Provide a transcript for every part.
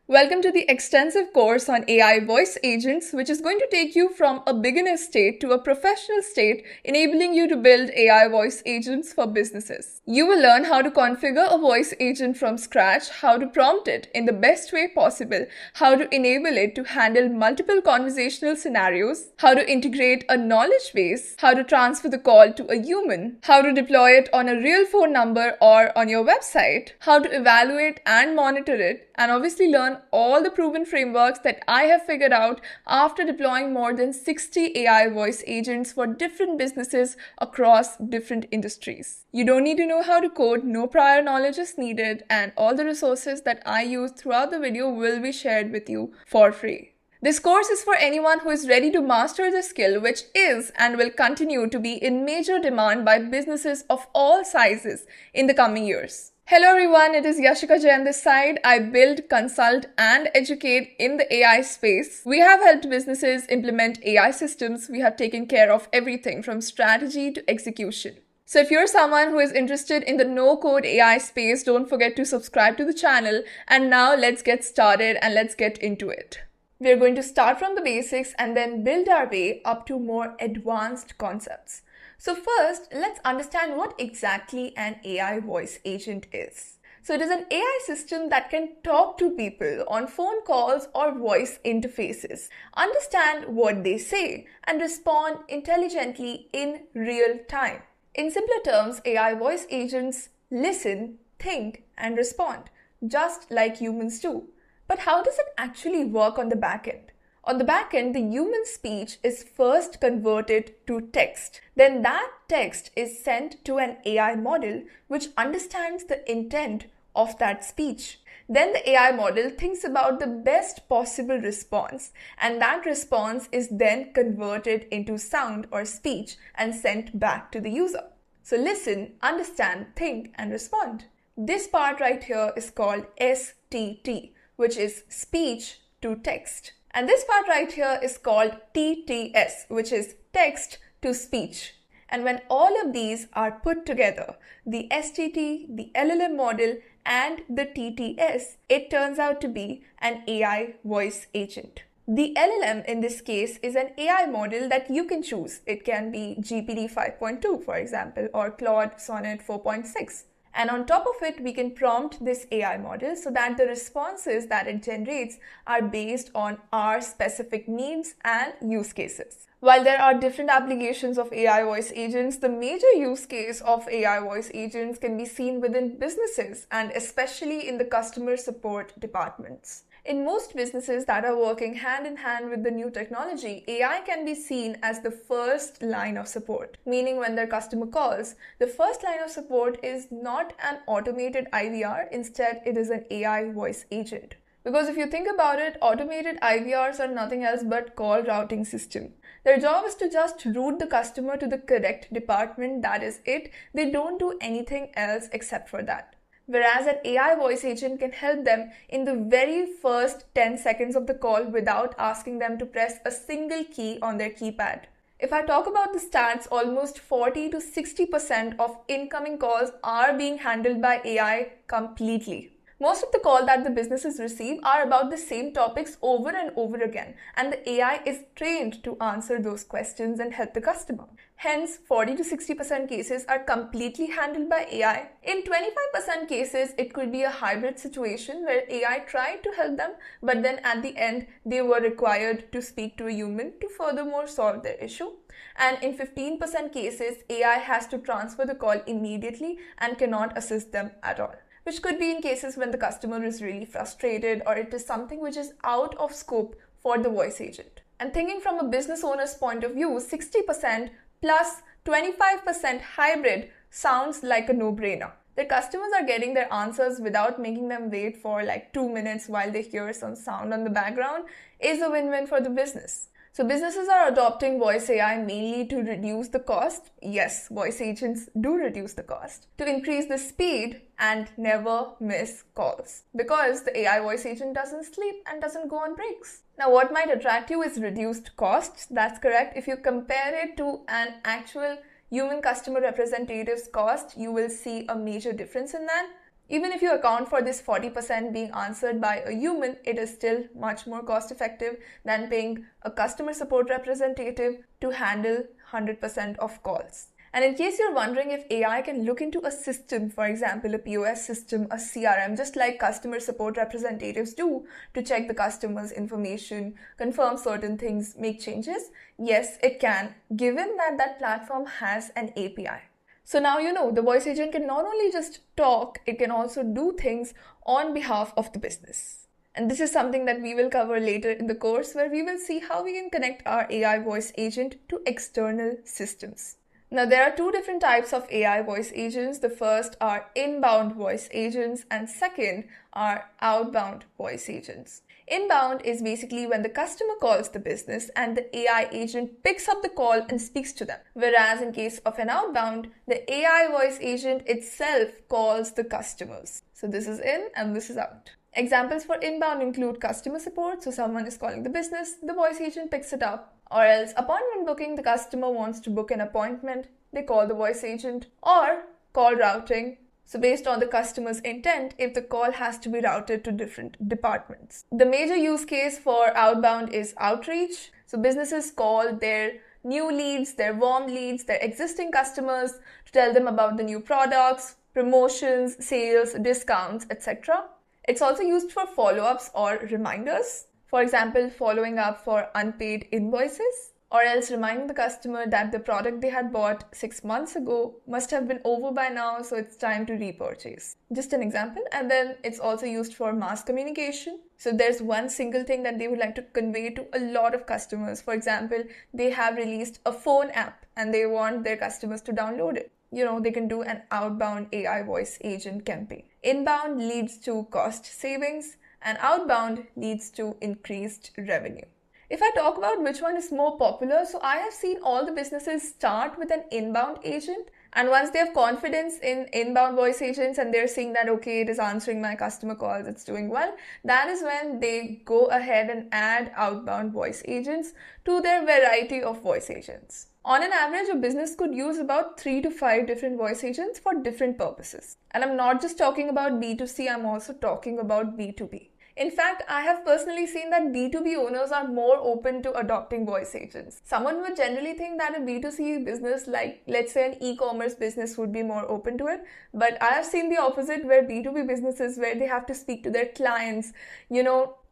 Welcome to the extensive course on AI voice agents, which is going to take you from a beginner state to a professional state, enabling you to build AI voice agents for businesses. You will learn how to configure a voice agent from scratch, how to prompt it in the best way possible, how to enable it to handle multiple conversational scenarios, how to integrate a knowledge base, how to transfer the call to a human, how to deploy it on a real phone number or on your website, how to evaluate and monitor it, and obviously learn all the proven frameworks that I have figured out after deploying more than 60 AI voice agents for different businesses across different industries. You don't need to know how to code, no prior knowledge is needed, and all the resources that I use throughout the video will be shared with you for free. This course is for anyone who is ready to master the skill, which is and will continue to be in major demand by businesses of all sizes in the coming years. Hello everyone, it is Yashica Jain this side. I build, consult, and educate in the AI space. We have helped businesses implement AI systems. We have taken care of everything from strategy to execution. So if you're someone who is interested in the no-code AI space, don't forget to subscribe to the channel. And now let's get started and let's get into it. We're going to start from the basics and then build our way up to more advanced concepts. So first, let's understand what exactly an AI voice agent is. So it is an AI system that can talk to people on phone calls or voice interfaces, understand what they say, and respond intelligently in real time. In simpler terms, AI voice agents listen, think, and respond, just like humans do. But how does it actually work on the back end? On the back end, the human speech is first converted to text. Then that text is sent to an AI model which understands the intent of that speech. Then the AI model thinks about the best possible response, and that response is then converted into sound or speech and sent back to the user. So listen, understand, think, and respond. This part right here is called STT, which is speech to text. And this part right here is called TTS, which is text to speech. And when all of these are put together, the STT, the LLM model, and the TTS, it turns out to be an AI voice agent. The LLM in this case is an AI model that you can choose. It can be GPT 5.2, for example, or Claude Sonnet 4.6. And on top of it, we can prompt this AI model so that the responses that it generates are based on our specific needs and use cases. While there are different applications of AI voice agents, the major use case of AI voice agents can be seen within businesses and especially in the customer support departments. In most businesses that are working hand in hand with the new technology, AI can be seen as the first line of support, meaning when their customer calls, the first line of support is not an automated IVR, instead it is an AI voice agent. Because if you think about it, automated IVRs are nothing else but call routing system. Their job is to just route the customer to the correct department, that is it. They don't do anything else except for that. Whereas an AI voice agent can help them in the very first 10 seconds of the call without asking them to press a single key on their keypad. If I talk about the stats, almost 40 to 60% of incoming calls are being handled by AI completely. Most of the calls that the businesses receive are about the same topics over and over again, and the AI is trained to answer those questions and help the customer. Hence, 40 to 60% cases are completely handled by AI. In 25% cases, it could be a hybrid situation where AI tried to help them, but then at the end, they were required to speak to a human to furthermore solve their issue. And in 15% cases, AI has to transfer the call immediately and cannot assist them at all, which could be in cases when the customer is really frustrated or it is something which is out of scope for the voice agent. And thinking from a business owner's point of view, 60% plus 25% hybrid sounds like a no-brainer. The customers are getting their answers without making them wait for like 2 minutes while they hear some sound on the background is a win-win for the business. So businesses are adopting voice AI mainly to reduce the cost. Yes, voice agents do reduce the cost. To increase the speed and never miss calls. Because the AI voice agent doesn't sleep and doesn't go on breaks. Now what might attract you is reduced costs. That's correct. If you compare it to an actual human customer representative's cost, you will see a major difference in that. Even if you account for this 40% being answered by a human, it is still much more cost effective than paying a customer support representative to handle 100% of calls. And in case you're wondering if AI can look into a system, for example, a POS system, a CRM, just like customer support representatives do to check the customer's information, confirm certain things, make changes, yes, it can, given that that platform has an API. So now you know the voice agent can not only just talk, it can also do things on behalf of the business. And this is something that we will cover later in the course, where we will see how we can connect our AI voice agent to external systems. Now, there are two different types of AI voice agents. The first are inbound voice agents, and second are outbound voice agents. Inbound is basically when the customer calls the business and the AI agent picks up the call and speaks to them. Whereas in case of an outbound, the AI voice agent itself calls the customers. So this is in and this is out. Examples for inbound include customer support. So someone is calling the business, the voice agent picks it up. Or else appointment booking, the customer wants to book an appointment, they call the voice agent. Or call routing. So based on the customer's intent, if the call has to be routed to different departments. The major use case for outbound is outreach. So businesses call their new leads, their warm leads, their existing customers to tell them about the new products, promotions, sales, discounts, etc. It's also used for follow-ups or reminders. For example, following up for unpaid invoices, or else reminding the customer that the product they had bought 6 months ago must have been over by now, so it's time to repurchase. Just an example. And then it's also used for mass communication. So there's one single thing that they would like to convey to a lot of customers. For example, they have released a phone app and they want their customers to download it. They can do an outbound AI voice agent campaign. Inbound leads to cost savings and outbound leads to increased revenue. If I talk about which one is more popular, so I have seen all the businesses start with an inbound agent, and once they have confidence in inbound voice agents and they're seeing that, okay, it is answering my customer calls, it's doing well, that is when they go ahead and add outbound voice agents to their variety of voice agents. On an average, a business could use about 3 to 5 different voice agents for different purposes. And I'm not just talking about B2C, I'm also talking about B2B. In fact, I have personally seen that B2B owners are more open to adopting voice agents. Someone would generally think that a B2C business, like let's say an e-commerce business, would be more open to it. But I have seen the opposite, where B2B businesses, where they have to speak to their clients,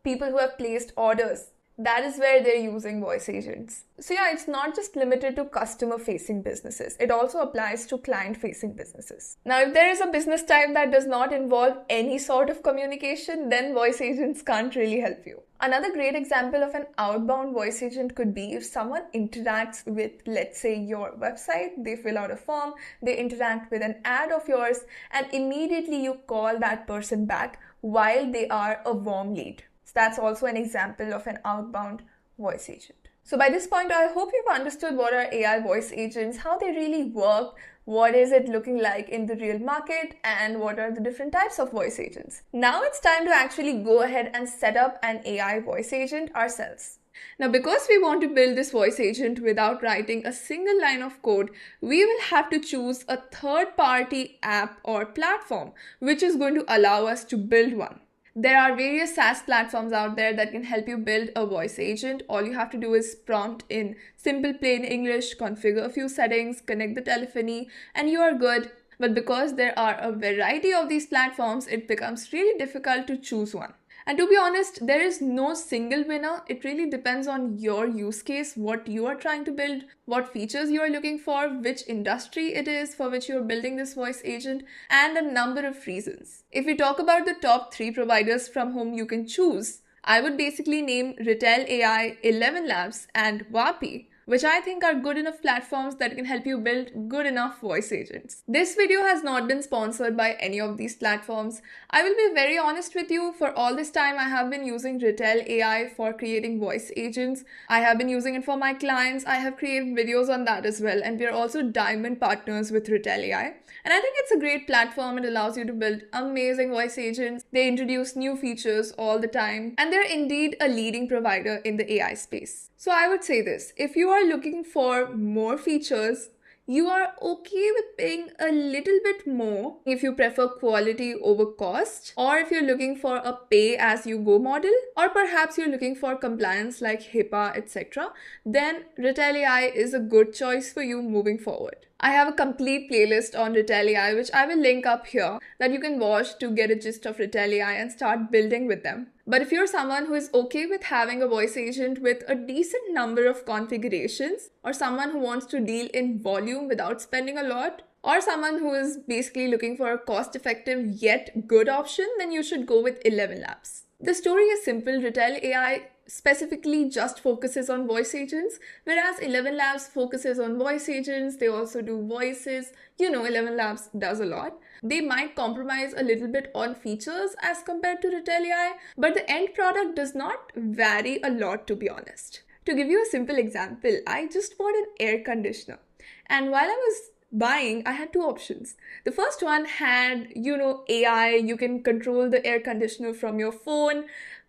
people who have placed orders. That is where they're using voice agents. So yeah, it's not just limited to customer-facing businesses. It also applies to client-facing businesses. Now, if there is a business type that does not involve any sort of communication, then voice agents can't really help you. Another great example of an outbound voice agent could be if someone interacts with, let's say, your website, they fill out a form, they interact with an ad of yours, and immediately you call that person back while they are a warm lead. That's also an example of an outbound voice agent. So by this point, I hope you've understood what are AI voice agents, how they really work, what is it looking like in the real market, and what are the different types of voice agents. Now it's time to actually go ahead and set up an AI voice agent ourselves. Now, because we want to build this voice agent without writing a single line of code, we will have to choose a third-party app or platform, which is going to allow us to build one. There are various SaaS platforms out there that can help you build a voice agent. All you have to do is prompt in simple plain English, configure a few settings, connect the telephony, and you are good. But because there are a variety of these platforms, it becomes really difficult to choose one. And to be honest, there is no single winner. It really depends on your use case, what you are trying to build, what features you are looking for, which industry it is for which you are building this voice agent, and a number of reasons. If we talk about the top 3 providers from whom you can choose, I would basically name Retell AI, ElevenLabs, and Vapi, which I think are good enough platforms that can help you build good enough voice agents. This video has not been sponsored by any of these platforms. I will be very honest with you, for all this time I have been using Retell AI for creating voice agents. I have been using it for my clients. I have created videos on that as well, and we are also diamond partners with Retell AI. And I think it's a great platform. It allows you to build amazing voice agents. They introduce new features all the time, and they're indeed a leading provider in the AI space. So I would say this, if you are looking for more features, you are okay with paying a little bit more if you prefer quality over cost, or if you're looking for a pay-as-you-go model, or perhaps you're looking for compliance like HIPAA, etc., then Retell AI is a good choice for you moving forward. I have a complete playlist on Retell AI, which I will link up here, that you can watch to get a gist of Retell AI and start building with them. But if you're someone who is okay with having a voice agent with a decent number of configurations, or someone who wants to deal in volume without spending a lot, or someone who is basically looking for a cost-effective yet good option, then you should go with ElevenLabs. The story is simple. Retell AI specifically just focuses on voice agents, whereas ElevenLabs focuses on voice agents. They also do voices. ElevenLabs does a lot. They might compromise a little bit on features as compared to Retell AI, but the end product does not vary a lot, to be honest. To give you a simple example, I just bought an air conditioner, and while I was buying, I had two options. The first one had, AI, you can control the air conditioner from your phone,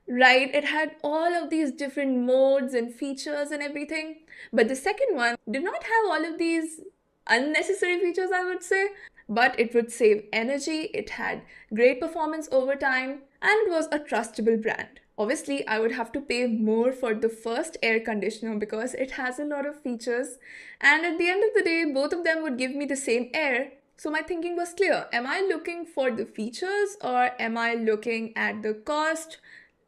right? It had all of these different modes and features and everything. But the second one did not have all of these unnecessary features, I would say, but it would save energy, it had great performance over time, and it was a trustable brand. Obviously, I would have to pay more for the first air conditioner because it has a lot of features, and at the end of the day, both of them would give me the same air. So my thinking was clear. Am I looking for the features, or am I looking at the cost,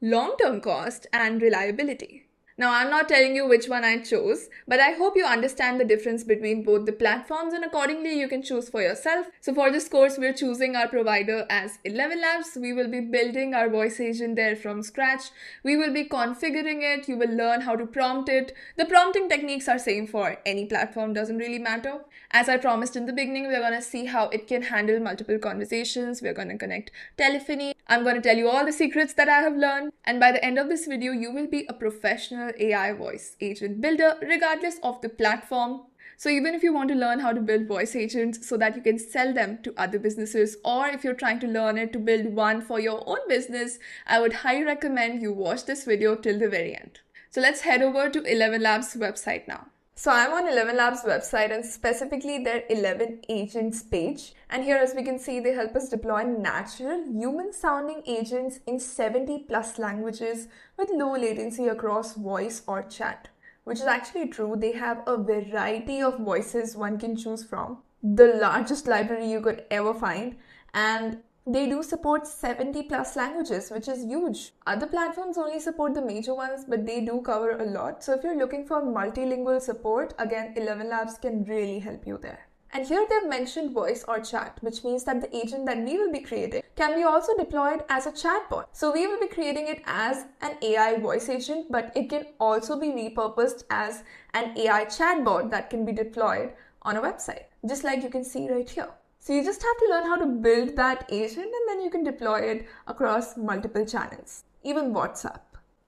long-term cost, and reliability? Now, I'm not telling you which one I chose, but I hope you understand the difference between both the platforms, and accordingly you can choose for yourself. So for this course, we're choosing our provider as ElevenLabs. We will be building our voice agent there from scratch. We will be configuring it. You will learn how to prompt it. The prompting techniques are same for any platform, doesn't really matter. As I promised in the beginning, we're going to see how it can handle multiple conversations. We're going to connect telephony. I'm going to tell you all the secrets that I have learned. And by the end of this video, you will be a professional AI voice agent builder, regardless of the platform. So even if you want to learn how to build voice agents so that you can sell them to other businesses, or if you're trying to learn it to build one for your own business, I would highly recommend you watch this video till the very end. So let's head over to ElevenLabs website now. So I'm on ElevenLabs website, and specifically their 11 agents page. And here, as we can see, they help us deploy natural, human-sounding agents in 70 plus languages with low latency across voice or chat. Which is actually true. They have a variety of voices one can choose from. The largest library you could ever find. And they do support 70 plus languages, which is huge. Other platforms only support the major ones, but they do cover a lot. So if you're looking for multilingual support, again, ElevenLabs can really help you there. And here they've mentioned voice or chat, which means that the agent that we will be creating can be also deployed as a chatbot. So we will be creating it as an AI voice agent, but it can also be repurposed as an AI chatbot that can be deployed on a website, just like you can see right here. So you just have to learn how to build that agent, and then you can deploy it across multiple channels, even WhatsApp.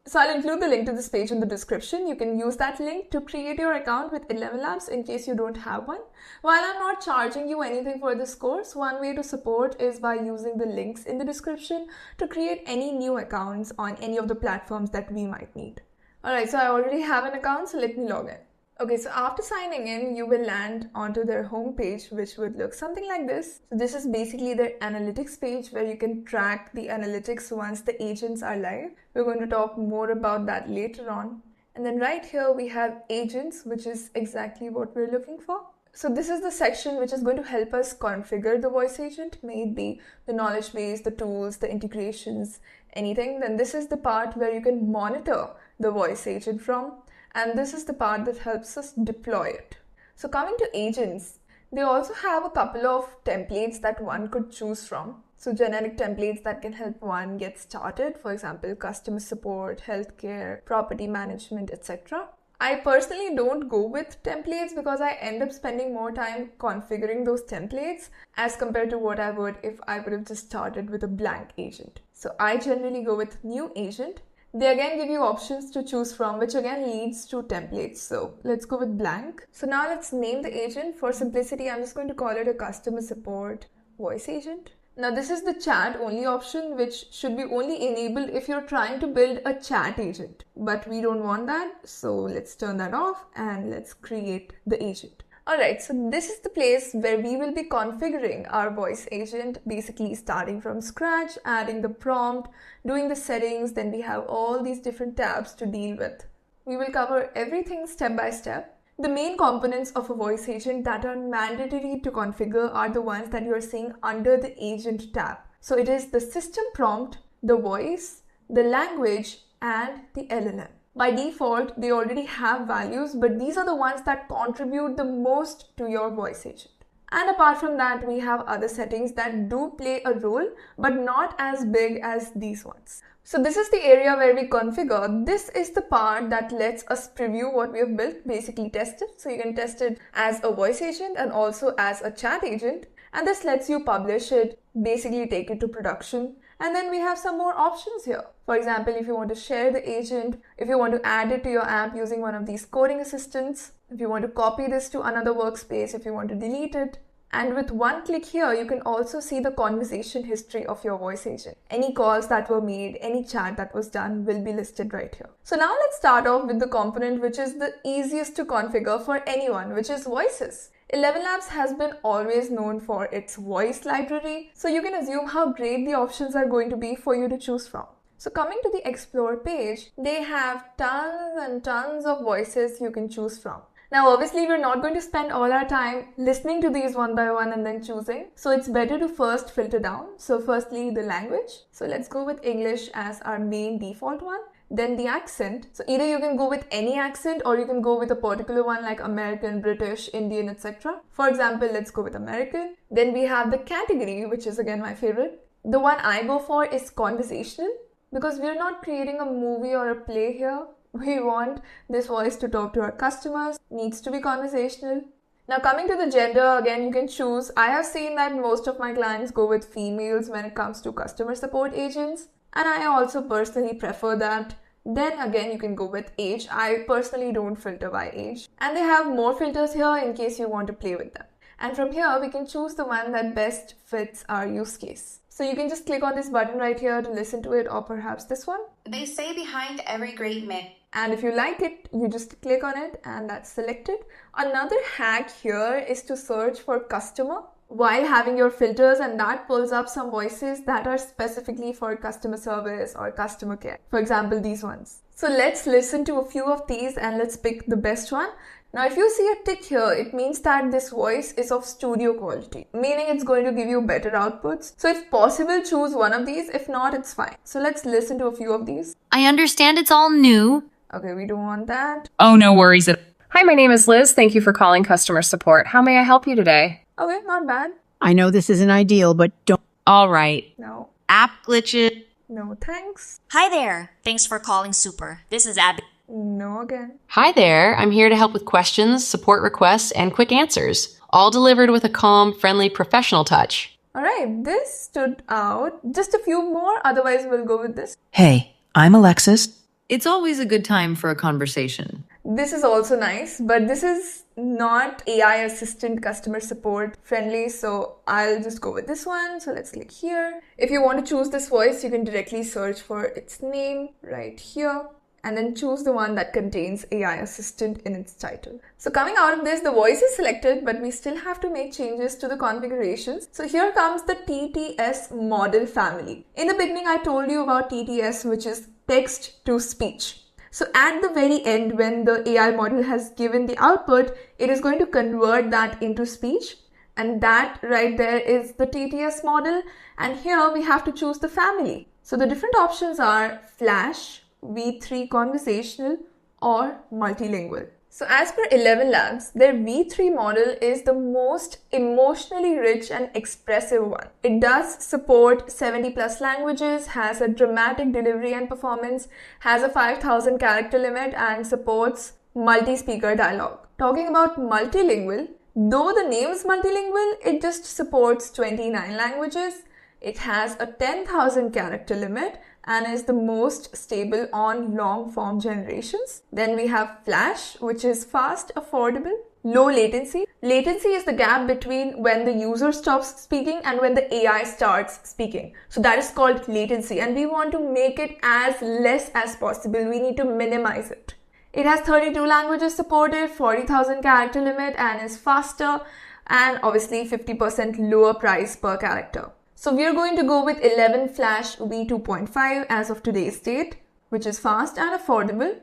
So I'll include the link to this page in the description. You can use that link to create your account with ElevenLabs in case you don't have one. While I'm not charging you anything for this course, one way to support is by using the links in the description to create any new accounts on any of the platforms that we might need. Alright, so I already have an account, so let me log in. Okay, so after signing in, you will land onto their homepage, which would look something like this. So this is basically their analytics page where you can track the analytics once the agents are live. We're going to talk more about that later on. And then right here, we have agents, which is exactly what we're looking for. So this is the section which is going to help us configure the voice agent, may it be the knowledge base, the tools, the integrations, anything. Then this is the part where you can monitor the voice agent from. And this is the part that helps us deploy it. So coming to agents, they also have a couple of templates that one could choose from. So generic templates that can help one get started, for example, customer support, healthcare, property management, etc. I personally don't go with templates because I end up spending more time configuring those templates as compared to what I would if I would have just started with a blank agent. So I generally go with new agent. They again give you options to choose from, which again leads to templates. So let's go with blank. So now let's name the agent. For simplicity, I'm just going to call it a customer support voice agent. Now this is the chat only option, which should be only enabled if you're trying to build a chat agent. But we don't want that. So let's turn that off and let's create the agent. Alright, so this is the place where we will be configuring our voice agent, basically starting from scratch, adding the prompt, doing the settings, then we have all these different tabs to deal with. We will cover everything step by step. The main components of a voice agent that are mandatory to configure are the ones that you are seeing under the agent tab. So it is the system prompt, the voice, the language, and the LLM. By default, they already have values, but these are the ones that contribute the most to your voice agent. And apart from that, we have other settings that do play a role, but not as big as these ones. So this is the area where we configure. This is the part that lets us preview what we have built, basically test it. So you can test it as a voice agent and also as a chat agent. And this lets you publish it, basically take it to production. And then we have some more options here. For example, if you want to share the agent, if you want to add it to your app using one of these coding assistants, if you want to copy this to another workspace, if you want to delete it. And with one click here, you can also see the conversation history of your voice agent. Any calls that were made, any chat that was done will be listed right here. So now let's start off with the component which is the easiest to configure for anyone, which is voices. ElevenLabs has been always known for its voice library, so you can assume how great the options are going to be for you to choose from. So coming to the Explore page, they have tons and tons of voices you can choose from. Now obviously we're not going to spend all our time listening to these one by one and then choosing. So it's better to first filter down. So firstly the language. So let's go with English as our main default one. Then the accent. So either you can go with any accent or you can go with a particular one like American, British, Indian, etc. For example, let's go with American. Then we have the category, which is again my favorite. The one I go for is conversational because we're not creating a movie or a play here. We want this voice to talk to our customers, needs to be conversational. Now coming to the gender, again you can choose. I have seen that most of my clients go with females when it comes to customer support agents. And I also personally prefer that. Then again, you can go with age. I personally don't filter by age. And they have more filters here in case you want to play with them. And from here, we can choose the one that best fits our use case. So you can just click on this button right here to listen to it, or perhaps this one. They say behind every great myth. And if you like it, you just click on it and that's selected. Another hack here is to search for customer while having your filters, and that pulls up some voices that are specifically for customer service or customer care. For example, these ones. So let's listen to a few of these and let's pick the best one. Now, if you see a tick here, it means that this voice is of studio quality, meaning it's going to give you better outputs. So if possible, choose one of these. If not, it's fine. So let's listen to a few of these. I understand it's all new. Okay, we don't want that. Oh, no worries. Hi, my name is Liz. Thank you for calling customer support. How may I help you today? Okay, not bad. I know this isn't ideal, but don't. All right. No. App glitches. No thanks. Hi there. Thanks for calling Super. This is Abby. No again. Hi there. I'm here to help with questions, support requests, and quick answers, all delivered with a calm, friendly, professional touch. All right, this stood out. Just a few more, otherwise we'll go with this. Hey, I'm Alexis. It's always a good time for a conversation. This is also nice, but this is not AI assistant customer support friendly, so I'll just go with this one. So let's click here. If you want to choose this voice, you can directly search for its name right here and then choose the one that contains AI assistant in its title. So coming out of this, the voice is selected, but we still have to make changes to the configurations. So here comes the TTS model family. In the beginning, I told you about TTS, which is text to speech. So at the very end, when the AI model has given the output, it is going to convert that into speech. And that right there is the TTS model. And here we have to choose the family. So the different options are Flash, V3 conversational, or multilingual. So as per ElevenLabs, their V3 model is the most emotionally rich and expressive one. It does support 70 plus languages, has a dramatic delivery and performance, has a 5,000 character limit, and supports multi-speaker dialogue. Talking about multilingual, though the name is multilingual, it just supports 29 languages. It has a 10,000 character limit and is the most stable on long form generations. Then we have Flash, which is fast, affordable, low latency. Latency is the gap between when the user stops speaking and when the AI starts speaking. So that is called latency, and we want to make it as less as possible. We need to minimize it. It has 32 languages supported, 40,000 character limit, and is faster, and obviously 50% lower price per character. So we are going to go with 11 Flash v2.5 as of today's date, which is fast and affordable.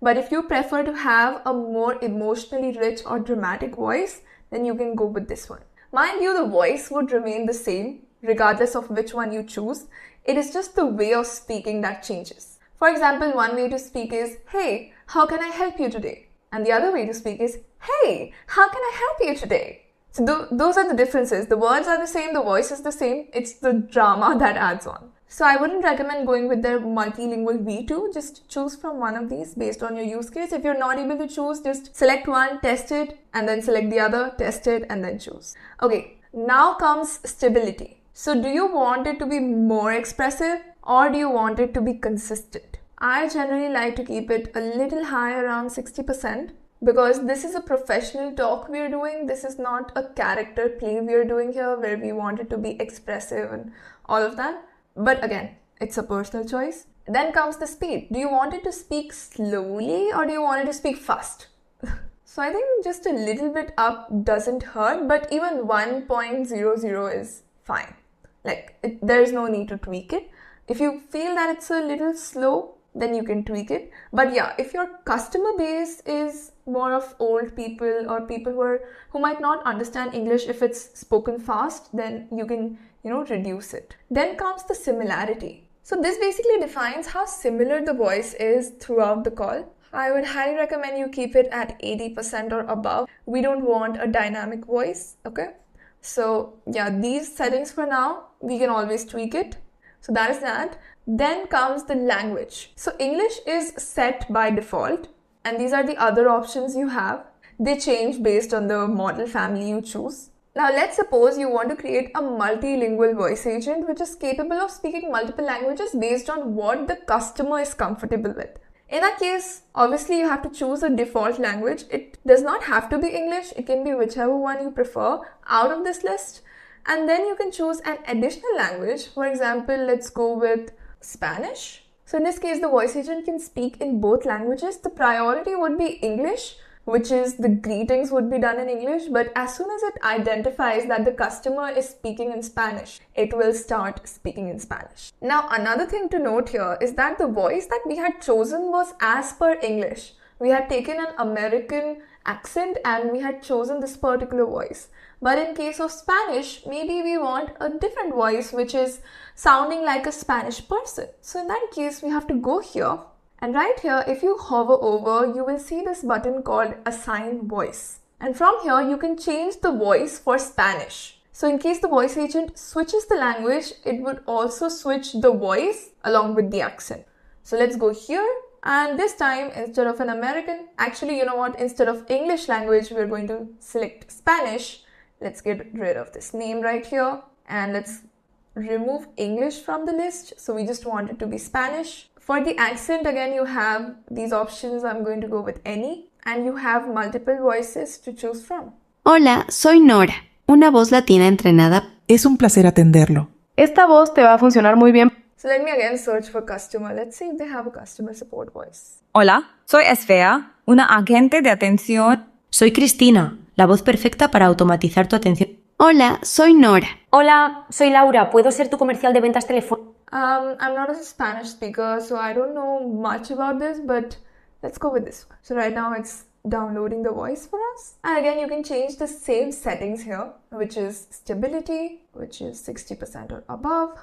But if you prefer to have a more emotionally rich or dramatic voice, then you can go with this one. Mind you, the voice would remain the same regardless of which one you choose. It is just the way of speaking that changes. For example, one way to speak is, "Hey, how can I help you today?" And the other way to speak is, "Hey, how can I help you today?" So those are the differences. The words are the same, the voice is the same. It's the drama that adds on. So I wouldn't recommend going with the multilingual V2. Just choose from one of these based on your use case. If you're not able to choose, just select one, test it, and then select the other, test it, and then choose. Okay, now comes stability. So do you want it to be more expressive or do you want it to be consistent? I generally like to keep it a little high, around 60%. Because this is a professional talk we're doing. This is not a character play we're doing here where we want it to be expressive and all of that. But again, it's a personal choice. Then comes the speed. Do you want it to speak slowly or do you want it to speak fast? So I think just a little bit up doesn't hurt, but even 1.00 is fine. There is no need to tweak it. If you feel that it's a little slow, then you can tweak it. But yeah, if your customer base is more of old people or people who might not understand English if it's spoken fast, then you can, reduce it. Then comes the similarity. So this basically defines how similar the voice is throughout the call. I would highly recommend you keep it at 80% or above. We don't want a dynamic voice, okay? So yeah, these settings for now, we can always tweak it. So that is that. Then comes the language. So English is set by default, and these are the other options you have. They change based on the model family you choose. Now let's suppose you want to create a multilingual voice agent which is capable of speaking multiple languages based on what the customer is comfortable with. In that case, obviously you have to choose a default language. It does not have to be English. It can be whichever one you prefer out of this list. And then you can choose an additional language. For example, let's go with Spanish. So in this case, the voice agent can speak in both languages. The priority would be English, which is the greetings would be done in English. But as soon as it identifies that the customer is speaking in Spanish, it will start speaking in Spanish. Now, another thing to note here is that the voice that we had chosen was as per English. We had taken an American accent and we had chosen this particular voice. But in case of Spanish, maybe we want a different voice which is sounding like a Spanish person. So in that case, we have to go here. And right here, if you hover over, you will see this button called Assign Voice. And from here, you can change the voice for Spanish. So in case the voice agent switches the language, it would also switch the voice along with the accent. So let's go here. And this time, instead of an American, actually, you know what? Instead of English language, we're going to select Spanish. Let's get rid of this name right here. And let's remove English from the list. So we just want it to be Spanish. For the accent, again, you have these options. I'm going to go with any. And you have multiple voices to choose from. Hola, soy Nora, una voz latina entrenada. Es un placer atenderlo. Esta voz te va a funcionar muy bien. So let me again search for customer. Let's see if they have a customer support voice. Hola, soy Esfea, una agente de atención. Soy Cristina, la voz perfecta para automatizar tu atención. Hola, soy Nora. Hola, soy Laura. ¿Puedo ser tu comercial de ventas telefónicas? I'm not a Spanish speaker, so I don't know much about this, but let's go with this one. So right now it's downloading the voice for us. And again, you can change the same settings here, which is stability, which is 60% or above.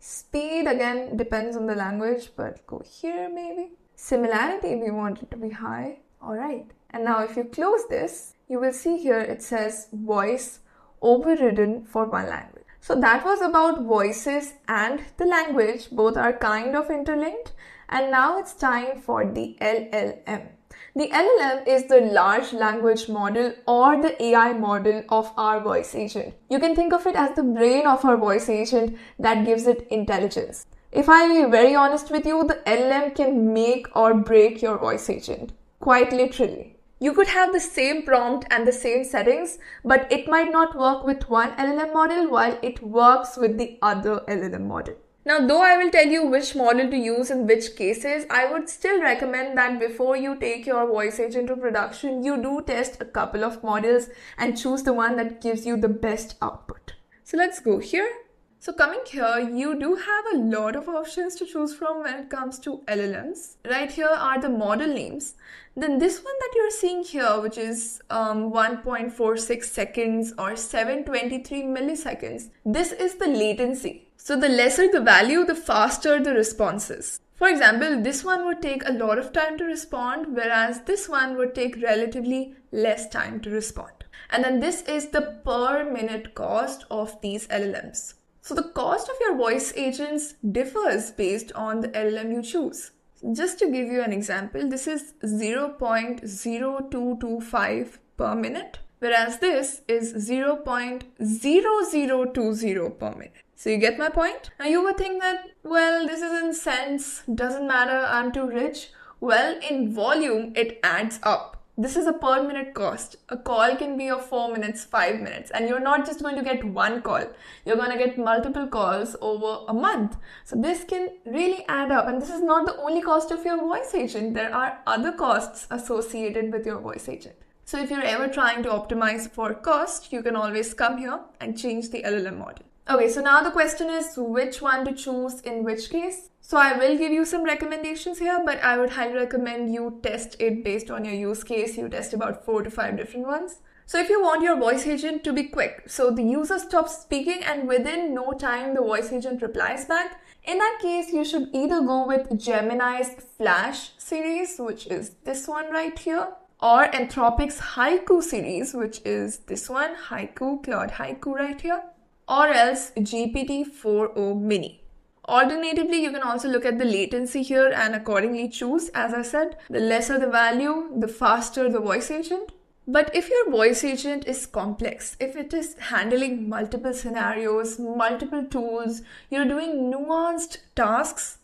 Speed, again, depends on the language, but go here maybe. Similarity, we want it to be high. All right. And now if you close this, you will see here it says voice overridden for one language. So that was about voices and the language. Both are kind of interlinked. And now it's time for the LLM. The LLM is the large language model or the AI model of our voice agent. You can think of it as the brain of our voice agent that gives it intelligence. If I be very honest with you, the LLM can make or break your voice agent, quite literally. You could have the same prompt and the same settings, but it might not work with one LLM model while it works with the other LLM model. Now, though I will tell you which model to use in which cases, I would still recommend that before you take your voice agent to production, you do test a couple of models and choose the one that gives you the best output. So let's go here. So coming here, you do have a lot of options to choose from when it comes to LLMs. Right here are the model names. Then this one that you're seeing here, which is 1.46 seconds or 723 milliseconds, this is the latency. So the lesser the value, the faster the responses. For example, this one would take a lot of time to respond, whereas this one would take relatively less time to respond. And then this is the per minute cost of these LLMs. So the cost of your voice agents differs based on the LLM you choose. Just to give you an example, this is 0.0225 per minute, whereas this is 0.0020 per minute. So you get my point? Now you would think that, well, this isn't cents, doesn't matter, I'm too rich. Well, in volume, it adds up. This is a per minute cost. A call can be of 4 minutes, 5 minutes, and you're not just going to get one call. You're going to get multiple calls over a month. So this can really add up. And this is not the only cost of your voice agent. There are other costs associated with your voice agent. So if you're ever trying to optimize for cost, you can always come here and change the LLM model. Okay, so now the question is which one to choose in which case. So I will give you some recommendations here, but I would highly recommend you test it based on your use case. You test about 4 to 5 different ones. So if you want your voice agent to be quick, so the user stops speaking and within no time the voice agent replies back, in that case you should either go with Gemini's Flash series, which is this one right here, or Anthropic's Haiku series, which is this one, Haiku, Claude Haiku right here, or else GPT-4o Mini. Alternatively, you can also look at the latency here and accordingly choose. As I said, the lesser the value, the faster the voice agent. But if your voice agent is complex, if it is handling multiple scenarios, multiple tools, you're doing nuanced tasks,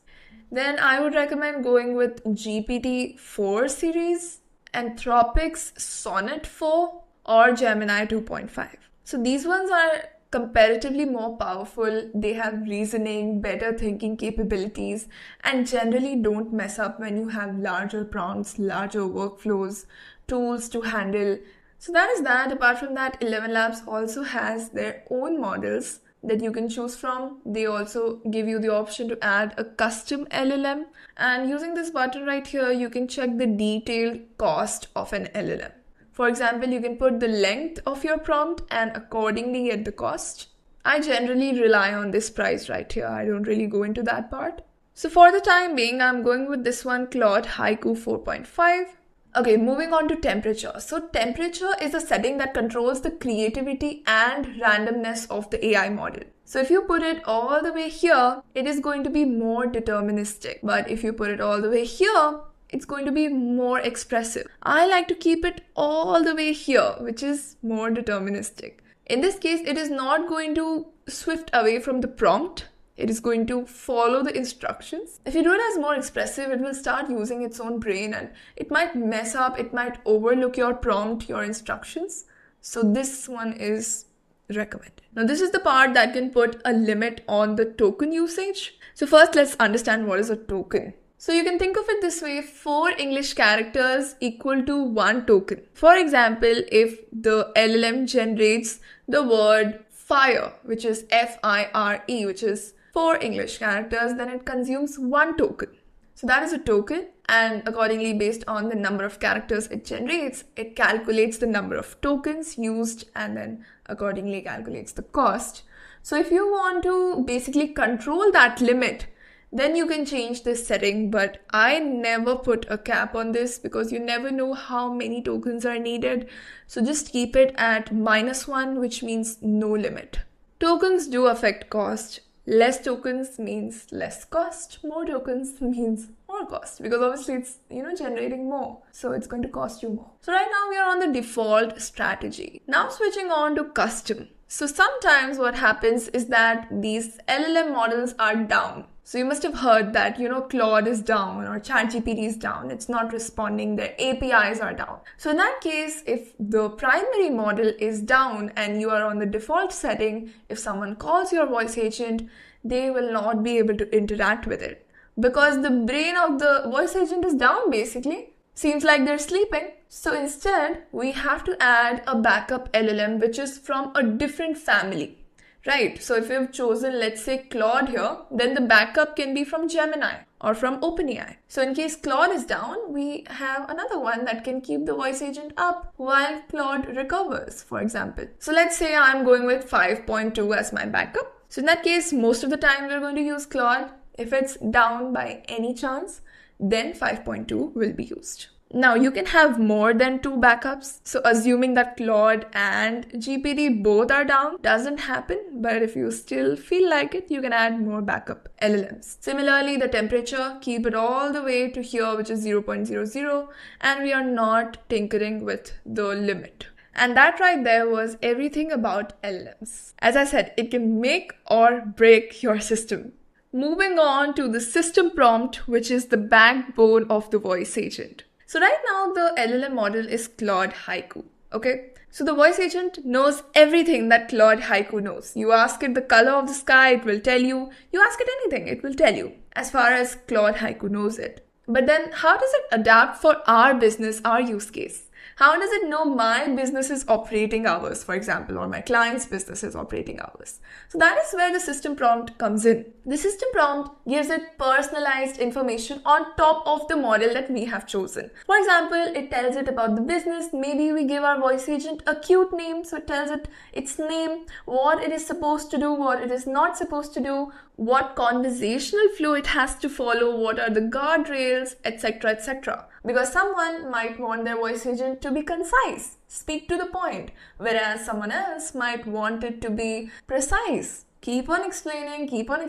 then I would recommend going with GPT-4 series, Anthropic's Sonnet 4, or Gemini 2.5. So these ones are comparatively more powerful, they have reasoning, better thinking capabilities, and generally don't mess up when you have larger prompts, larger workflows, tools to handle. So that is that. Apart from that, ElevenLabs also has their own models that you can choose from. They also give you the option to add a custom LLM, and using this button right here, you can check the detailed cost of an LLM. For example, you can put the length of your prompt and accordingly get the cost. I generally rely on this price right here. I don't really go into that part. So for the time being, I'm going with this one, Claude Haiku 4.5. Okay, moving on to temperature. So temperature is a setting that controls the creativity and randomness of the AI model. So if you put it all the way here, it is going to be more deterministic. But if you put it all the way here, it's going to be more expressive. I like to keep it all the way here, which is more deterministic. In this case, it is not going to swift away from the prompt. It is going to follow the instructions. If you do it as more expressive, it will start using its own brain and it might mess up, it might overlook your prompt, your instructions. So this one is recommended. Now this is the part that can put a limit on the token usage. So first let's understand what is a token. So you can think of it this way, 4 English characters equal to 1 token. For example, if the LLM generates the word fire, which is F-I-R-E, which is 4 English characters, then it consumes 1 token. So that is a token, and accordingly based on the number of characters it generates, it calculates the number of tokens used and then accordingly calculates the cost. So if you want to basically control that limit, then you can change this setting, but I never put a cap on this because you never know how many tokens are needed. So just keep it at -1, which means no limit. Tokens do affect cost. Less tokens means less cost. More tokens means more cost because obviously it's, generating more. So it's going to cost you more. So right now we are on the default strategy. Now switching on to custom. So sometimes what happens is that these LLM models are down. So you must have heard that, Claude is down or ChatGPT is down. It's not responding. Their APIs are down. So in that case, if the primary model is down and you are on the default setting, if someone calls your voice agent, they will not be able to interact with it because the brain of the voice agent is down basically. Seems like they're sleeping. So instead, we have to add a backup LLM which is from a different family. Right, so if you've chosen, let's say, Claude here, then the backup can be from Gemini or from OpenAI. So in case Claude is down, we have another one that can keep the voice agent up while Claude recovers, for example. So let's say I'm going with 5.2 as my backup. So in that case, most of the time we're going to use Claude. If it's down by any chance, then 5.2 will be used. Now, you can have more than 2 backups. So assuming that Claude and GPT both are down doesn't happen, but if you still feel like it, you can add more backup LLMs. Similarly, the temperature, keep it all the way to here, which is 0.00, and we are not tinkering with the limit. And that right there was everything about LLMs. As I said, it can make or break your system. Moving on to the system prompt, which is the backbone of the voice agent. So right now the LLM model is Claude Haiku, okay? So the voice agent knows everything that Claude Haiku knows. You ask it the color of the sky, it will tell you. You ask it anything, it will tell you, as far as Claude Haiku knows it. But then how does it adapt for our business, our use case? How does it know my business's operating hours, for example, or my client's business's operating hours? So that is where the system prompt comes in. The system prompt gives it personalized information on top of the model that we have chosen. For example, it tells it about the business. Maybe we give our voice agent a cute name. So it tells it its name, what it is supposed to do, what it is not supposed to do, what conversational flow it has to follow, what are the guardrails, etc., etc. Because someone might want their voice agent to be concise, speak to the point, whereas someone else might want it to be precise. Keep on explaining, keep on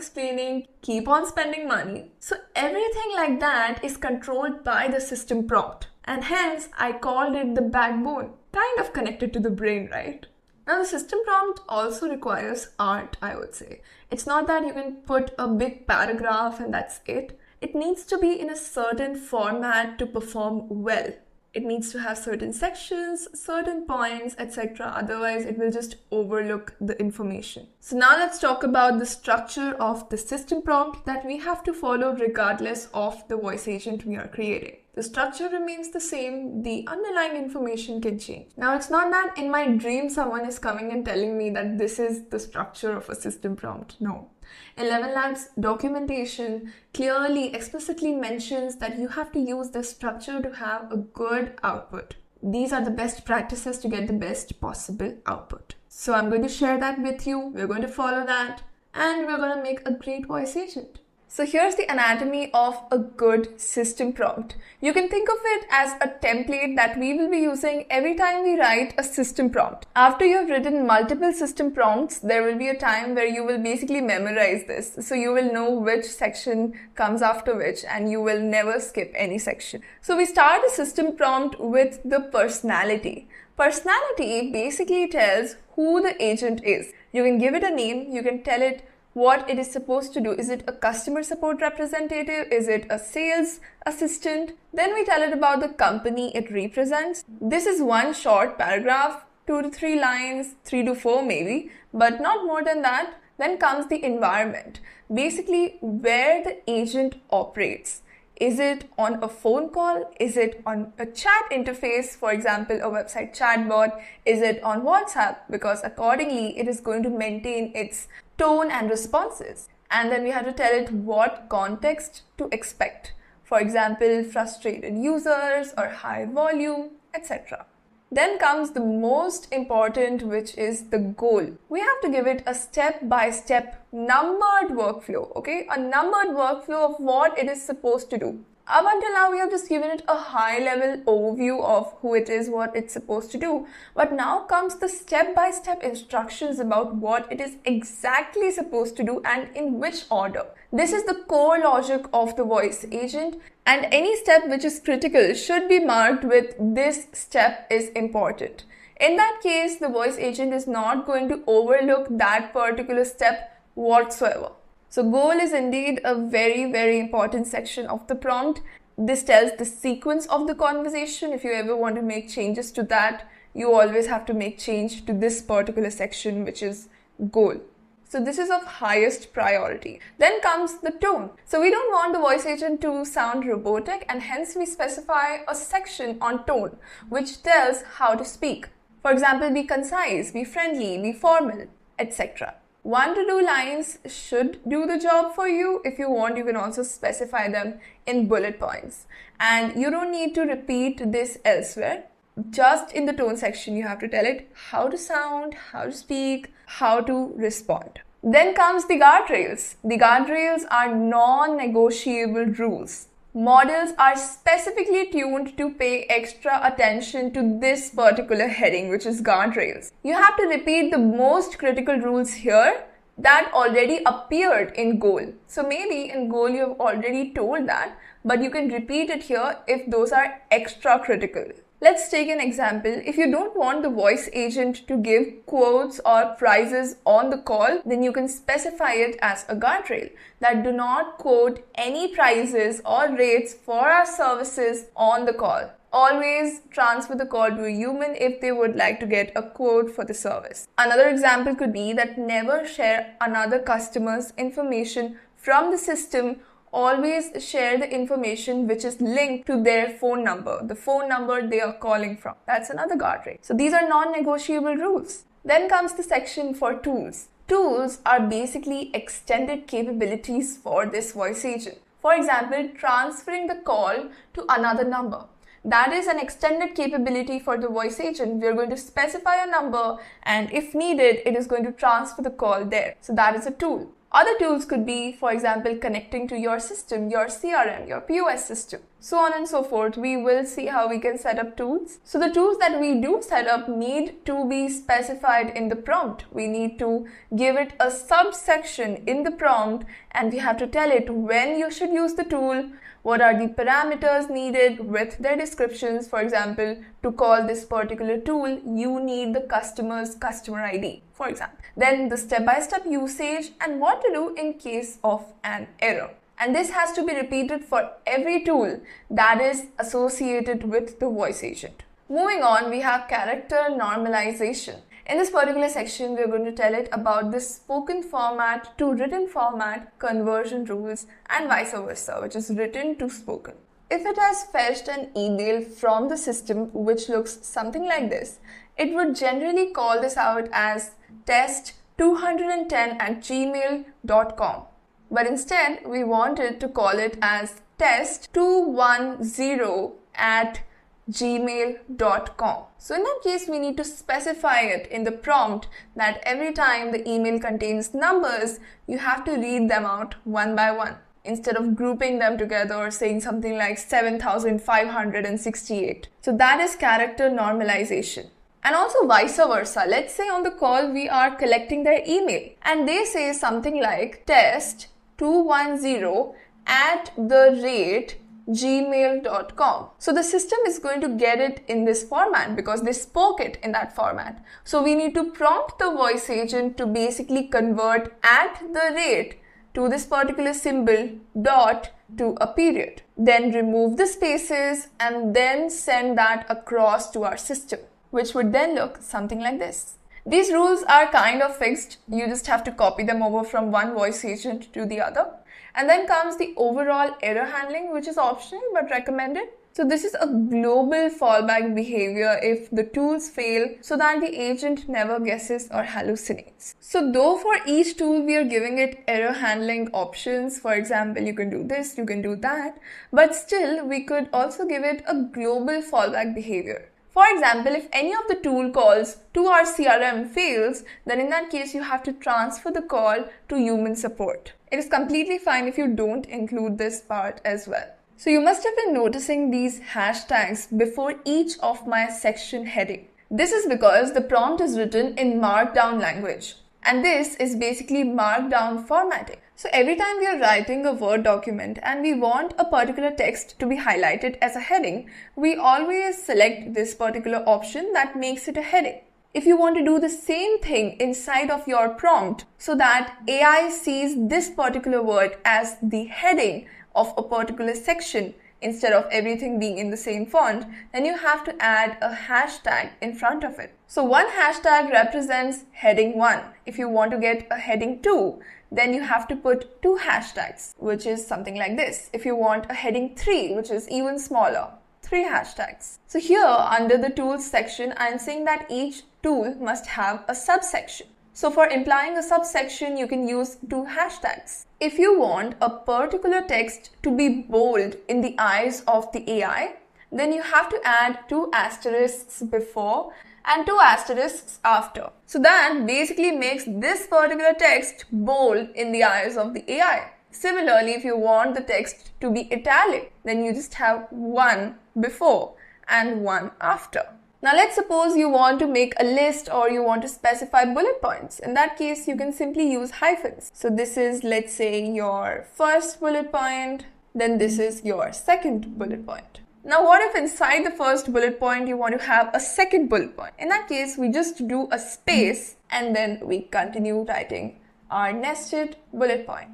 spending money. So everything like that is controlled by the system prompt. And hence, I called it the backbone, kind of connected to the brain, right? Now, the system prompt also requires art, I would say. It's not that you can put a big paragraph and that's it. It needs to be in a certain format to perform well. It needs to have certain sections, certain points, etc. Otherwise, it will just overlook the information. So now let's talk about the structure of the system prompt that we have to follow regardless of the voice agent we are creating. The structure remains the same, the underlying information can change. Now, it's not that in my dream someone is coming and telling me that this is the structure of a system prompt. No. ElevenLabs documentation clearly, explicitly mentions that you have to use this structure to have a good output. These are the best practices to get the best possible output. So I'm going to share that with you. We're going to follow that and we're going to make a great voice agent. So here's the anatomy of a good system prompt. You can think of it as a template that we will be using every time we write a system prompt. After you've written multiple system prompts, there will be a time where you will basically memorize this. So you will know which section comes after which and you will never skip any section. So we start a system prompt with the personality. Personality basically tells who the agent is. You can give it a name, you can tell it what it is supposed to do. Is it a customer support representative? Is it a sales assistant? Then we tell it about the company it represents. This is one short paragraph, 2 to 3 lines, 3 to 4 maybe, but not more than that. Then comes the environment, basically where the agent operates. Is it on a phone call? Is it on a chat interface, for example, a website chatbot? Is it on WhatsApp? Because accordingly, it is going to maintain its tone and responses. And then we have to tell it what context to expect. For example, frustrated users or high volume, etc. Then comes the most important, which is the goal. We have to give it a step-by-step numbered workflow, okay? A numbered workflow of what it is supposed to do. Up until now, we have just given it a high-level overview of who it is, what it's supposed to do. But now comes the step-by-step instructions about what it is exactly supposed to do and in which order. This is the core logic of the voice agent, and any step which is critical should be marked with "this step is important." In that case, the voice agent is not going to overlook that particular step whatsoever. So goal is indeed a very, very important section of the prompt. This tells the sequence of the conversation. If you ever want to make changes to that, you always have to make change to this particular section, which is goal. So this is of highest priority. Then comes the tone. So we don't want the voice agent to sound robotic, and hence we specify a section on tone, which tells how to speak. For example, be concise, be friendly, be formal, etc. 1 to 2 lines should do the job for you. If you want, you can also specify them in bullet points. And you don't need to repeat this elsewhere. Just in the tone section, you have to tell it how to sound, how to speak, how to respond. Then comes the guardrails. The guardrails are non-negotiable rules. Models are specifically tuned to pay extra attention to this particular heading, which is guardrails. You have to repeat the most critical rules here that already appeared in goal. So maybe in goal you have already told that, but you can repeat it here if those are extra critical. Let's take an example. If you don't want the voice agent to give quotes or prizes on the call, then you can specify it as a guardrail that do not quote any prizes or rates for our services on the call. Always transfer the call to a human if they would like to get a quote for the service. Another example could be that never share another customer's information from the system. Always share the information which is linked to their phone number, the phone number they are calling from. That's another guardrail. So these are non-negotiable rules. Then comes the section for tools. Tools are basically extended capabilities for this voice agent. For example, transferring the call to another number. That is an extended capability for the voice agent. We are going to specify a number, and if needed, it is going to transfer the call there. So that is a tool. Other tools could be, for example, connecting to your system, your CRM, your POS system, so on and so forth. We will see how we can set up tools. So the tools that we do set up need to be specified in the prompt. We need to give it a subsection in the prompt, and we have to tell it when you should use the tool, what are the parameters needed with their descriptions. For example, to call this particular tool, you need the customer's customer ID, for example. Then the step-by-step usage and what to do in case of an error. And this has to be repeated for every tool that is associated with the voice agent. Moving on, we have character normalization. In this particular section, we are going to tell it about the spoken format to written format, conversion rules, and vice versa, which is written to spoken. If it has fetched an email from the system which looks something like this, it would generally call this out as test210@gmail.com. But instead, we wanted to call it as test210@gmail.com. So in that case, we need to specify it in the prompt that every time the email contains numbers, you have to read them out one by one, instead of grouping them together or saying something like 7,568. So that is character normalization. And also vice versa. Let's say on the call we are collecting their email and they say something like test210@gmail.com. So the system is going to get it in this format because they spoke it in that format. So we need to prompt the voice agent to basically convert @, to this particular symbol, dot, to a period. Then remove the spaces and then send that across to our system, which would then look something like this. These rules are kind of fixed. You just have to copy them over from one voice agent to the other. And then comes the overall error handling, which is optional but recommended. So this is a global fallback behavior if the tools fail, so that the agent never guesses or hallucinates. So though for each tool we are giving it error handling options, for example, you can do this, you can do that, but still we could also give it a global fallback behavior. For example, if any of the tool calls to our CRM fails, then in that case you have to transfer the call to human support. It is completely fine if you don't include this part as well. So you must have been noticing these hashtags before each of my section heading. This is because the prompt is written in Markdown language. And this is basically Markdown formatting. So every time we are writing a Word document and we want a particular text to be highlighted as a heading, we always select this particular option that makes it a heading. If you want to do the same thing inside of your prompt so that AI sees this particular word as the heading of a particular section instead of everything being in the same font, then you have to add a hashtag in front of it. So one hashtag represents heading 1. If you want to get a heading 2, then you have to put 2 hashtags, which is something like this. If you want a heading 3, which is even smaller, 3 hashtags. So here under the tools section, I'm saying that each tool must have a subsection. So for implying a subsection, you can use 2 hashtags. If you want a particular text to be bold in the eyes of the AI, then you have to add 2 asterisks before and 2 asterisks after. So that basically makes this particular text bold in the eyes of the AI. Similarly, if you want the text to be italic, then you just have 1 before and 1 after. Now let's suppose you want to make a list or you want to specify bullet points. In that case, you can simply use hyphens. So this is, let's say, your first bullet point, then this is your second bullet point. Now what if inside the first bullet point you want to have a second bullet point? In that case, we just do a space and then we continue writing our nested bullet point.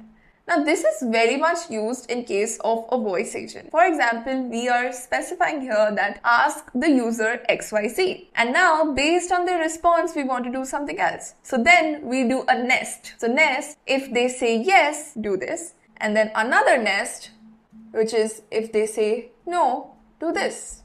Now this is very much used in case of a voice agent. For example, we are specifying here that ask the user XYZ. And now based on their response, we want to do something else. So then we do a nest. So nest, if they say yes, do this. And then another nest, which is if they say no, do this.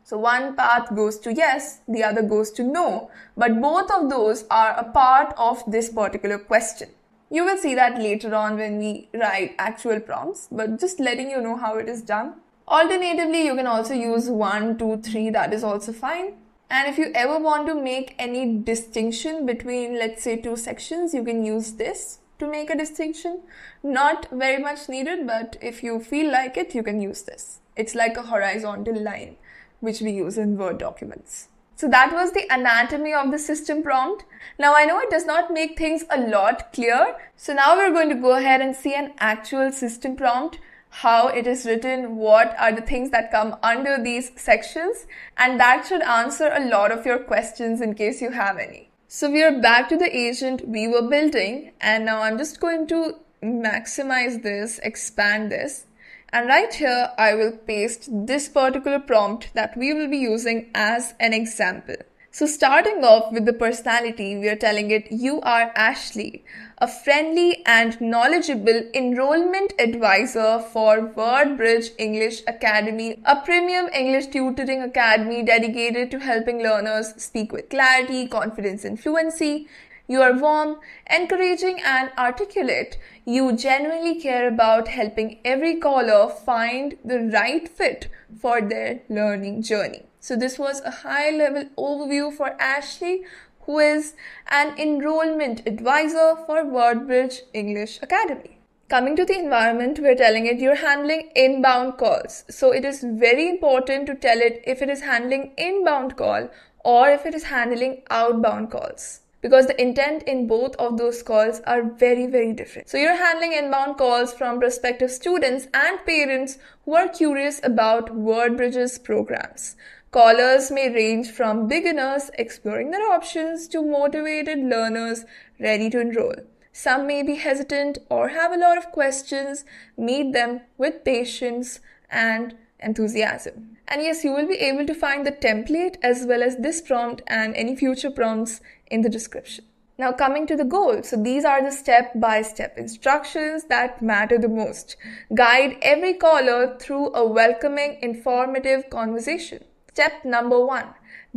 So one path goes to yes, the other goes to no. But both of those are a part of this particular question. You will see that later on when we write actual prompts, but just letting you know how it is done. Alternatively, you can also use 1, 2, 3, that is also fine. And if you ever want to make any distinction between, let's say, 2 sections, you can use this to make a distinction. Not very much needed, but if you feel like it, you can use this. It's like a horizontal line, which we use in Word documents. So that was the anatomy of the system prompt. Now I know it does not make things a lot clear. So now we're going to go ahead and see an actual system prompt, how it is written, what are the things that come under these sections, and that should answer a lot of your questions in case you have any. So we are back to the agent we were building, and now I'm just going to maximize this, expand this. And right here, I will paste this particular prompt that we will be using as an example. So starting off with the personality, we are telling it, you are Ashley, a friendly and knowledgeable enrollment advisor for WordBridge English Academy, a premium English tutoring academy dedicated to helping learners speak with clarity, confidence, and fluency. You are warm, encouraging, and articulate. You genuinely care about helping every caller find the right fit for their learning journey. So this was a high-level overview for Ashley, who is an enrollment advisor for WordBridge English Academy. Coming to the environment, we're telling it you're handling inbound calls. So it is very important to tell it if it is handling inbound call or if it is handling outbound calls, because the intent in both of those calls are very, very different. So you're handling inbound calls from prospective students and parents who are curious about WordBridge's programs. Callers may range from beginners exploring their options to motivated learners ready to enroll. Some may be hesitant or have a lot of questions. Meet them with patience and enthusiasm. And yes, you will be able to find the template as well as this prompt and any future prompts in the description. Now coming to the goal. So these are the step-by-step instructions that matter the most. Guide every caller through a welcoming, informative conversation. Step number 1.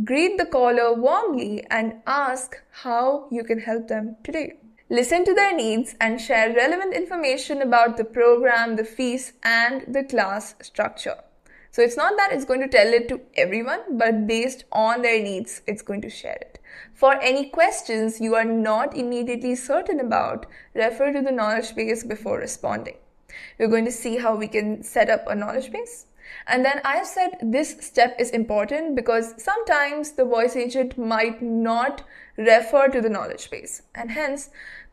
Greet the caller warmly and ask how you can help them today. Listen to their needs and share relevant information about the program, the fees, and the class structure. So it's not that it's going to tell it to everyone, but based on their needs, it's going to share it. For any questions you are not immediately certain about, refer to the knowledge base before responding. We're going to see how we can set up a knowledge base. And then I have said this step is important because sometimes the voice agent might not refer to the knowledge base. And hence,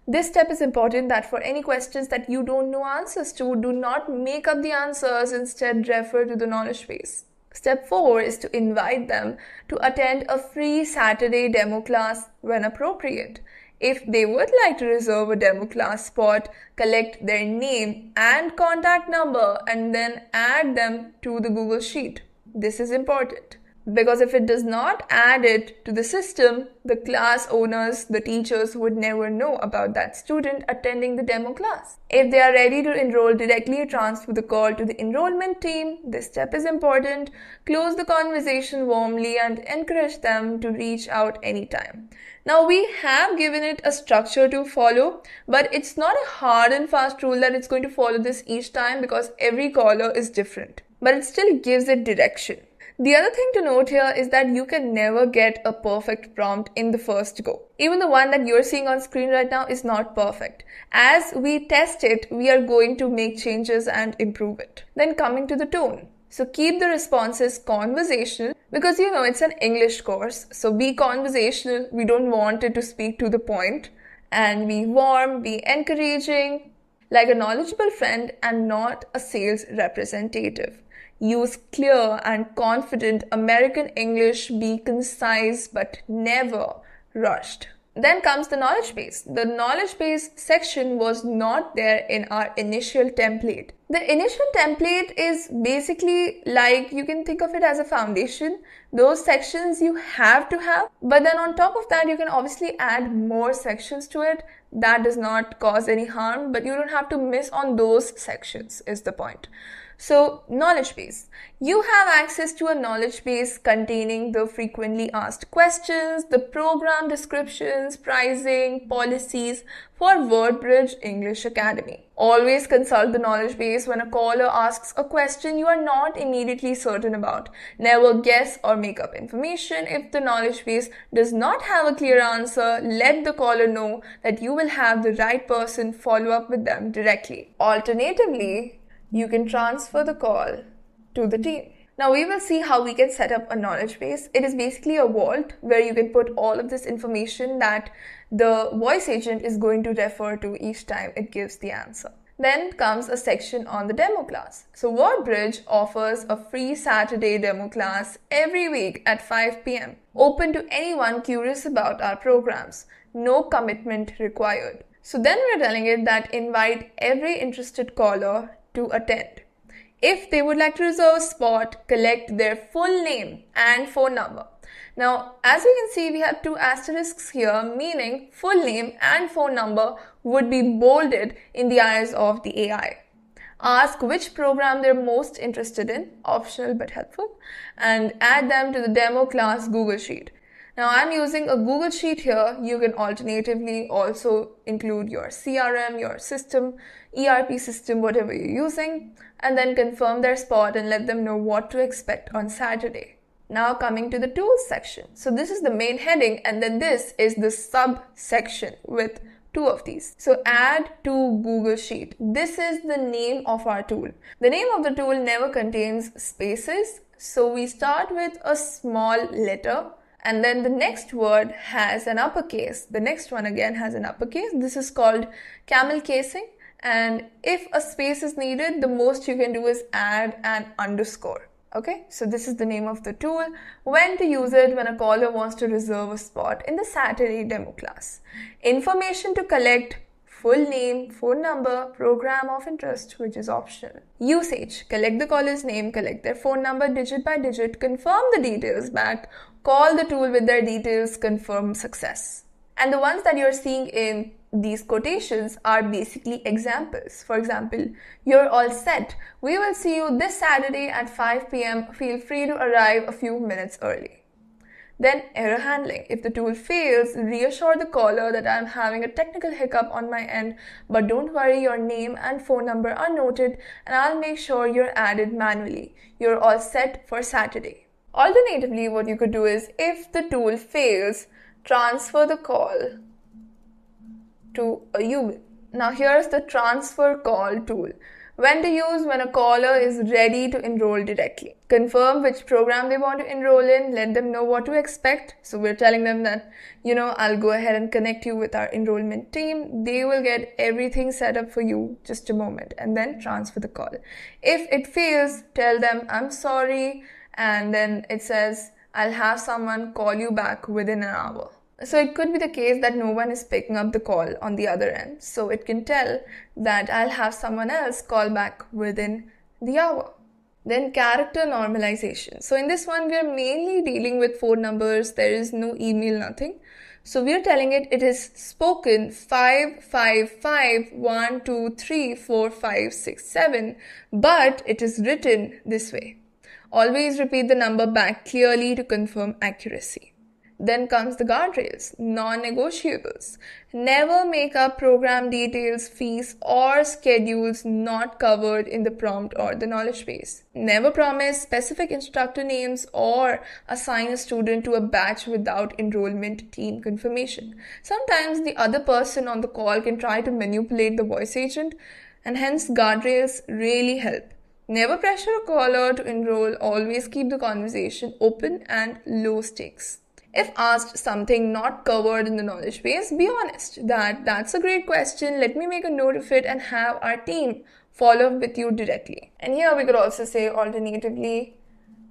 this step is important that for any questions that you don't know answers to, do not make up the answers, instead refer to the knowledge base. Step 4 is to invite them to attend a free Saturday demo class when appropriate. If they would like to reserve a demo class spot, collect their name and contact number and then add them to the Google Sheet. This is important because if it does not add it to the system, the class owners, the teachers would never know about that student attending the demo class. If they are ready to enroll directly, transfer the call to the enrollment team. This step is important. Close the conversation warmly and encourage them to reach out anytime. Now we have given it a structure to follow, but it's not a hard and fast rule that it's going to follow this each time because every caller is different, but it still gives it direction. The other thing to note here is that you can never get a perfect prompt in the first go. Even the one that you're seeing on screen right now is not perfect. As we test it, we are going to make changes and improve it. Then coming to the tone. So keep the responses conversational because it's an English course. So be conversational. We don't want it to speak to the point. And be warm, be encouraging, like a knowledgeable friend and not a sales representative. Use clear and confident American English, be concise but never rushed. Then comes the knowledge base. The knowledge base section was not there in our initial template. The initial template is basically like, you can think of it as a foundation. Those sections you have to have, but then on top of that, you can obviously add more sections to it. That does not cause any harm, but you don't have to miss on those sections is the point. So, knowledge base. You have access to a knowledge base containing the frequently asked questions, the program descriptions, pricing, policies for WordBridge English Academy. Always consult the knowledge base when a caller asks a question you are not immediately certain about. Never guess or make up information. If the knowledge base does not have a clear answer, let the caller know that you will have the right person follow up with them directly. Alternatively, you can transfer the call to the team. Now we will see how we can set up a knowledge base. It is basically a vault where you can put all of this information that the voice agent is going to refer to each time it gives the answer. Then comes a section on the demo class. So WordBridge offers a free Saturday demo class every week at 5 p.m. Open to anyone curious about our programs. No commitment required. So then we're telling it that invite every interested caller to attend. If they would like to reserve a spot, collect their full name and phone number. Now, as you can see, we have two asterisks here, meaning full name and phone number would be bolded in the eyes of the AI. Ask which program they're most interested in, optional but helpful, and add them to the demo class Google Sheet. Now I'm using a Google Sheet here. You can alternatively also include your CRM, your system, ERP system, whatever you're using, and then confirm their spot and let them know what to expect on Saturday. Now coming to the tools section. So this is the main heading and then this is the subsection with two of these. So add to Google Sheet. This is the name of our tool. The name of the tool never contains spaces. So we start with a small letter. And then the next word has an uppercase. The next one again has an uppercase. This is called camel casing. And if a space is needed, the most you can do is add an underscore. Okay, so this is the name of the tool. When to use it when a caller wants to reserve a spot in the Saturday demo class. Information to collect: full name, phone number, program of interest, which is optional. Usage: collect the caller's name, collect their phone number digit by digit, confirm the details back, call the tool with their details, confirm success. And the ones that you're seeing in these quotations are basically examples. For example, you're all set. We will see you this Saturday at 5 p.m. Feel free to arrive a few minutes early. Then error handling. If the tool fails, reassure the caller that I'm having a technical hiccup on my end, but don't worry, your name and phone number are noted and I'll make sure you're added manually. You're all set for Saturday. Alternatively, what you could do is, if the tool fails, transfer the call to a human. Now here's the transfer call tool. When to use: when a caller is ready to enroll directly. Confirm which program they want to enroll in, let them know what to expect. So we're telling them that, I'll go ahead and connect you with our enrollment team. They will get everything set up for you, just a moment, and then transfer the call. If it fails, tell them I'm sorry and then it says, I'll have someone call you back within an hour. So it could be the case that no one is picking up the call on the other end. So it can tell that I'll have someone else call back within the hour. Then character normalization. So in this one, we are mainly dealing with 4 numbers. There is no email, nothing. So we are telling it is spoken 5, 5, 5, 1, 2, 3, 4, 5, 6, 7, but it is written this way. Always repeat the number back clearly to confirm accuracy. Then comes the guardrails, non-negotiables. Never make up program details, fees, or schedules not covered in the prompt or the knowledge base. Never promise specific instructor names or assign a student to a batch without enrollment team confirmation. Sometimes the other person on the call can try to manipulate the voice agent, and hence guardrails really help. Never pressure a caller to enroll. Always keep the conversation open and low stakes. If asked something not covered in the knowledge base, be honest that that's a great question. Let me make a note of it and have our team follow up with you directly. And here we could also say alternatively,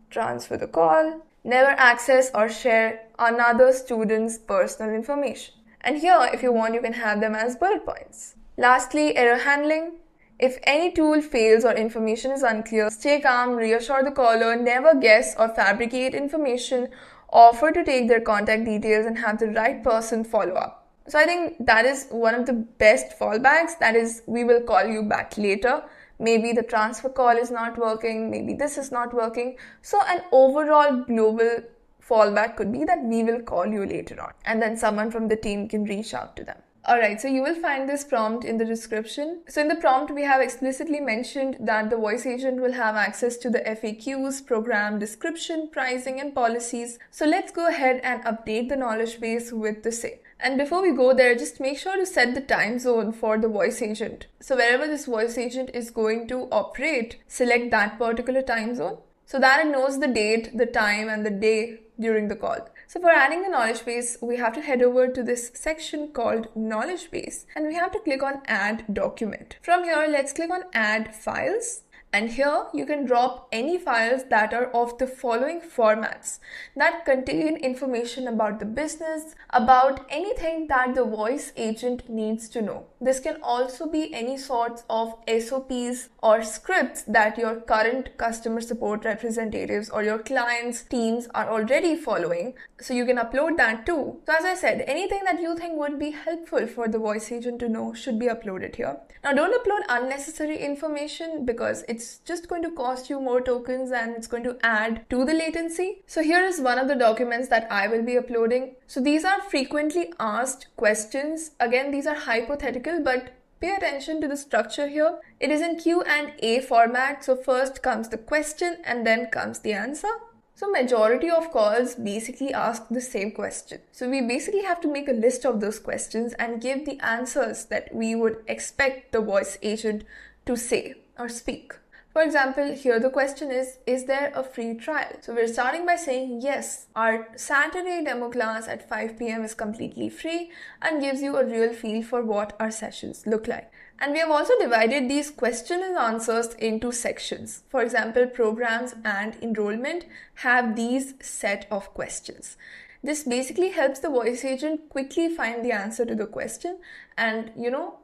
transfer the call. Never access or share another student's personal information. And here, if you want, you can have them as bullet points. Lastly, error handling. If any tool fails or information is unclear, stay calm, reassure the caller, never guess or fabricate information. Offer to take their contact details and have the right person follow up. So I think that is one of the best fallbacks. That is, we will call you back later. Maybe the transfer call is not working. Maybe this is not working. So an overall global fallback could be that we will call you later on. And then someone from the team can reach out to them. Alright, so you will find this prompt in the description. So in the prompt, we have explicitly mentioned that the voice agent will have access to the FAQs, program description, pricing, and policies. So let's go ahead and update the knowledge base with the same. And before we go there, just make sure to set the time zone for the voice agent. So wherever this voice agent is going to operate, select that particular time zone so that it knows the date, the time, and the day during the call. So for adding the knowledge base, we have to head over to this section called knowledge base and we have to click on add document. From here, let's click on add files. And here you can drop any files that are of the following formats that contain information about the business, about anything that the voice agent needs to know. This can also be any sorts of SOPs or scripts that your current customer support representatives or your clients' teams are already following. So you can upload that too. So as I said, anything that you think would be helpful for the voice agent to know should be uploaded here. Now don't upload unnecessary information because it's just going to cost you more tokens and it's going to add to the latency. So here is one of the documents that I will be uploading. So these are frequently asked questions. Again, these are hypothetical, but pay attention to the structure here. It is in Q&A format. So first comes the question and then comes the answer. So majority of calls basically ask the same question. So we basically have to make a list of those questions and give the answers that we would expect the voice agent to say or speak. For example, here the question is there a free trial? So we're starting by saying yes, our Saturday demo class at 5 p.m. is completely free and gives you a real feel for what our sessions look like. And we have also divided these question and answers into sections. For example, programs and enrollment have these set of questions. This basically helps the voice agent quickly find the answer to the question and,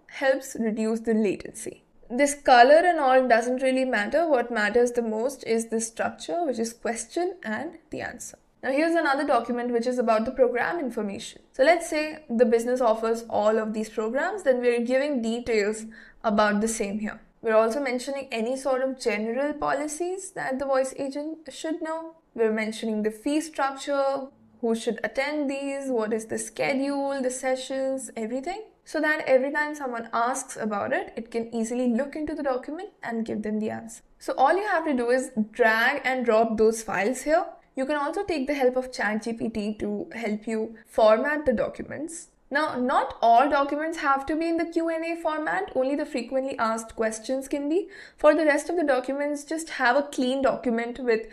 helps reduce the latency. This color and all doesn't really matter. What matters the most is the structure, which is question and the answer. Now here's another document which is about the program information. So let's say the business offers all of these programs, then we're giving details about the same here. We're also mentioning any sort of general policies that the voice agent should know. We're mentioning the fee structure, who should attend these, what is the schedule, the sessions, everything. So that every time someone asks about it, it can easily look into the document and give them the answer. So all you have to do is drag and drop those files here. You can also take the help of ChatGPT to help you format the documents. Now, not all documents have to be in the Q&A format, only the frequently asked questions can be. For the rest of the documents, just have a clean document with,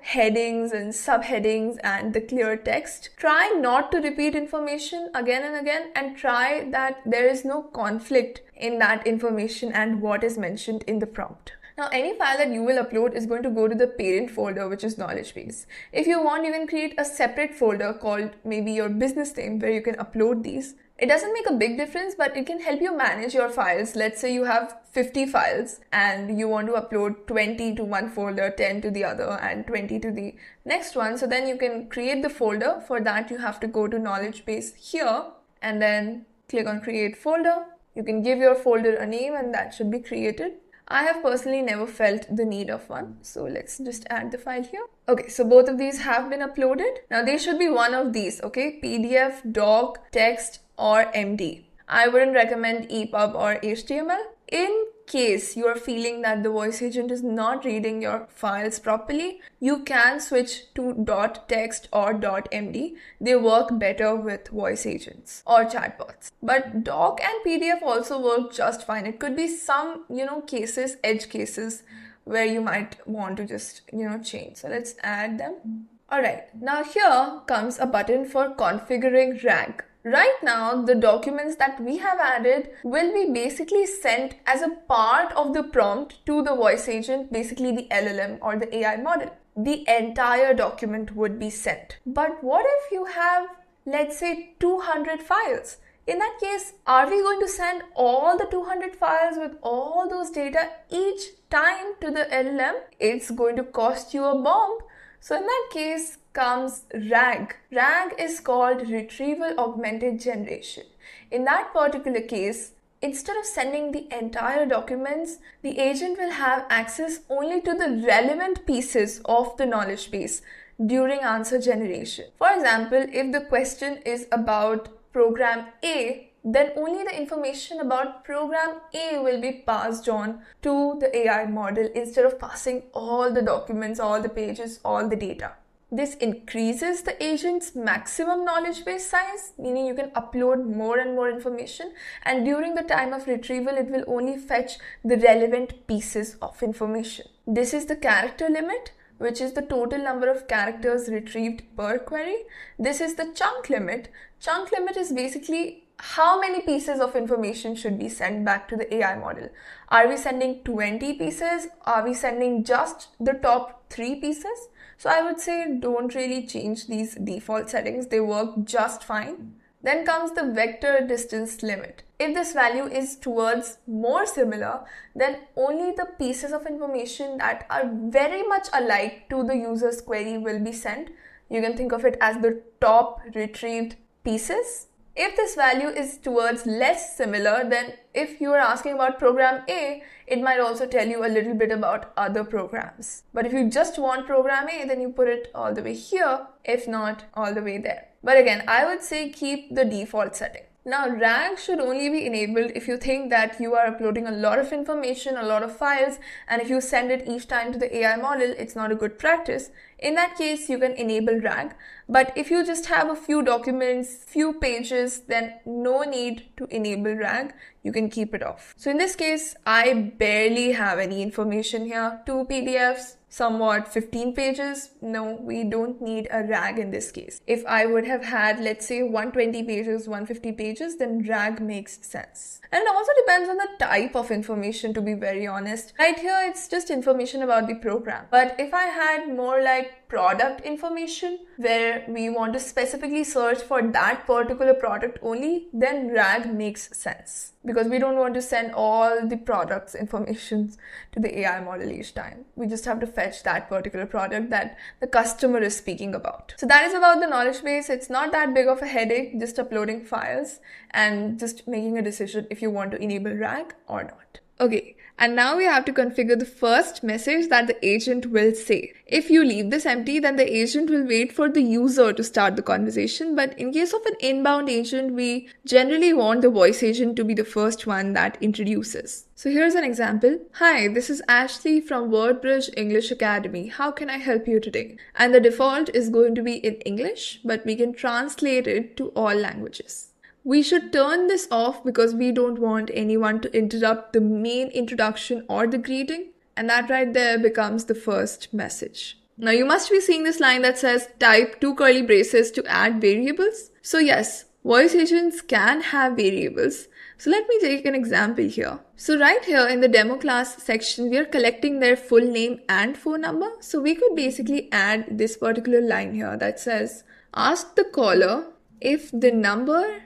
headings and subheadings and the clear text. Try not to repeat information again and again and try that there is no conflict in that information and what is mentioned in the prompt. Now, any file that you will upload is going to go to the parent folder, which is knowledge base. If you want, you can create a separate folder called maybe your business name where you can upload these. It doesn't make a big difference, but it can help you manage your files. Let's say you have 50 files and you want to upload 20 to one folder, 10 to the other, and 20 to the next one. So then you can create the folder. For that, you have to go to knowledge base here and then click on create folder. You can give your folder a name and that should be created. I have personally never felt the need of one. So let's just add the file here. Okay, so both of these have been uploaded. Now they should be one of these, okay? PDF, doc, text, or MD. I wouldn't recommend EPUB or HTML. In case you are feeling that the voice agent is not reading your files properly, you can switch to .text or .md. They work better with voice agents or chatbots. But doc and PDF also work just fine. It could be some, cases, edge cases where you might want to just, change. So let's add them. All right, now here comes a button for configuring RAG. Right now, the documents that we have added will be basically sent as a part of the prompt to the voice agent, basically the LLM or the AI model. The entire document would be sent. But what if you have, let's say, 200 files? In that case, are we going to send all the 200 files with all those data each time to the LLM? It's going to cost you a bomb. So in that case comes RAG. RAG is called Retrieval Augmented Generation. In that particular case, instead of sending the entire documents, the agent will have access only to the relevant pieces of the knowledge base during answer generation. For example, if the question is about program A, then only the information about program A will be passed on to the AI model instead of passing all the documents, all the pages, all the data. This increases the agent's maximum knowledge base size, meaning you can upload more and more information, and during the time of retrieval, it will only fetch the relevant pieces of information. This is the character limit, which is the total number of characters retrieved per query. This is the chunk limit. Chunk limit is basically how many pieces of information should be sent back to the AI model. Are we sending 20 pieces? Are we sending just the top 3 pieces? So I would say don't really change these default settings. They work just fine. Then comes the vector distance limit. If this value is towards more similar, then only the pieces of information that are very much alike to the user's query will be sent. You can think of it as the top retrieved pieces. If this value is towards less similar, then if you are asking about program A, it might also tell you a little bit about other programs. But if you just want program A, then you put it all the way here, if not all the way there. But again, I would say keep the default setting. Now, RAG should only be enabled if you think that you are uploading a lot of information, a lot of files, and if you send it each time to the AI model, it's not a good practice. In that case, you can enable RAG. But if you just have a few documents, few pages, then no need to enable RAG. You can keep it off. So in this case, I barely have any information here. 2 PDFs, somewhat 15 pages. No, we don't need a RAG in this case. If I would have had, let's say, 120 pages, 150 pages, then RAG makes sense. And it also depends on the type of information, to be very honest. Right here, it's just information about the program. But if I had more like product information where we want to specifically search for that particular product only, then RAG makes sense. Because we don't want to send all the products information to the AI model each time. We just have to fetch that particular product that the customer is speaking about. So that is about the knowledge base. It's not that big of a headache, just uploading files and just making a decision if you want to enable RAG or not. Okay, and now we have to configure the first message that the agent will say. If you leave this empty, then the agent will wait for the user to start the conversation. But in case of an inbound agent, we generally want the voice agent to be the first one that introduces. So here's an example. Hi, this is Ashley from WordBridge English Academy. How can I help you today? And the default is going to be in English, but we can translate it to all languages. We should turn this off because we don't want anyone to interrupt the main introduction or the greeting, and that right there becomes the first message. Now you must be seeing this line that says type 2 curly braces to add variables. So yes, voice agents can have variables, So let me take an example here. So right here in the demo class section, we are collecting their full name and phone number. So we could basically add this particular line here that says, ask the caller if the number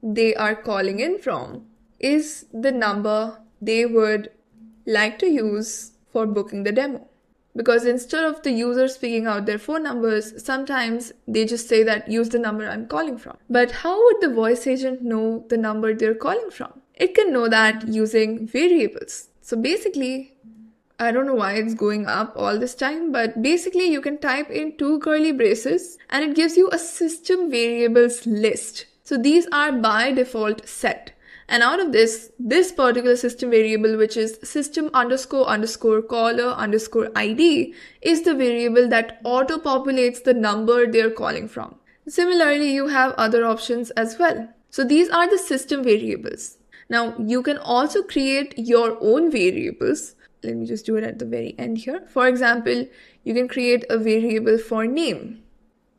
they are calling in from is the number they would like to use for booking the demo. Because instead of the user speaking out their phone numbers, sometimes they just say that use the number I'm calling from. But how would the voice agent know the number they're calling from? It can know that using variables. So basically, I don't know why it's going up all this time, but basically you can type in 2 curly braces and it gives you a system variables list. So these are by default set. And out of this particular system variable, which is system __ caller _ ID, is the variable that auto-populates the number they're calling from. Similarly, you have other options as well. So these are the system variables. Now, you can also create your own variables. Let me just do it at the very end here. For example, you can create a variable for name.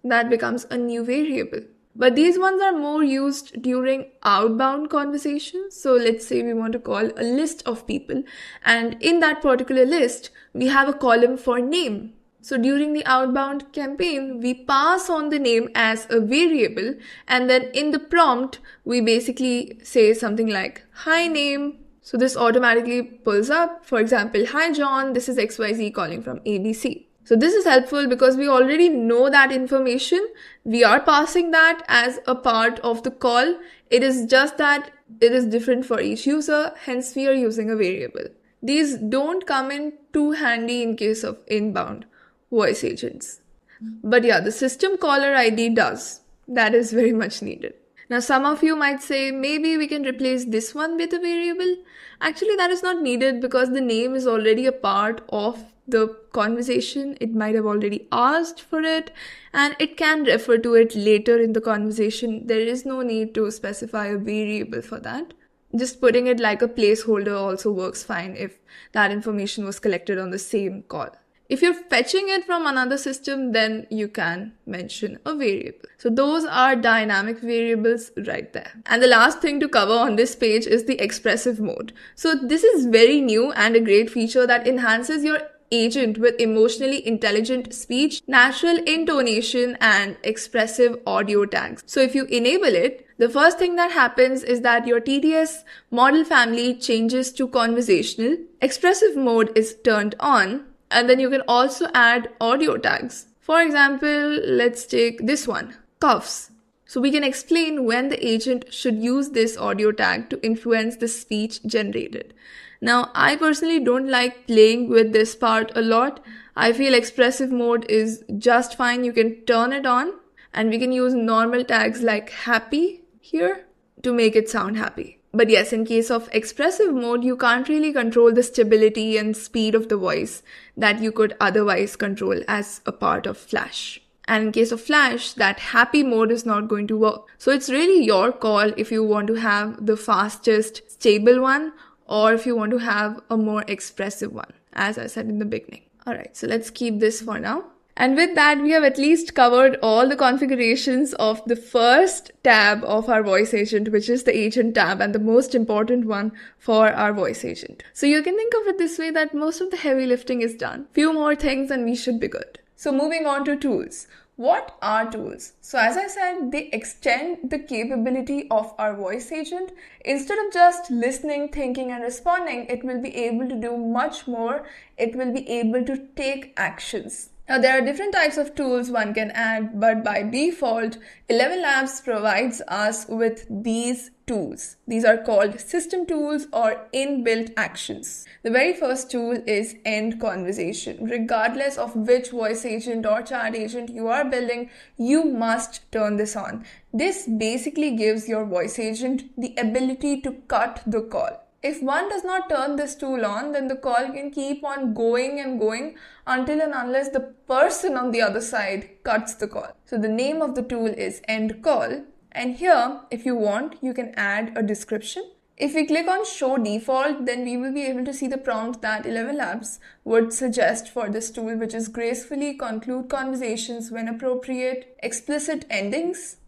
That becomes a new variable. But these ones are more used during outbound conversations. So let's say we want to call a list of people, and in that particular list, we have a column for name. So during the outbound campaign, we pass on the name as a variable, and then in the prompt, we basically say something like, hi name. So this automatically pulls up, for example, hi John, this is XYZ calling from ABC. So this is helpful because we already know that information. We are passing that as a part of the call. It is just that it is different for each user, hence we are using a variable. These don't come in too handy in case of inbound voice agents. But yeah, the system caller ID does. That is very much needed. Now, some of you might say, maybe we can replace this one with a variable. Actually, that is not needed because the name is already a part of the conversation. It might have already asked for it and it can refer to it later in the conversation. There is no need to specify a variable for that. Just putting it like a placeholder also works fine if that information was collected on the same call. If you're fetching it from another system, then you can mention a variable. So those are dynamic variables right there. And the last thing to cover on this page is the expressive mode. So this is very new and a great feature that enhances your agent with emotionally intelligent speech, natural intonation, and expressive audio tags. So if you enable it, the first thing that happens is that your TTS model family changes to conversational, expressive mode is turned on, and then you can also add audio tags. For example, let's take this one, cuffs. So we can explain when the agent should use this audio tag to influence the speech generated. Now, I personally don't like playing with this part a lot. I feel expressive mode is just fine. You can turn it on and we can use normal tags like happy here to make it sound happy. But yes, in case of expressive mode, you can't really control the stability and speed of the voice that you could otherwise control as a part of Flash. And in case of Flash, that happy mode is not going to work. So it's really your call if you want to have the fastest, stable one, or if you want to have a more expressive one, as I said in the beginning. All right, so let's keep this for now. And with that, we have at least covered all the configurations of the first tab of our voice agent, which is the agent tab and the most important one for our voice agent. So you can think of it this way that most of the heavy lifting is done. Few more things and we should be good. So moving on to tools. What are tools? So as I said, they extend the capability of our voice agent. Instead of just listening, thinking and responding, it will be able to do much more. It will be able to take actions. Now, there are different types of tools one can add, but by default, ElevenLabs provides us with these tools. These are called system tools or inbuilt actions. The very first tool is end conversation. Regardless of which voice agent or chat agent you are building, you must turn this on. This basically gives your voice agent the ability to cut the call. If one does not turn this tool on, then the call can keep on going and going until and unless the person on the other side cuts the call. So the name of the tool is end call. And here, if you want, you can add a description. If we click on show default, then we will be able to see the prompt that ElevenLabs would suggest for this tool, which is gracefully conclude conversations when appropriate, explicit endings,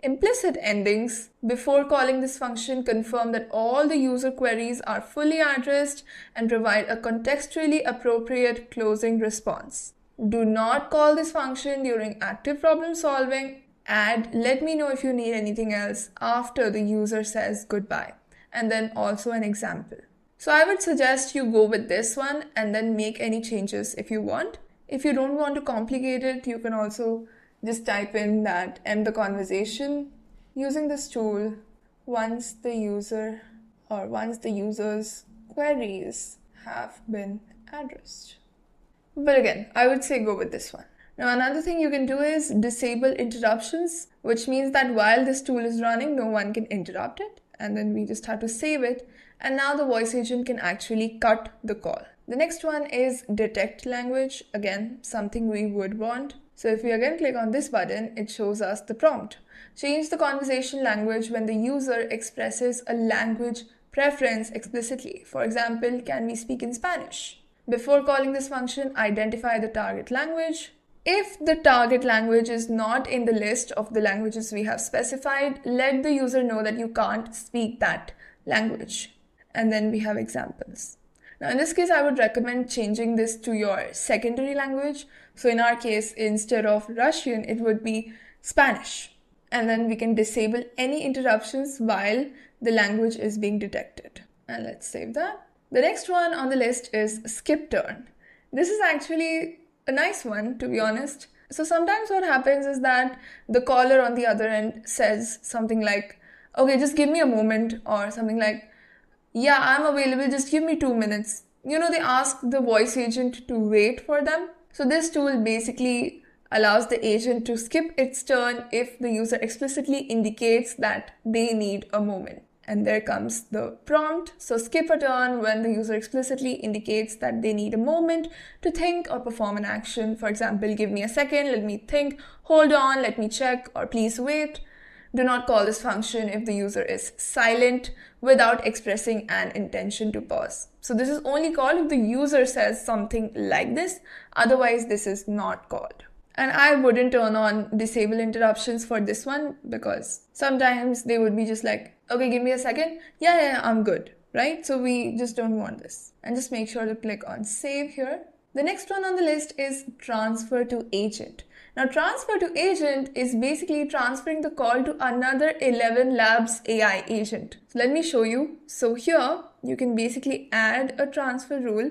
Implicit endings before calling this function confirm that all the user queries are fully addressed and provide a contextually appropriate closing response. Do not call this function during active problem solving. Add let me know if you need anything else after the user says goodbye, and then also an example. So I would suggest you go with this one and then make any changes if you want. If you don't want to complicate it, you can also just type in that end the conversation using this tool once the user's queries have been addressed. But again, I would say go with this one. Now another thing you can do is disable interruptions, which means that while this tool is running, no one can interrupt it. And then we just have to save it. And now the voice agent can actually cut the call. The next one is detect language. Again, something we would want. So if we again click on this button, it shows us the prompt. Change the conversation language when the user expresses a language preference explicitly. For example, can we speak in Spanish? Before calling this function, identify the target language. If the target language is not in the list of the languages we have specified, let the user know that you can't speak that language. And then we have examples. Now in this case, I would recommend changing this to your secondary language. So in our case, instead of Russian, it would be Spanish. And then we can disable any interruptions while the language is being detected. And let's save that. The next one on the list is skip turn. This is actually a nice one, to be honest. So sometimes what happens is that the caller on the other end says something like, okay, just give me a moment, or something like, yeah, I'm available, just give me 2 minutes. They ask the voice agent to wait for them. So this tool basically allows the agent to skip its turn if the user explicitly indicates that they need a moment. And there comes the prompt. So skip a turn when the user explicitly indicates that they need a moment to think or perform an action. For example, give me a second, let me think, hold on, let me check, or please wait. Do not call this function if the user is silent without expressing an intention to pause. So this is only called if the user says something like this. Otherwise, this is not called. And I wouldn't turn on disable interruptions for this one, because sometimes they would be just like, okay, give me a second. Yeah, I'm good, right? So we just don't want this. And just make sure to click on save here. The next one on the list is transfer to agent. Now, transfer to agent is basically transferring the call to another ElevenLabs AI agent. So let me show you. So here, you can basically add a transfer rule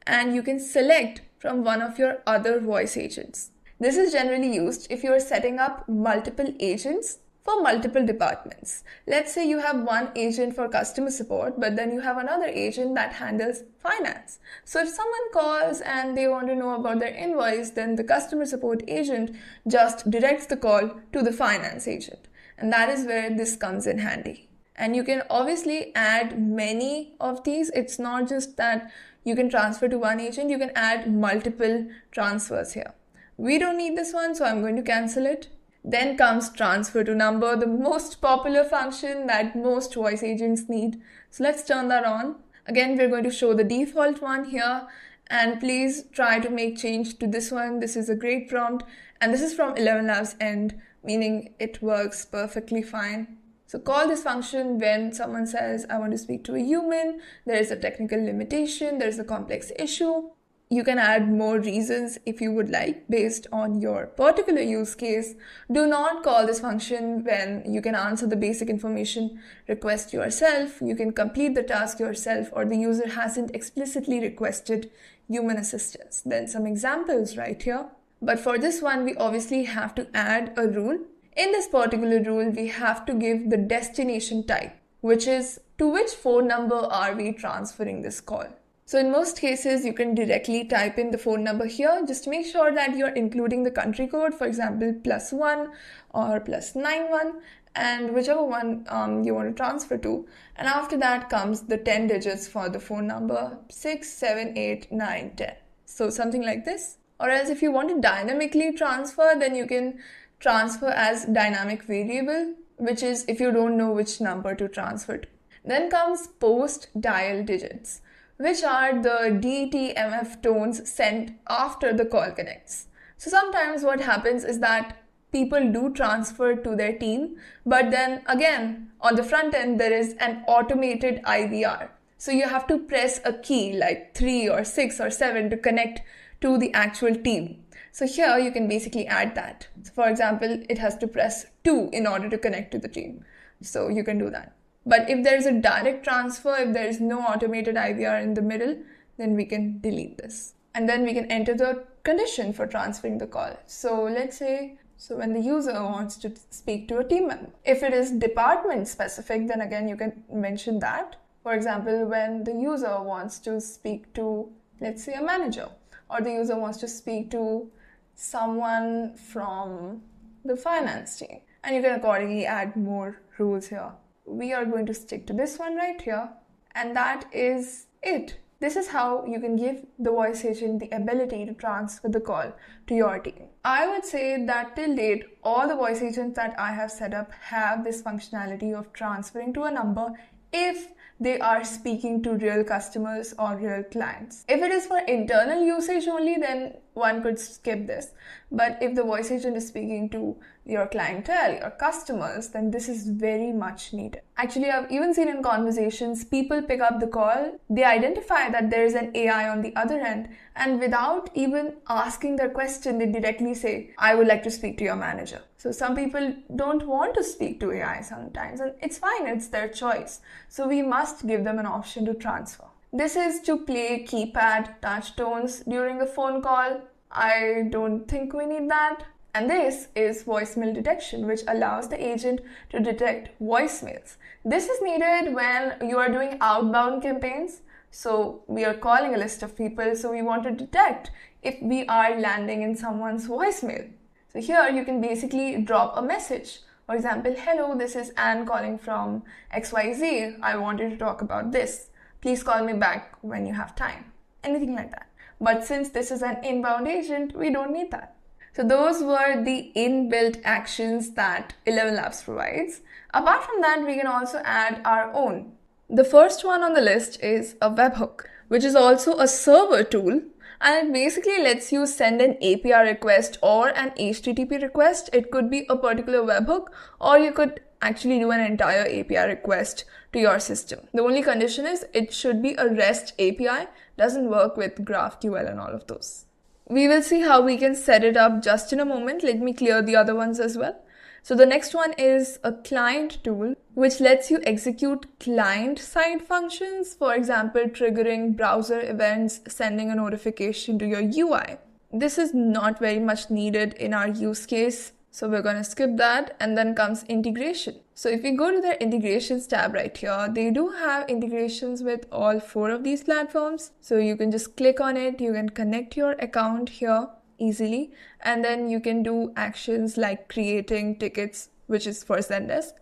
and you can select from one of your other voice agents. This is generally used if you are setting up multiple agents for multiple departments. Let's say you have one agent for customer support, but then you have another agent that handles finance. So if someone calls and they want to know about their invoice, then the customer support agent just directs the call to the finance agent. And that is where this comes in handy. And you can obviously add many of these. It's not just that you can transfer to one agent, you can add multiple transfers here. We don't need this one, so I'm going to cancel it. Then comes transfer to number, the most popular function that most voice agents need. So let's turn that on. Again, we're going to show the default one here, and please try to make change to this one. This is a great prompt, and this is from ElevenLabs end, meaning it works perfectly fine. So call this function when someone says, I want to speak to a human, there is a technical limitation, there is a complex issue. You can add more reasons if you would like based on your particular use case. Do not call this function when you can answer the basic information request yourself, you can complete the task yourself, or the user hasn't explicitly requested human assistance. Then some examples right here. But for this one, we obviously have to add a rule. In this particular rule, we have to give the destination type, which is to which phone number are we transferring this call. So in most cases, you can directly type in the phone number here. Just make sure that you're including the country code, for example, +1 or +91, and whichever one you want to transfer to. And after that comes the 10 digits for the phone number, 6, 7, 8, 9, 10. So something like this. Or else if you want to dynamically transfer, then you can transfer as dynamic variable, which is if you don't know which number to transfer to. Then comes post dial digits, which are the DTMF tones sent after the call connects. So sometimes what happens is that people do transfer to their team, but then again, on the front end, there is an automated IVR. So you have to press a key like 3 or 6 or 7 to connect to the actual team. So here you can basically add that. So for example, it has to press 2 in order to connect to the team. So you can do that. But if there's a direct transfer, if there is no automated IVR in the middle, then we can delete this. And then we can enter the condition for transferring the call. So let's say, so when the user wants to speak to a team member. If it is department specific, then again, you can mention that. For example, when the user wants to speak to, let's say, a manager, or the user wants to speak to someone from the finance team. And you can accordingly add more rules here. We are going to stick to this one right here. And that is it. This is how you can give the voice agent the ability to transfer the call to your team. I would say that till date, all the voice agents that I have set up have this functionality of transferring to a number if they are speaking to real customers or real clients. If it is for internal usage only, then one could skip this. But if the voice agent is speaking to your clientele, your customers, then this is very much needed. Actually, I've even seen in conversations, people pick up the call, they identify that there is an AI on the other end, and without even asking their question, they directly say, I would like to speak to your manager. So some people don't want to speak to AI sometimes, and it's fine, it's their choice. So we must give them an option to transfer. This is to play keypad touch tones during a phone call. I don't think we need that. And this is voicemail detection, which allows the agent to detect voicemails. This is needed when you are doing outbound campaigns. So we are calling a list of people, so we want to detect if we are landing in someone's voicemail. So here you can basically drop a message. For example, hello, this is Anne calling from XYZ. I wanted to talk about this. Please call me back when you have time. Anything like that. But since this is an inbound agent, we don't need that. So those were the inbuilt actions that ElevenLabs provides. Apart from that, we can also add our own. The first one on the list is a webhook, which is also a server tool, and it basically lets you send an API request or an HTTP request. It could be a particular webhook, or you could actually do an entire API request to your system. The only condition is it should be a REST API, doesn't work with GraphQL and all of those. We will see how we can set it up just in a moment. Let me clear the other ones as well. So the next one is a client tool, which lets you execute client-side functions. For example, triggering browser events, sending a notification to your UI. This is not very much needed in our use case, so we're going to skip that. And then comes integration. So if we go to their integrations tab right here, they do have integrations with all 4 of these platforms. So you can just click on it, you can connect your account here easily, and then you can do actions like creating tickets, which is for Zendesk,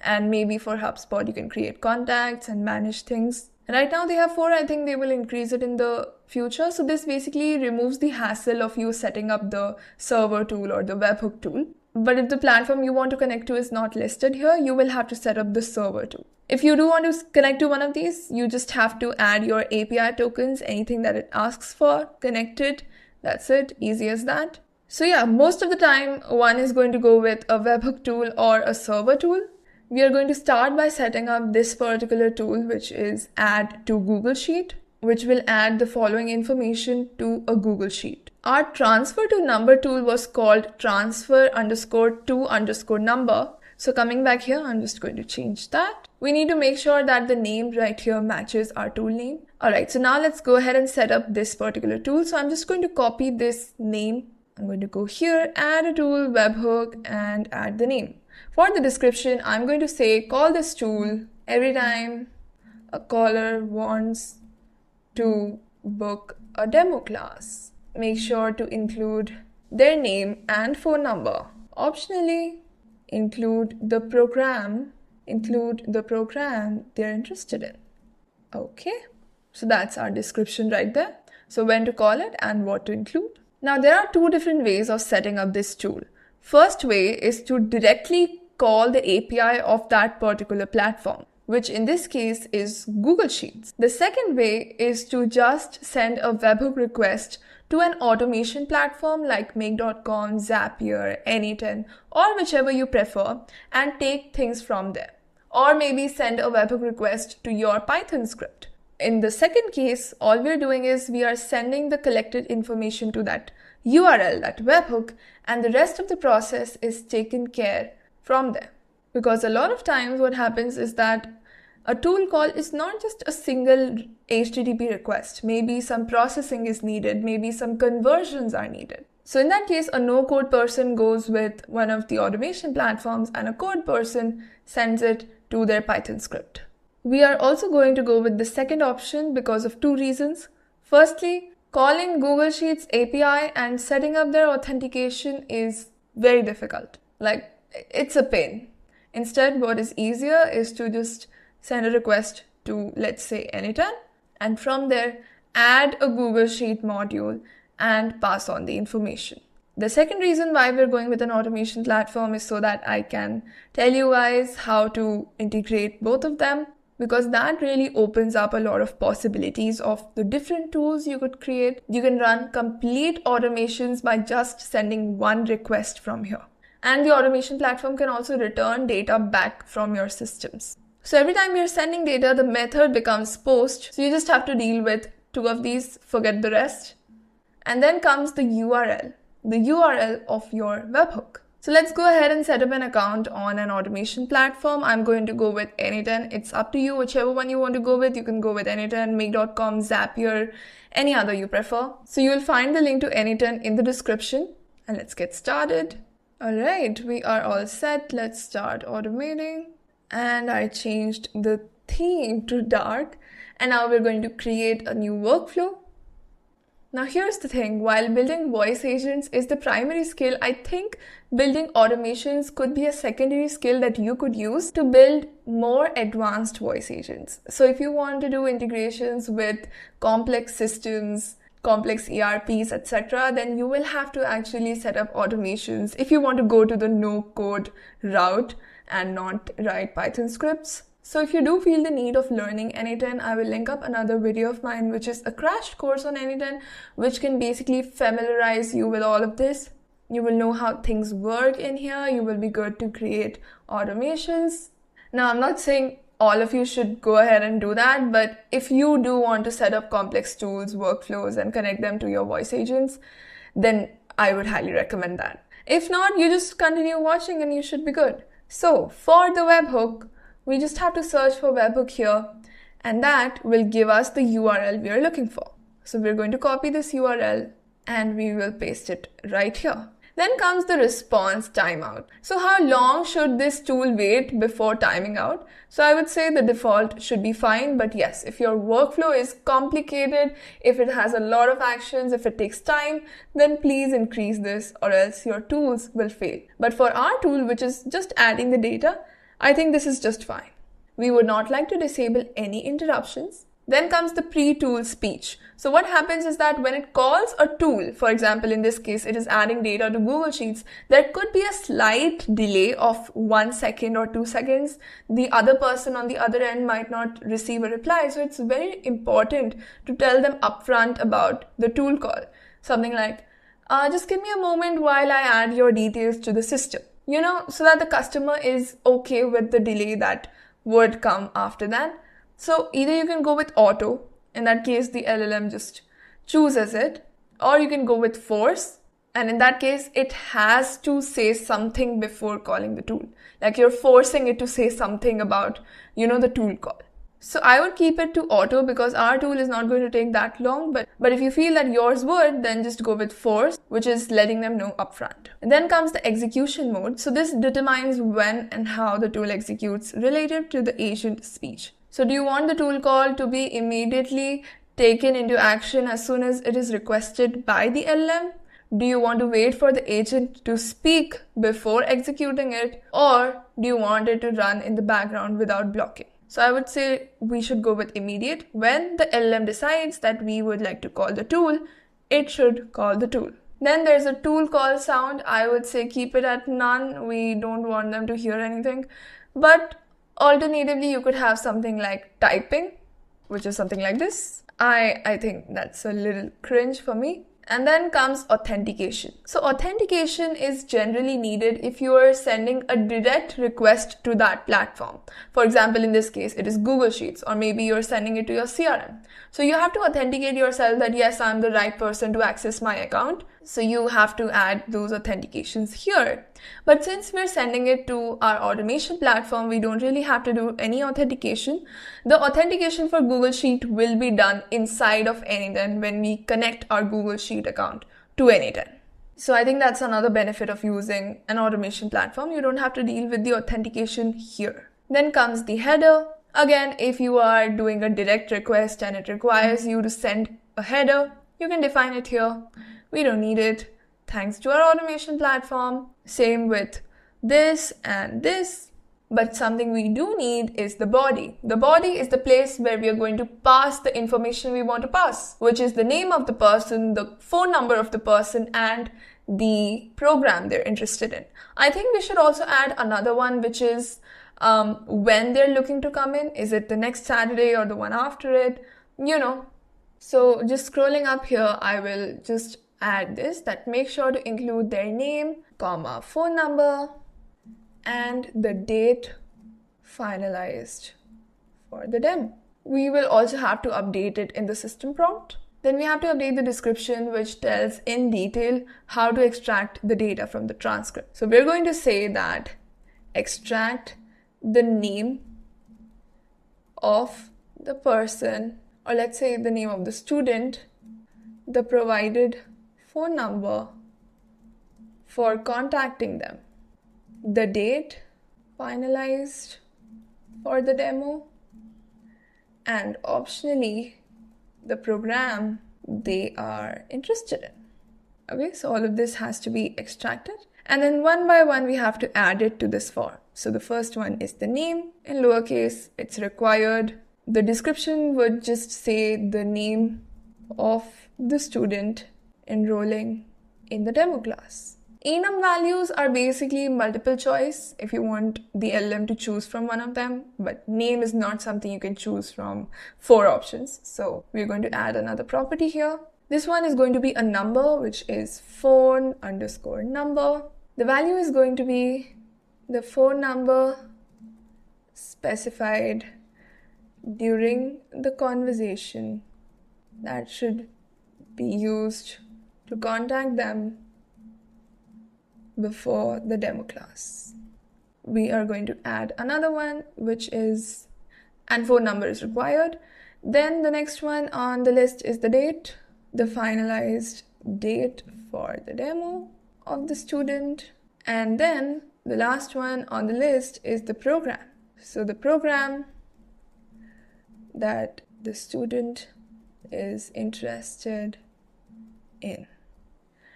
and maybe for HubSpot you can create contacts and manage things. Right now they have 4, I think they will increase it in the future. So this basically removes the hassle of you setting up the server tool or the webhook tool. But if the platform you want to connect to is not listed here, you will have to set up the server tool. If you do want to connect to one of these, you just have to add your API tokens, anything that it asks for, connect it. That's it, easy as that. So yeah, most of the time, one is going to go with a webhook tool or a server tool. We are going to start by setting up this particular tool, which is add to Google Sheet, which will add the following information to a Google Sheet. Our transfer to number tool was called transfer_to_number. So coming back here, I'm just going to change that. We need to make sure that the name right here matches our tool name. All right, so now let's go ahead and set up this particular tool. So I'm just going to copy this name. I'm going to go here, add a tool, webhook, and add the name. For the description, I'm going to say, call this tool every time a caller wants to book a demo class. Make sure to include their name and phone number. Optionally, include the program they're interested in. Okay, so that's our description right there. So when to call it and what to include. Now there are 2 different ways of setting up this tool. First way is to directly call the API of that particular platform, which in this case is Google Sheets. The second way is to just send a webhook request to an automation platform like Make.com, Zapier, Anyten, or whichever you prefer, and take things from there. Or maybe send a webhook request to your Python script. In the second case, all we're doing is we are sending the collected information to that URL, that webhook, and the rest of the process is taken care from there. Because a lot of times what happens is that a tool call is not just a single HTTP request. Maybe some processing is needed, maybe some conversions are needed. So in that case, a no-code person goes with one of the automation platforms and a code person sends it to their Python script. We are also going to go with the second option because of two reasons. Firstly, calling Google Sheets API and setting up their authentication is very difficult. Like, it's a pain. Instead, what is easier is to just send a request to, let's say, Anyten, and from there, add a Google Sheet module and pass on the information. The second reason why we're going with an automation platform is so that I can tell you guys how to integrate both of them, because that really opens up a lot of possibilities of the different tools you could create. You can run complete automations by just sending one request from here. And the automation platform can also return data back from your systems. So every time you're sending data, the method becomes post. So you just have to deal with two of these, forget the rest. And then comes the URL of your webhook. So let's go ahead and set up an account on an automation platform. I'm going to go with Anyten. It's up to you, whichever one you want to go with. You can go with Anyten, Make.com, Zapier, any other you prefer. So you'll find the link to Anyten in the description. And let's get started. All right, we are all set. Let's start automating. And I changed the theme to dark. And now we're going to create a new workflow. Now here's the thing, while building voice agents is the primary skill, I think building automations could be a secondary skill that you could use to build more advanced voice agents. So if you want to do integrations with complex systems, complex ERPs, etc., then you will have to actually set up automations if you want to go to the no-code route and not write Python scripts. So if you do feel the need of learning Anyten, I will link up another video of mine, which is a crash course on Anyten, which can basically familiarize you with all of this. You will know how things work in here. You will be good to create automations. Now, I'm not saying all of you should go ahead and do that, but if you do want to set up complex tools, workflows, and connect them to your voice agents, then I would highly recommend that. If not, you just continue watching and you should be good. So for the webhook, we just have to search for webhook here, and that will give us the URL we are looking for. So we're going to copy this URL and we will paste it right here. Then comes the response timeout. So how long should this tool wait before timing out? So I would say the default should be fine, but yes, if your workflow is complicated, if it has a lot of actions, if it takes time, then please increase this or else your tools will fail. But for our tool, which is just adding the data, I think this is just fine. We would not like to disable any interruptions. Then comes the pre-tool speech. So what happens is that when it calls a tool, for example, in this case, it is adding data to Google Sheets, there could be a slight delay of 1 second or 2 seconds. The other person on the other end might not receive a reply. So it's very important to tell them upfront about the tool call. Something like, just give me a moment while I add your details to the system. So that the customer is okay with the delay that would come after that. So either you can go with auto, in that case the LLM just chooses it, or you can go with force, and in that case it has to say something before calling the tool. Like you're forcing it to say something about, the tool call. So I would keep it to auto because our tool is not going to take that long, but if you feel that yours would, then just go with force, which is letting them know upfront. And then comes the execution mode. So this determines when and how the tool executes relative to the agent speech. So do you want the tool call to be immediately taken into action as soon as it is requested by the LLM? Do you want to wait for the agent to speak before executing it? Or do you want it to run in the background without blocking? So I would say we should go with immediate. When the LLM decides that we would like to call the tool, it should call the tool. Then there's a tool call sound. I would say keep it at none. We don't want them to hear anything. But alternatively, you could have something like typing, which is something like this. I think that's a little cringe for me. And then comes authentication. So authentication is generally needed if you are sending a direct request to that platform. For example, in this case, it is Google Sheets, or maybe you're sending it to your CRM. So you have to authenticate yourself that yes, I'm the right person to access my account. So you have to add those authentications here. But since we're sending it to our automation platform, we don't really have to do any authentication. The authentication for Google Sheet will be done inside of Anyten when we connect our Google Sheet account to Anyten. So I think that's another benefit of using an automation platform. You don't have to deal with the authentication here. Then comes the header. Again, if you are doing a direct request and it requires you to send a header, you can define it here. We don't need it, thanks to our automation platform. Same with this and this. But something we do need is the body. The body is the place where we are going to pass the information we want to pass, which is the name of the person, the phone number of the person, and the program they're interested in. I think we should also add another one, which is when they're looking to come in. Is it the next Saturday or the one after it? So just scrolling up here, I will just add this, that make sure to include their name, comma, phone number, and the date finalized for the demo. We will also have to update it in the system prompt. Then we have to update the description, which tells in detail how to extract the data from the transcript. So we're going to say that extract the name of the person, or let's say the name of the student, the provided phone number for contacting them, the date finalized for the demo, and optionally the program they are interested in. Okay, so all of this has to be extracted, and then one by one we have to add it to this form. So the first one is the name in lowercase, it's required. The description would just say the name of the student enrolling in the demo class. Enum values are basically multiple choice if you want the LLM to choose from one of them, but name is not something you can choose from 4 options. So we're going to add another property here. This one is going to be a number, which is phone underscore number. The value is going to be the phone number specified during the conversation that should be used to contact them before the demo class. We are going to add another one, which is, and phone number is required. Then the next one on the list is the date, the finalized date for the demo of the student. And then the last one on the list is the program. So the program that the student is interested in.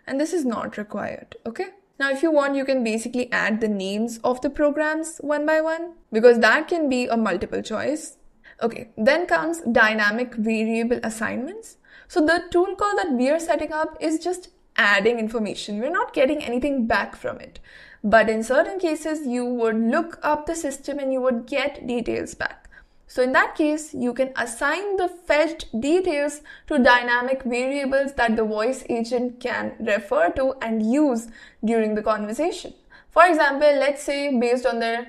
And this is not required, okay? Now, if you want, you can basically add the names of the programs one by one, because that can be a multiple choice. Okay, then comes dynamic variable assignments. So the tool call that we are setting up is just adding information. We're not getting anything back from it. But in certain cases, you would look up the system and you would get details back. So in that case, you can assign the fetched details to dynamic variables that the voice agent can refer to and use during the conversation. For example, let's say based on their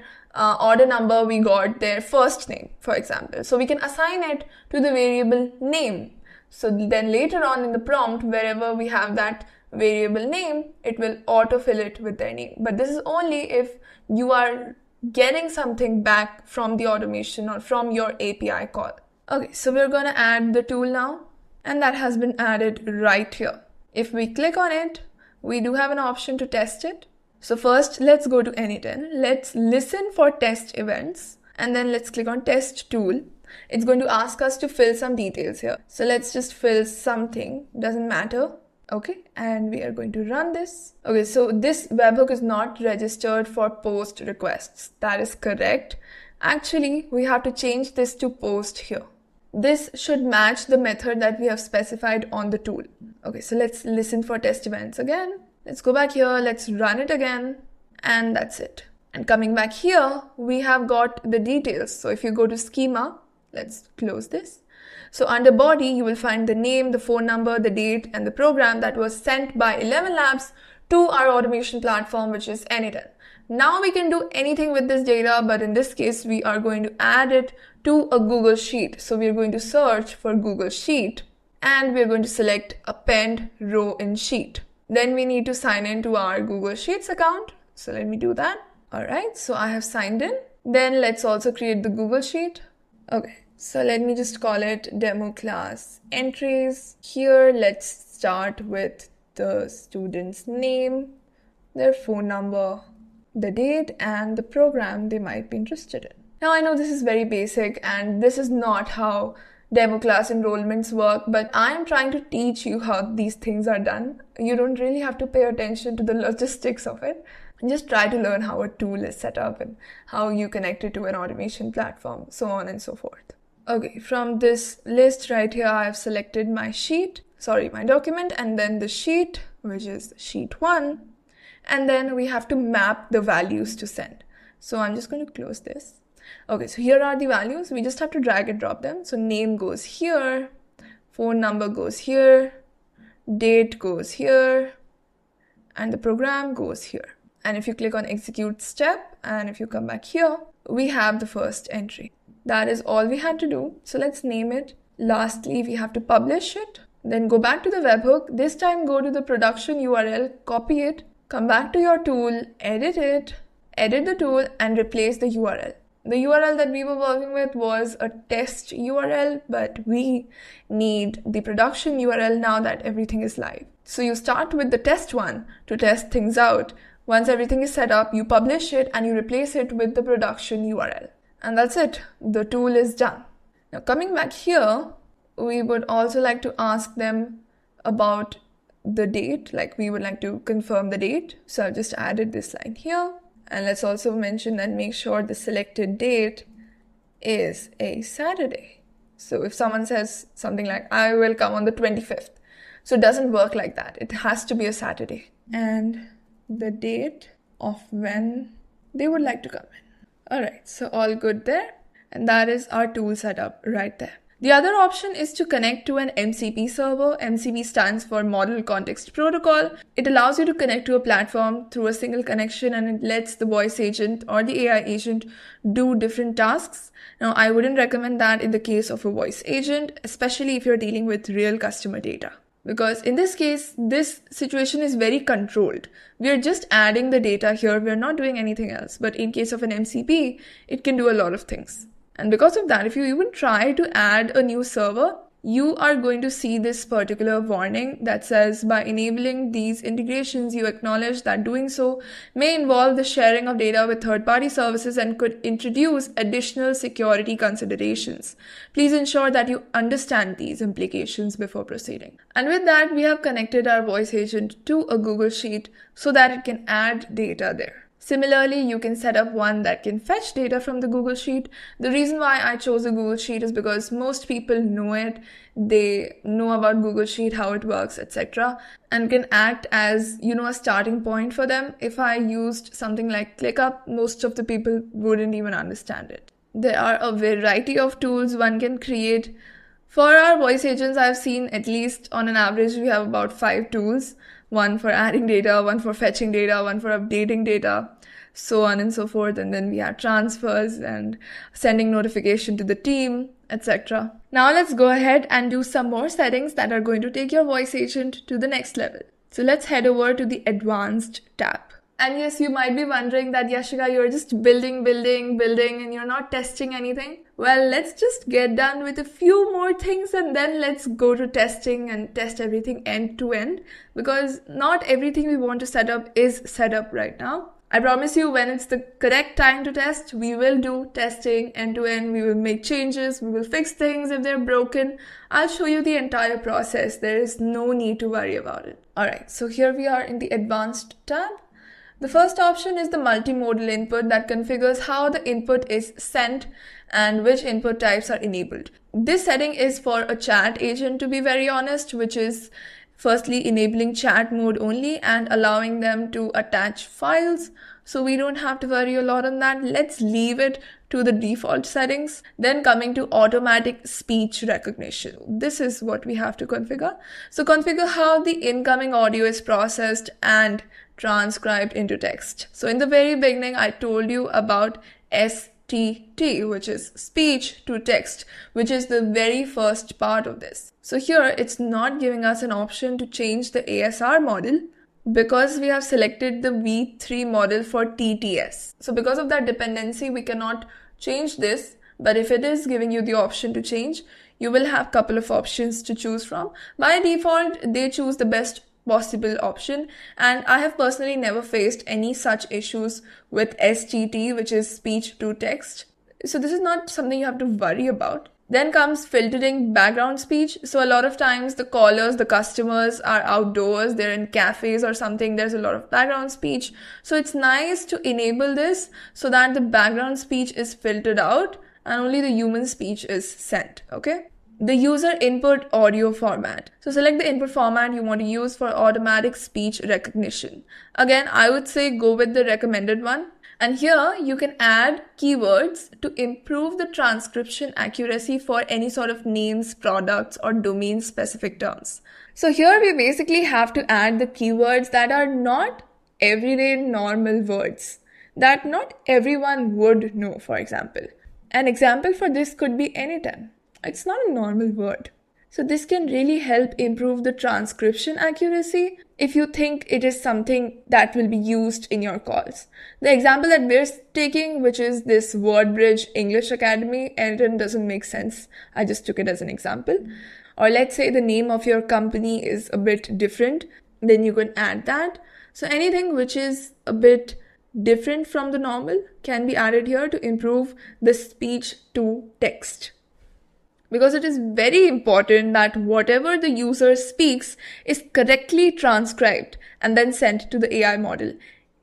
order number, we got their first name, for example. So we can assign it to the variable name. So then later on in the prompt, wherever we have that variable name, it will autofill it with their name. But this is only if you are getting something back from the automation or from your API call. Okay, so we're going to add the tool now, and that has been added right here. If we click on it, we do have an option to test it. So first, let's go to Anyten. Let's listen for test events, and then let's click on test tool. It's going to ask us to fill some details here. So let's just fill something, doesn't matter. Okay, and we are going to run this. Okay, so this webhook is not registered for post requests. That is correct. Actually, we have to change this to post here. This should match the method that we have specified on the tool. Okay, so let's listen for test events again. Let's go back here, let's run it again, and that's it. And coming back here, we have got the details. So if you go to schema, let's close this. So under body, you will find the name, the phone number, the date, and the program that was sent by ElevenLabs to our automation platform, which is Anytime. Now we can do anything with this data, but in this case, we are going to add it to a Google Sheet. So we are going to search for Google Sheet and we are going to select append row in sheet. Then we need to sign in to our Google Sheets account. So let me do that. All right, so I have signed in. Then let's also create the Google Sheet. Okay, so let me just call it demo class entries. Here, let's start with the student's name, their phone number, the date, and the program they might be interested in. Now I know this is very basic and this is not how demo class enrollments work, but I'm trying to teach you how these things are done. You don't really have to pay attention to the logistics of it. Just try to learn how a tool is set up and how you connect it to an automation platform, so on and so forth. Okay, from this list right here, I have selected my document, and then the sheet, which is sheet 1. And then we have to map the values to send. So I'm just going to close this. Okay, so here are the values. We just have to drag and drop them. So name goes here, phone number goes here, date goes here, and the program goes here. And if you click on execute step, and if you come back here, we have the first entry. That is all we had to do. So let's name it. Lastly, we have to publish it. Then go back to the webhook. This time go to the production URL, copy it, come back to your tool, edit it, edit the tool, and replace the URL. The URL that we were working with was a test URL, but we need the production URL now that everything is live. So you start with the test one to test things out. Once everything is set up, you publish it and you replace it with the production URL. And that's it. The tool is done. Now coming back here, we would also like to ask them about the date, like we would like to confirm the date. So I've just added this line here. And let's also mention and make sure the selected date is a Saturday. So if someone says something like, I will come on the 25th. So it doesn't work like that. It has to be a Saturday. And the date of when they would like to come in. All right, so all good there. And that is our tool setup right there. The other option is to connect to an MCP server. MCP stands for Model Context Protocol. It allows you to connect to a platform through a single connection, and it lets the voice agent or the AI agent do different tasks. Now, I wouldn't recommend that in the case of a voice agent, especially if you're dealing with real customer data. Because in this case, this situation is very controlled. We are just adding the data here. We're not doing anything else. But in case of an MCP, it can do a lot of things. And because of that, if you even try to add a new server, you are going to see this particular warning that says, by enabling these integrations, you acknowledge that doing so may involve the sharing of data with third-party services and could introduce additional security considerations. Please ensure that you understand these implications before proceeding. And with that, we have connected our voice agent to a Google Sheet so that it can add data there. Similarly, you can set up one that can fetch data from the Google Sheet. The reason why I chose a Google Sheet is because most people know it. They know about Google Sheet, how it works, etc. and can act as, a starting point for them. If I used something like ClickUp, most of the people wouldn't even understand it. There are a variety of tools one can create. For our voice agents, I've seen at least on an average, we have about 5 tools. One for adding data, one for fetching data, one for updating data, so on and so forth. And then we have transfers and sending notification to the team, etc. Now let's go ahead and do some more settings that are going to take your voice agent to the next level. So let's head over to the Advanced tab. And yes, you might be wondering that, Yashica, you're just building, and you're not testing anything. Well, let's just get done with a few more things and then let's go to testing and test everything end to end, because not everything we want to set up is set up right now. I promise you, when it's the correct time to test, we will do testing end to end. We will make changes. We will fix things if they're broken. I'll show you the entire process. There is no need to worry about it. All right, so here we are in the Advanced tab. The first option is the multimodal input that configures how the input is sent and which input types are enabled. This setting is for a chat agent, to be very honest, which is Firstly, enabling chat mode only and allowing them to attach files. So we don't have to worry a lot on that. Let's leave it to the default settings. Then coming to automatic speech recognition. This is what we have to configure. So configure how the incoming audio is processed and transcribed into text. So in the very beginning, I told you about STT, which is speech to text, which is the very first part of this. So here it's not giving us an option to change the ASR model because we have selected the V3 model for TTS. So because of that dependency, we cannot change this. But if it is giving you the option to change, you will have a couple of options to choose from. By default, they choose the best possible option, and I have personally never faced any such issues with STT, which is speech to text. So this is not something you have to worry about. Then comes filtering background speech. So a lot of times the callers, the customers are outdoors, they're in cafes or something, there's a lot of background speech. So it's nice to enable this so that the background speech is filtered out and only the human speech is sent, okay? The user input audio format. So select the input format you want to use for automatic speech recognition. Again, I would say go with the recommended one. And here you can add keywords to improve the transcription accuracy for any sort of names, products, or domain specific terms. So here we basically have to add the keywords that are not everyday normal words that not everyone would know, for example. An example for this could be anytime. It's not a normal word. So this can really help improve the transcription accuracy if you think it is something that will be used in your calls. The example that we're taking, which is this WordBridge English Academy, anytime doesn't make sense. I just took it as an example. Or let's say the name of your company is a bit different, then you can add that. So anything which is a bit different from the normal can be added here to improve the speech to text. Because it is very important that whatever the user speaks is correctly transcribed and then sent to the AI model.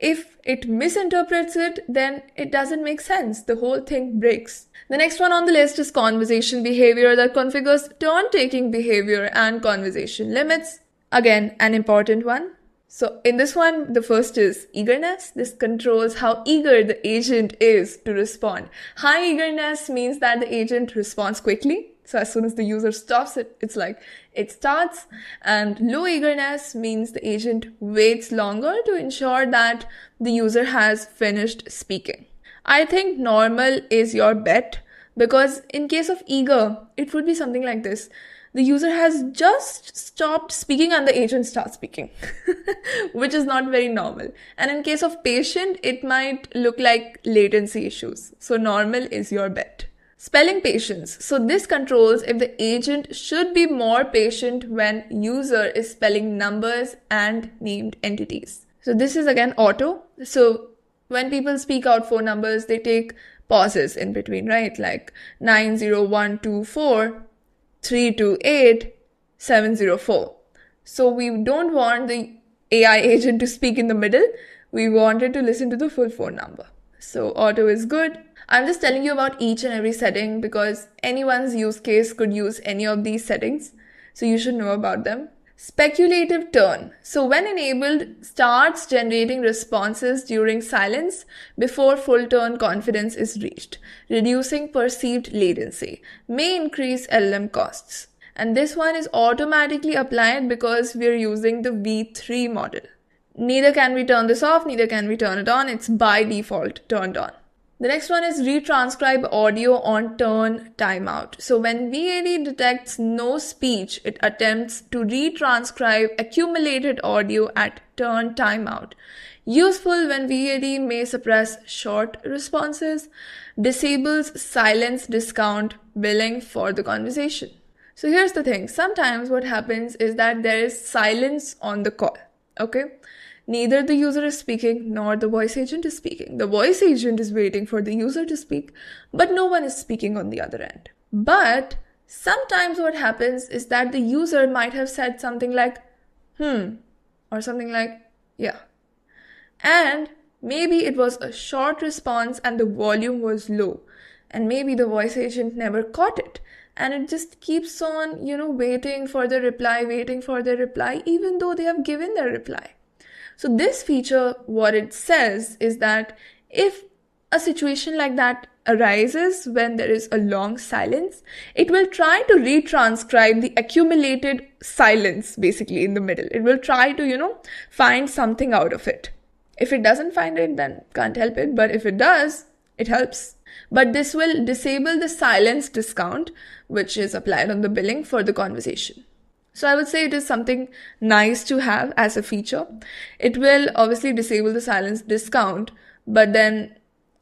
If it misinterprets it, then it doesn't make sense. The whole thing breaks. The next one on the list is conversation behavior that configures turn-taking behavior and conversation limits. Again, an important one. So in this one, the first is eagerness. This controls how eager the agent is to respond. High eagerness means that the agent responds quickly. So as soon as the user stops it, it's like it starts. And low eagerness means the agent waits longer to ensure that the user has finished speaking. I think normal is your bet because in case of eager, it would be something like this. The user has just stopped speaking and the agent starts speaking, which is not very normal. And in case of patient, it might look like latency issues. So normal is your bet. Spelling patience. So this controls if the agent should be more patient when user is spelling numbers and named entities. So this is again auto. So when people speak out phone numbers, they take pauses in between, right? Like 90124. 328 704. So we don't want the AI agent to speak in the middle. We want it to listen to the full phone number. So auto is good. I'm just telling you about each and every setting because anyone's use case could use any of these settings. So you should know about them. Speculative turn. So when enabled, starts generating responses during silence before full turn confidence is reached, reducing perceived latency, may increase LLM costs. And this one is automatically applied because we're using the V3 model. Neither can we turn this off, neither can we turn it on. It's by default turned on. The next one is retranscribe audio on turn timeout. So when VAD detects no speech, it attempts to retranscribe accumulated audio at turn timeout. Useful when VAD may suppress short responses, disables silence discount billing for the conversation. So here's the thing. Sometimes what happens is that there is silence on the call. Okay? Neither the user is speaking nor the voice agent is speaking. The voice agent is waiting for the user to speak, but no one is speaking on the other end. But sometimes what happens is that the user might have said something like, or something like, yeah. And maybe it was a short response and the volume was low. And maybe the voice agent never caught it. and it just keeps on, waiting for the reply, even though they have given their reply. So this feature, what it says is that if a situation like that arises when there is a long silence, it will try to retranscribe the accumulated silence basically in the middle. It will try to, find something out of it. If it doesn't find it, then can't help it. But if it does, it helps. But this will disable the silence discount, which is applied on the billing for the conversation. So I would say it is something nice to have as a feature. It will obviously disable the silence discount, but then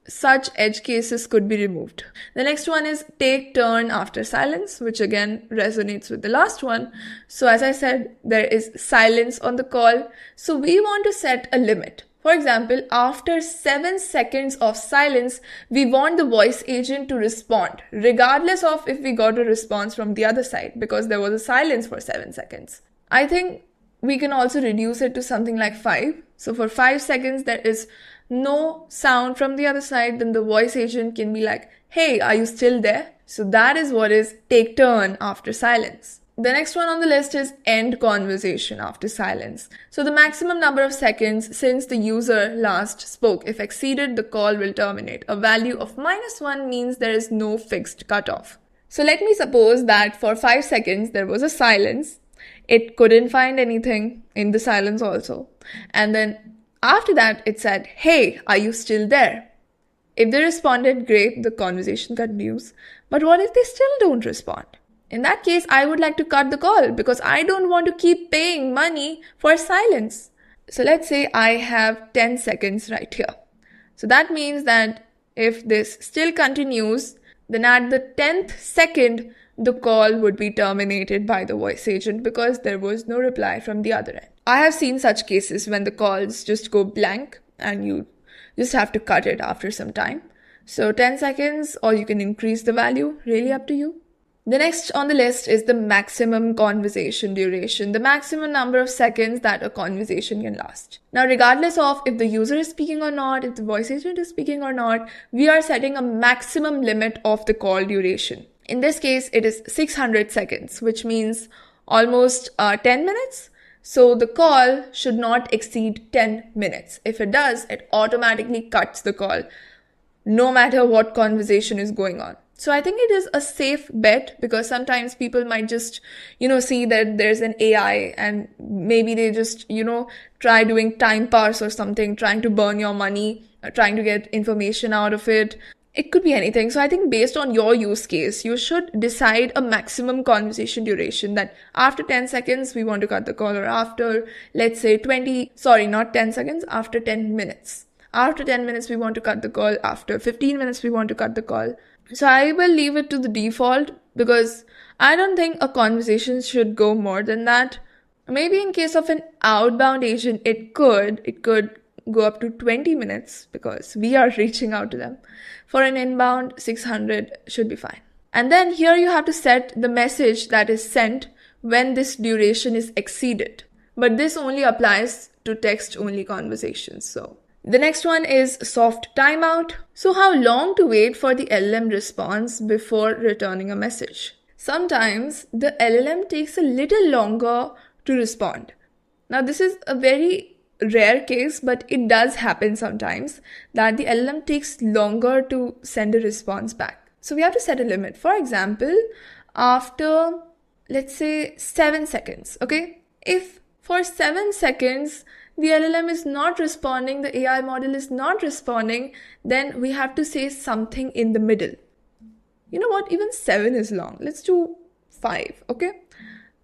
such edge cases could be removed. The next one is take turn after silence, which again resonates with the last one. So as I said, there is silence on the call. So we want to set a limit. For example, after 7 seconds of silence, we want the voice agent to respond, regardless of if we got a response from the other side, because there was a silence for 7 seconds. I think we can also reduce it to something like 5. So for 5 seconds, there is no sound from the other side, then the voice agent can be like, hey, are you still there? So that is what is take turn after silence. The next one on the list is end conversation after silence. So the maximum number of seconds since the user last spoke, if exceeded, the call will terminate. A value of -1 means there is no fixed cutoff. So let me suppose that for 5 seconds there was a silence. It couldn't find anything in the silence also. And then after that it said, hey, are you still there? If they responded, great, the conversation continues. But what if they still don't respond? In that case, I would like to cut the call because I don't want to keep paying money for silence. So let's say I have 10 seconds right here. So that means that if this still continues, then at the 10th second, the call would be terminated by the voice agent because there was no reply from the other end. I have seen such cases when the calls just go blank and you just have to cut it after some time. So 10 seconds, or you can increase the value, really up to you. The next on the list is the maximum conversation duration, the maximum number of seconds that a conversation can last. Now, regardless of if the user is speaking or not, if the voice agent is speaking or not, we are setting a maximum limit of the call duration. In this case, it is 600 seconds, which means almost 10 minutes. So the call should not exceed 10 minutes. If it does, it automatically cuts the call, no matter what conversation is going on. So I think it is a safe bet because sometimes people might just, see that there's an AI and maybe they just, try doing time parse or something, trying to burn your money, trying to get information out of it. It could be anything. So I think based on your use case, you should decide a maximum conversation duration that after 10 seconds, we want to cut the call, or after, let's say not 10 seconds, after 10 minutes. After 10 minutes, we want to cut the call. After 15 minutes, we want to cut the call. So I will leave it to the default because I don't think a conversation should go more than that. Maybe in case of an outbound agent, it could go up to 20 minutes because we are reaching out to them. For an inbound, 600 should be fine. And then here you have to set the message that is sent when this duration is exceeded. But this only applies to text-only conversations. So the next one is soft timeout. So how long to wait for the LLM response before returning a message? Sometimes the LLM takes a little longer to respond. Now this is a very rare case, but it does happen sometimes that the LLM takes longer to send a response back. So we have to set a limit. For example, after, let's say 7 seconds, okay? If for 7 seconds, the LLM is not responding, the AI model is not responding, then we have to say something in the middle. You know what? Even 7 is long. Let's do 5, okay?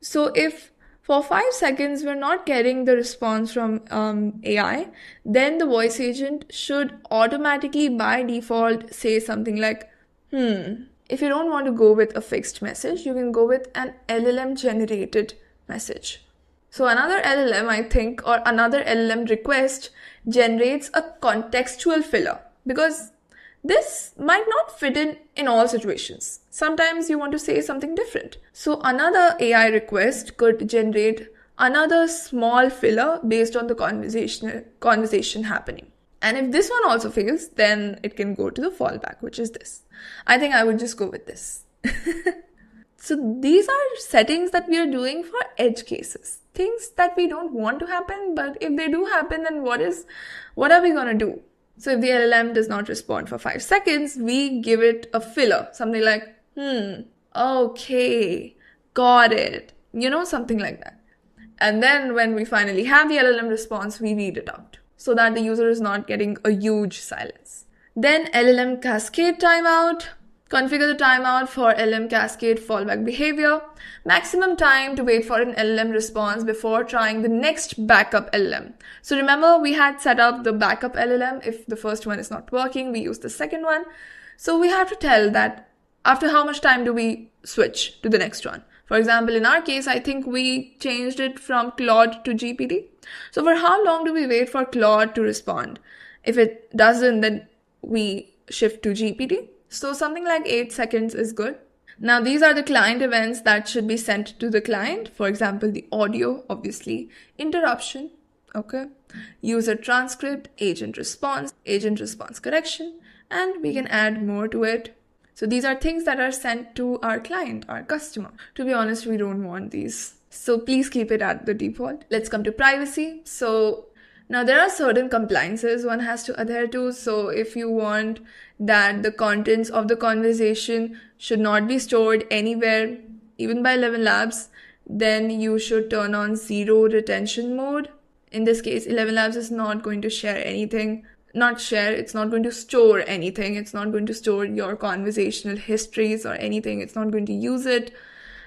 So if for 5 seconds we're not getting the response from AI, then the voice agent should automatically by default say something like, If you don't want to go with a fixed message, you can go with an LLM generated message. So another LLM, I think, or another LLM request generates a contextual filler because this might not fit in all situations. Sometimes you want to say something different. So another AI request could generate another small filler based on the conversation happening. And if this one also fails, then it can go to the fallback, which is this. I think I would just go with this. So these are settings that we are doing for edge cases, things that we don't want to happen, but if they do happen, then what are we going to do? So if the LLM does not respond for 5 seconds, we give it a filler, something like, okay, got it, something like that. And then when we finally have the LLM response, we read it out so that the user is not getting a huge silence. Then LLM cascade timeout. Configure the timeout for LLM cascade fallback behavior. Maximum time to wait for an LLM response before trying the next backup LLM. So remember, we had set up the backup LLM. If the first one is not working, we use the second one. So we have to tell that after how much time do we switch to the next one. For example, in our case, I think we changed it from Claude to GPT. So for how long do we wait for Claude to respond? If it doesn't, then we shift to GPT. So something like 8 seconds is good. Now these are the client events that should be sent to the client. For example, the audio, obviously, interruption, okay, user transcript, agent response correction, and we can add more to it. So these are things that are sent to our client, our customer. To be honest, we don't want these. So please keep it at the default. Let's come to privacy. So now there are certain compliances one has to adhere to. So if you want that the contents of the conversation should not be stored anywhere, even by ElevenLabs, then you should turn on zero retention mode. In this case, ElevenLabs is not going to share anything. It's not going to store anything. It's not going to store your conversational histories or anything. It's not going to use it.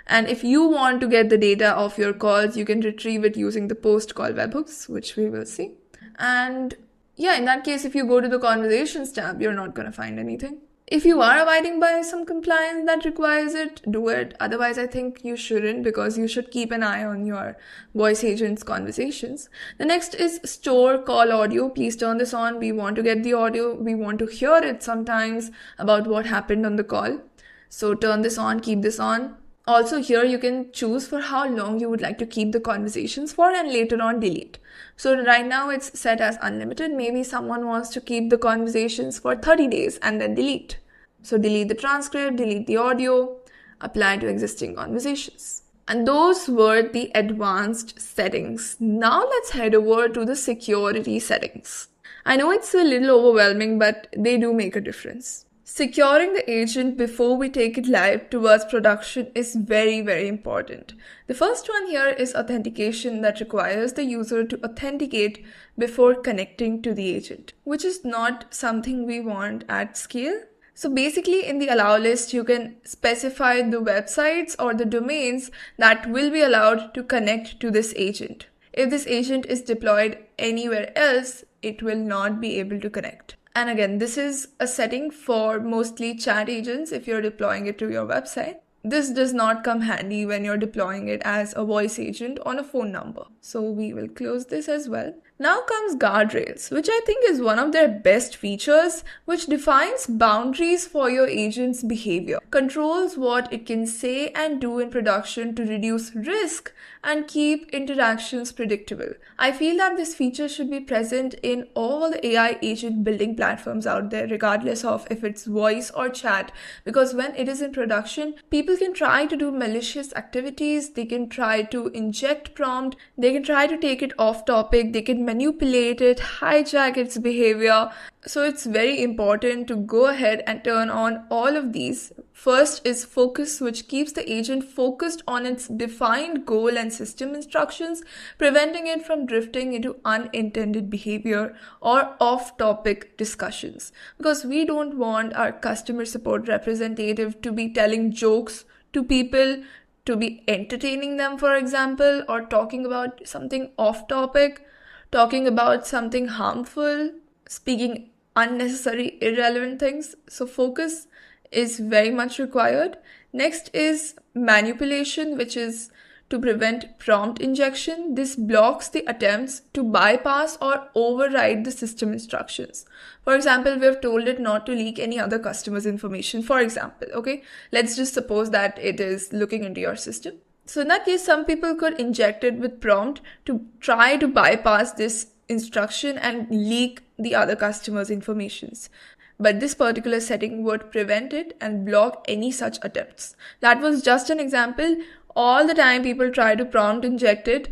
And if you want to get the data of your calls, you can retrieve it using the post-call webhooks, which we will see. And yeah, in that case, if you go to the conversations tab, you're not going to find anything. If you are abiding by some compliance that requires it, do it. Otherwise, I think you shouldn't, because you should keep an eye on your voice agent's conversations. The next is store call audio. Please turn this on. We want to get the audio. We want to hear it sometimes about what happened on the call. So turn this on, keep this on. Also here you can choose for how long you would like to keep the conversations for and later on delete. So right now it's set as unlimited. Maybe someone wants to keep the conversations for 30 days and then delete. So delete the transcript, delete the audio, apply to existing conversations. And those were the advanced settings. Now let's head over to the security settings. I know it's a little overwhelming, but they do make a difference. Securing the agent before we take it live towards production is very, very important. The first one here is authentication, that requires the user to authenticate before connecting to the agent, which is not something we want at scale. So basically in the allow list, you can specify the websites or the domains that will be allowed to connect to this agent. If this agent is deployed anywhere else, it will not be able to connect. And again, this is a setting for mostly chat agents if you're deploying it to your website. This does not come handy when you're deploying it as a voice agent on a phone number. So we will close this as well. Now comes Guardrails, which I think is one of their best features, which defines boundaries for your agent's behavior, controls what it can say and do in production to reduce risk and keep interactions predictable. I feel that this feature should be present in all the AI agent building platforms out there, regardless of if it's voice or chat, because when it is in production, people can try to do malicious activities, they can try to inject prompt, they can try to take it off topic, they can manipulate it, hijack its behavior. So it's very important to go ahead and turn on all of these. First is focus, which keeps the agent focused on its defined goal and system instructions, preventing it from drifting into unintended behavior or off-topic discussions. Because we don't want our customer support representative to be telling jokes to people, to be entertaining them, for example, or talking about something off-topic, talking about something harmful, speaking unnecessary, irrelevant things. So focus is very much required. Next is manipulation, which is to prevent prompt injection. This blocks the attempts to bypass or override the system instructions. For example, we have told it not to leak any other customer's information, for example, okay? Let's just suppose that it is looking into your system. So in that case, some people could inject it with prompt to try to bypass this instruction and leak the other customer's informations. But this particular setting would prevent it and block any such attempts. That was just an example. All the time people try to prompt inject it.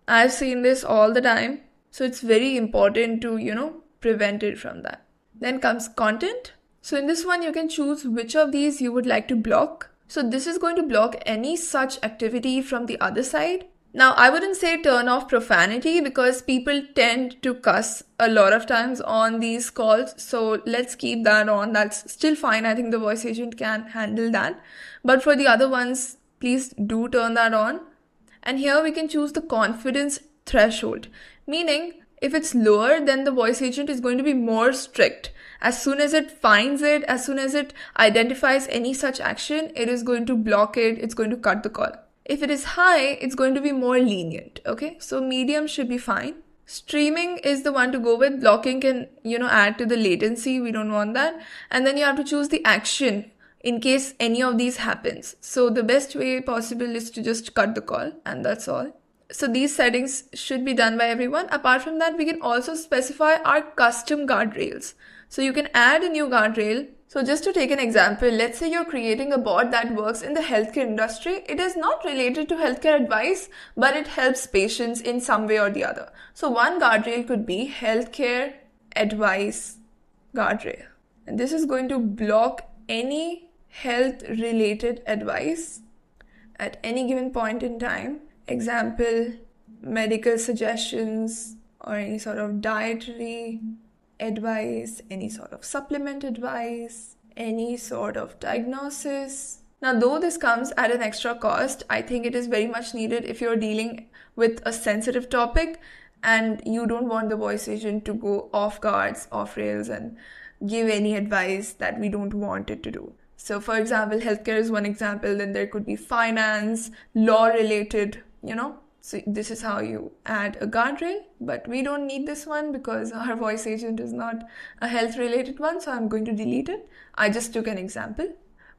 I've seen this all the time. So it's very important to, prevent it from that. Then comes content. So in this one, you can choose which of these you would like to block. So this is going to block any such activity from the other side. Now, I wouldn't say turn off profanity because people tend to cuss a lot of times on these calls. So let's keep that on. That's still fine. I think the voice agent can handle that. But for the other ones, please do turn that on. And here we can choose the confidence threshold. Meaning, if it's lower, then the voice agent is going to be more strict. As soon as it finds it, as soon as it identifies any such action, it is going to block it. It's going to cut the call. If it is high, it's going to be more lenient, okay? So medium should be fine. Streaming is the one to go with. Blocking can, add to the latency. We don't want that. And then you have to choose the action in case any of these happens. So the best way possible is to just cut the call, and that's all. So these settings should be done by everyone. Apart from that, we can also specify our custom guardrails. So you can add a new guardrail. So just to take an example, let's say you're creating a bot that works in the healthcare industry. It is not related to healthcare advice, but it helps patients in some way or the other. So one guardrail could be healthcare advice guardrail. And this is going to block any health related advice at any given point in time. Example, medical suggestions or any sort of dietary advice, any sort of supplement advice, any sort of diagnosis. Now, though this comes at an extra cost, I think it is very much needed if you're dealing with a sensitive topic and you don't want the voice agent to go off guards, off rails and give any advice that we don't want it to do. So for example, healthcare is one example, then there could be finance, law related, So this is how you add a guardrail, but we don't need this one because our voice agent is not a health related one. So I'm going to delete it. I just took an example.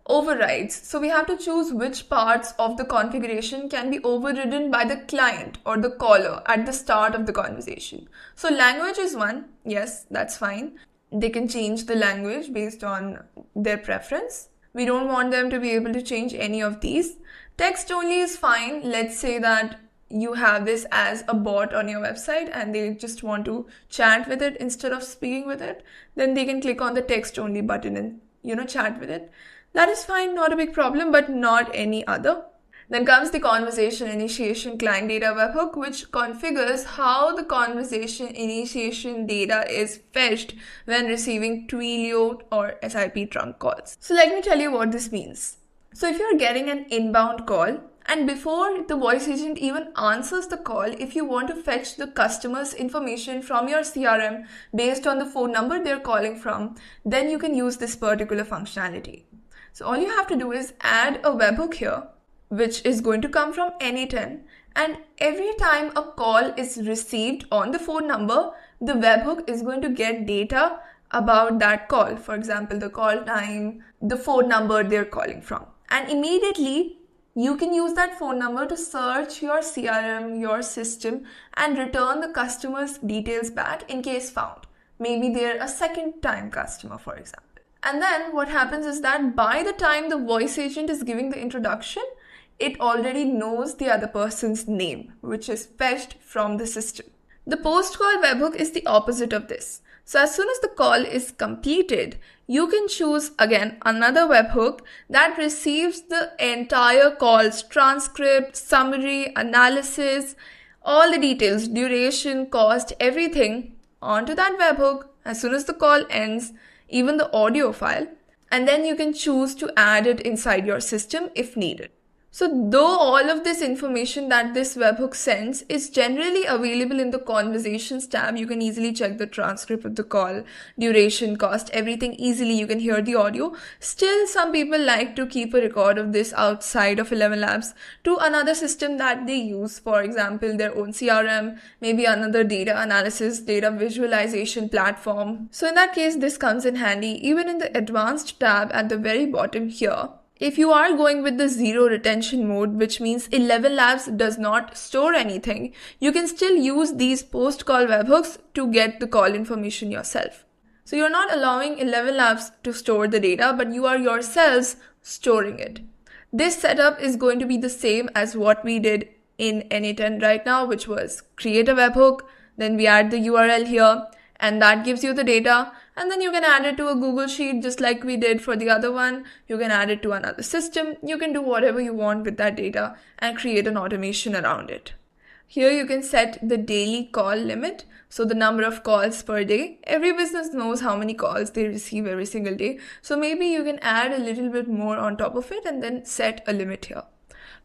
Overrides. So we have to choose which parts of the configuration can be overridden by the client or the caller at the start of the conversation. So language is one. Yes, that's fine. They can change the language based on their preference. We don't want them to be able to change any of these. Text only is fine. Let's say that you have this as a bot on your website and they just want to chat with it instead of speaking with it. Then they can click on the text only button and, chat with it. That is fine, not a big problem, but not any other. Then comes the conversation initiation client data webhook, which configures how the conversation initiation data is fetched when receiving Twilio or SIP trunk calls. So let me tell you what this means. So if you're getting an inbound call and before the voice agent even answers the call, if you want to fetch the customer's information from your CRM based on the phone number they're calling from, then you can use this particular functionality. So all you have to do is add a webhook here, which is going to come from Anytime. And every time a call is received on the phone number, the webhook is going to get data about that call. For example, the call time, the phone number they're calling from. And immediately, you can use that phone number to search your CRM, your system, and return the customer's details back in case found. Maybe they're a second time customer, for example. And then what happens is that by the time the voice agent is giving the introduction, it already knows the other person's name, which is fetched from the system. The post-call webhook is the opposite of this. So as soon as the call is completed, you can choose again another webhook that receives the entire call's transcript, summary, analysis, all the details, duration, cost, everything onto that webhook as soon as the call ends, even the audio file, and then you can choose to add it inside your system if needed. So though all of this information that this webhook sends is generally available in the conversations tab, you can easily check the transcript of the call, duration, cost, everything easily. You can hear the audio. Still, some people like to keep a record of this outside of ElevenLabs to another system that they use. For example, their own CRM, maybe another data analysis, data visualization platform. So in that case, this comes in handy. Even in the advanced tab at the very bottom here, If you are going with the zero retention mode, which means ElevenLabs does not store anything, you can still use these post-call webhooks to get the call information yourself. So you're not allowing ElevenLabs to store the data, but you are yourselves storing it. This setup is going to be the same as what we did in N8N right now, which was create a webhook, then we add the URL here, and that gives you the data, and then you can add it to a Google Sheet just like we did for the other one. You can add it to another system. You can do whatever you want with that data and create an automation around it. Here you can set the daily call limit, so the number of calls per day. Every business knows how many calls they receive every single day, so maybe you can add a little bit more on top of it and then set a limit here.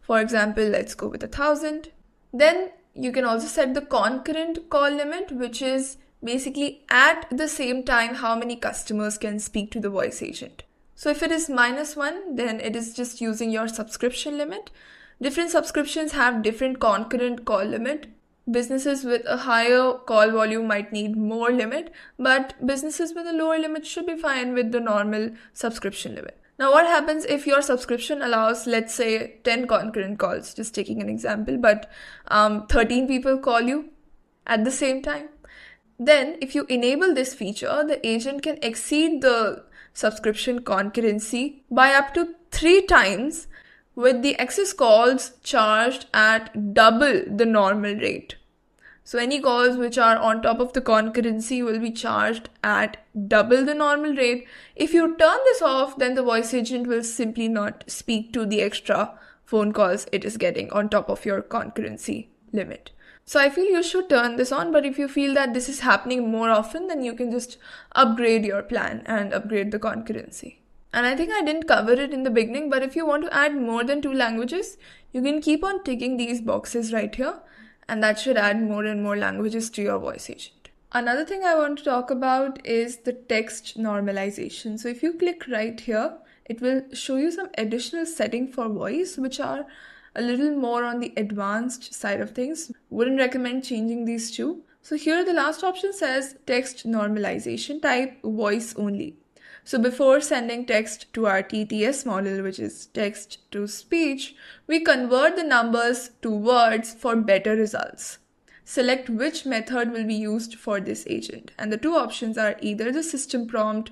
For example, let's go with 1,000. Then you can also set the concurrent call limit, which is basically at the same time how many customers can speak to the voice agent. So if it is -1, then it is just using your subscription limit. Different subscriptions have different concurrent call limit. Businesses with a higher call volume might need more limit, but businesses with a lower limit should be fine with the normal subscription limit. Now, what happens if your subscription allows, let's say, 10 concurrent calls, just taking an example, but 13 people call you at the same time? Then, if you enable this feature, the agent can exceed the subscription concurrency by up to 3 times, with the excess calls charged at double the normal rate. So any calls which are on top of the concurrency will be charged at double the normal rate. If you turn this off, then the voice agent will simply not speak to the extra phone calls it is getting on top of your concurrency limit. So I feel you should turn this on, but if you feel that this is happening more often, then you can just upgrade your plan and upgrade the concurrency. And I think I didn't cover it in the beginning, but if you want to add more than 2 languages, you can keep on ticking these boxes right here, and that should add more and more languages to your voice agent. Another thing I want to talk about is the text normalization. So if you click right here, it will show you some additional settings for voice, which are a little more on the advanced side of things. Wouldn't recommend changing these two. So here the last option says text normalization type voice only. So before sending text to our TTS model, which is text to speech, we convert the numbers to words for better results. Select which method will be used for this agent. And the 2 options are either the system prompt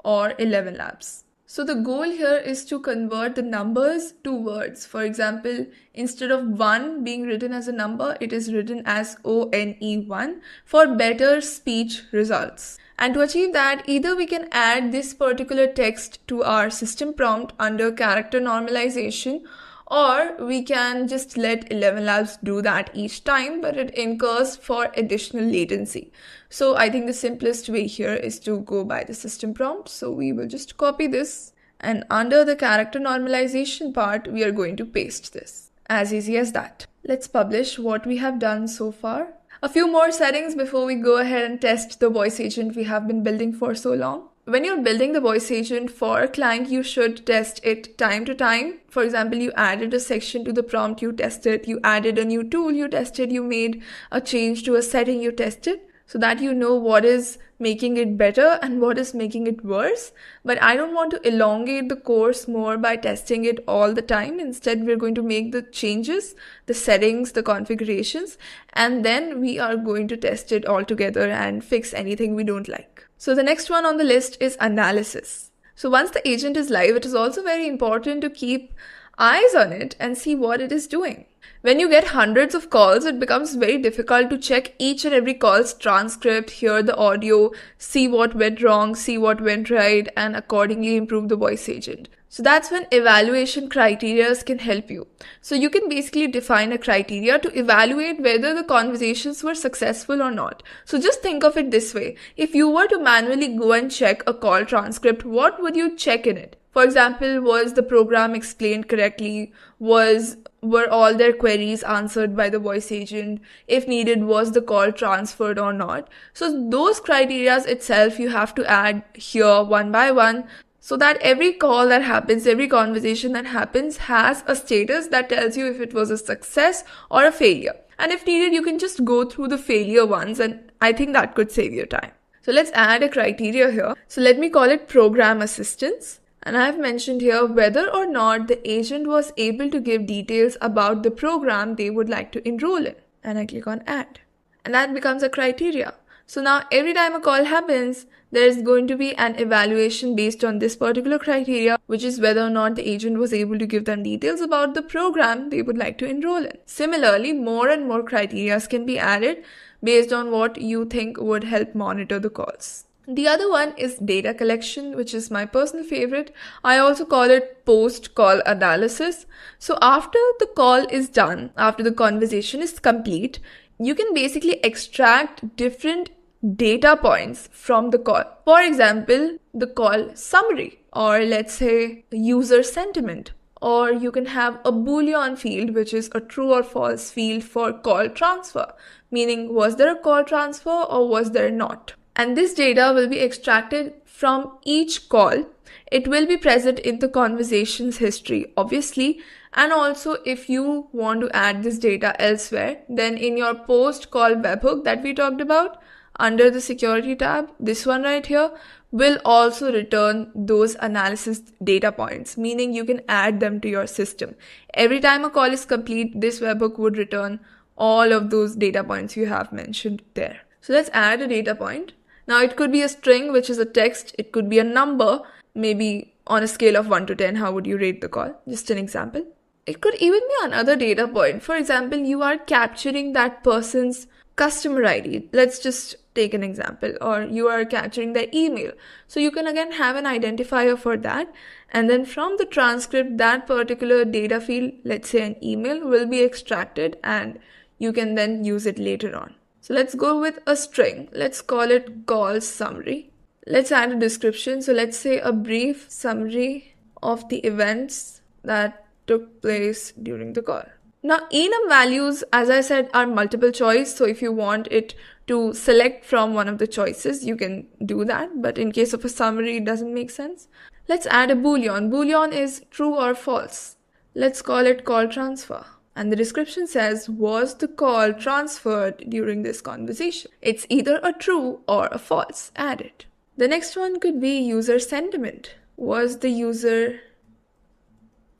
or ElevenLabs. So the goal here is to convert the numbers to words. For example, instead of 1 being written as a number, it is written as ONE1 for better speech results. And to achieve that, either we can add this particular text to our system prompt under character normalization, or we can just let ElevenLabs do that each time, but it incurs for additional latency. So I think the simplest way here is to go by the system prompt. So we will just copy this, and under the character normalization part, we are going to paste this. As easy as that. Let's publish what we have done so far. A few more settings before we go ahead and test the voice agent we have been building for so long. When you're building the voice agent for a client, you should test it time to time. For example, you added a section to the prompt, you test it. You added a new tool, you tested. You made a change to a setting, you tested. So that you know what is making it better and what is making it worse. But I don't want to elongate the course more by testing it all the time. Instead, we're going to make the changes, the settings, the configurations, and then we are going to test it all together and fix anything we don't like. So the next one on the list is analysis. So once the agent is live, it is also very important to keep eyes on it and see what it is doing. When you get hundreds of calls, it becomes very difficult to check each and every call's transcript, hear the audio, see what went wrong, see what went right, and accordingly improve the voice agent. So that's when evaluation criteria can help you. So you can basically define a criteria to evaluate whether the conversations were successful or not. So just think of it this way. If you were to manually go and check a call transcript, what would you check in it? For example, was the program explained correctly? Were all their queries answered by the voice agent? If needed, was the call transferred or not? So those criteria itself you have to add here one by one, so that every call that happens, every conversation that happens has a status that tells you if it was a success or a failure. And if needed, you can just go through the failure ones, and I think that could save your time. So let's add a criteria here. So let me call it program assistance. And I've mentioned here whether or not the agent was able to give details about the program they would like to enroll in. And I click on add. And that becomes a criteria. So now every time a call happens, there's going to be an evaluation based on this particular criteria, which is whether or not the agent was able to give them details about the program they would like to enroll in. Similarly, more and more criteria can be added based on what you think would help monitor the calls. The other one is data collection, which is my personal favorite. I also call it post-call analysis. So after the call is done, after the conversation is complete, you can basically extract different data points from the call. For example, the call summary, or let's say user sentiment, or you can have a Boolean field, which is a true or false field for call transfer, meaning was there a call transfer or was there not? And this data will be extracted from each call. It will be present in the conversation's history, obviously. And also, if you want to add this data elsewhere, then in your post-call webhook that we talked about, under the security tab, this one right here will also return those analysis data points, meaning you can add them to your system. Every time a call is complete, this webhook would return all of those data points you have mentioned there. So let's add a data point. Now it could be a string, which is a text. It could be a number, maybe on a scale of 1 to 10, how would you rate the call? Just an example. It could even be another data point. For example, you are capturing that person's customer ID. Let's just take an example. Or you are capturing their email. So you can again have an identifier for that. And then from the transcript, that particular data field, let's say an email, will be extracted and you can then use it later on. So let's go with a string. Let's call it call summary. Let's add a description. So let's say a brief summary of the events that took place during the call. Now, enum values, as I said, are multiple choice. So if you want it to select from one of the choices, you can do that. But in case of a summary, it doesn't make sense. Let's add a Boolean. Boolean is true or false. Let's call it call transfer. And the description says, was the call transferred during this conversation? It's either a true or a false. Add it. The next one could be user sentiment. Was the user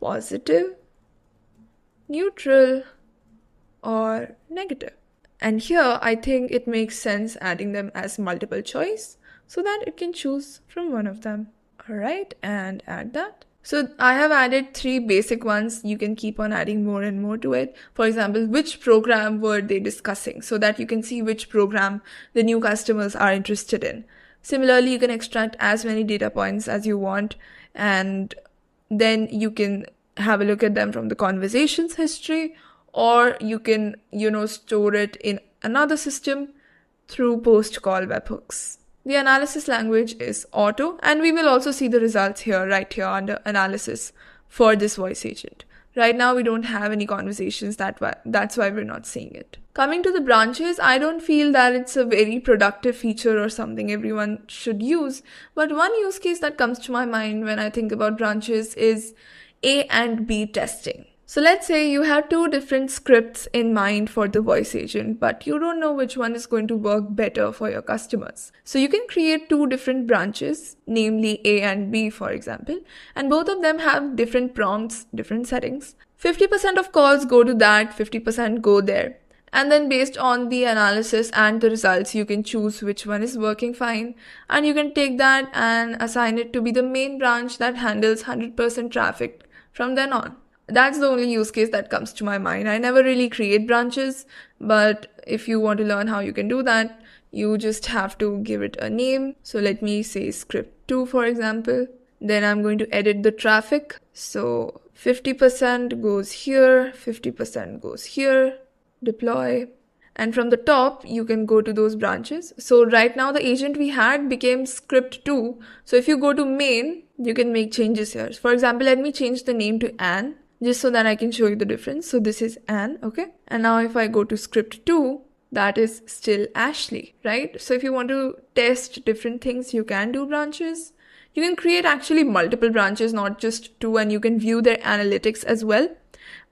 positive, neutral, or negative? And here, I think it makes sense adding them as multiple choice so that it can choose from one of them. All right, and add that. So I have added 3 basic ones. You can keep on adding more and more to it. For example, which program were they discussing, so that you can see which program the new customers are interested in. Similarly, you can extract as many data points as you want, and then you can have a look at them from the conversations history, or you can, store it in another system through post-call webhooks. The analysis language is auto, and we will also see the results here, right here under analysis for this voice agent. Right now, we don't have any conversations, that's why we're not seeing it. Coming to the branches, I don't feel that it's a very productive feature or something everyone should use. But one use case that comes to my mind when I think about branches is A and B testing. So let's say you have 2 different scripts in mind for the voice agent, but you don't know which one is going to work better for your customers. So you can create 2 different branches, namely A and B, for example, and both of them have different prompts, different settings. 50% of calls go to that, 50% go there. And then based on the analysis and the results, you can choose which one is working fine. And you can take that and assign it to be the main branch that handles 100% traffic from then on. That's the only use case that comes to my mind. I never really create branches, but if you want to learn how you can do that, you just have to give it a name. So let me say script 2, for example. Then I'm going to edit the traffic. So 50% goes here, 50% goes here, deploy. And from the top, you can go to those branches. So right now, the agent we had became script 2. So if you go to main, you can make changes here. For example, let me change the name to Anne, just so that I can show you the difference. So this is Anne, okay? And now if I go to script 2, that is still Ashley, right? So if you want to test different things, you can do branches. You can create actually multiple branches, not just 2, and you can view their analytics as well.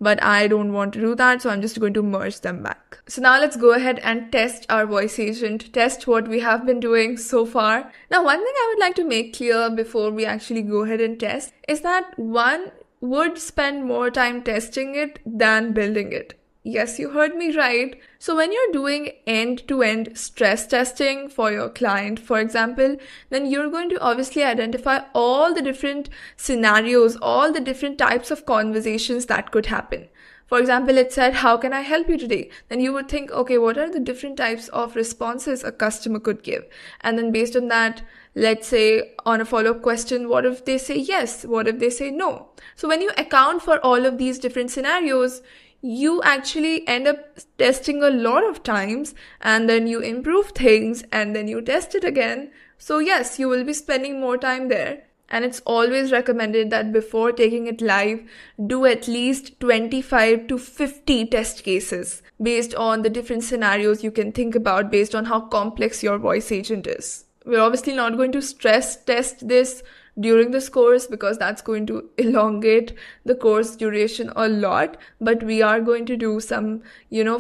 but I don't want to do that, so I'm just going to merge them back. So now let's go ahead and test our voice agent, test what we have been doing so far. Now, one thing I would like to make clear before we actually go ahead and test is that one would spend more time testing it than building it. Yes, you heard me right. So when you're doing end-to-end stress testing for your client, for example, then you're going to obviously identify all the different scenarios, all the different types of conversations that could happen. For example, it said, how can I help you today? Then you would think, okay, what are the different types of responses a customer could give? And then based on that, let's say on a follow-up question, what if they say yes? What if they say no? So when you account for all of these different scenarios, you actually end up testing a lot of times, and then you improve things and then you test it again. So yes, you will be spending more time there. And it's always recommended that before taking it live, do at least 25 to 50 test cases based on the different scenarios you can think about based on how complex your voice agent is. We're obviously not going to stress test this during this course because that's going to elongate the course duration a lot, but we are going to do some,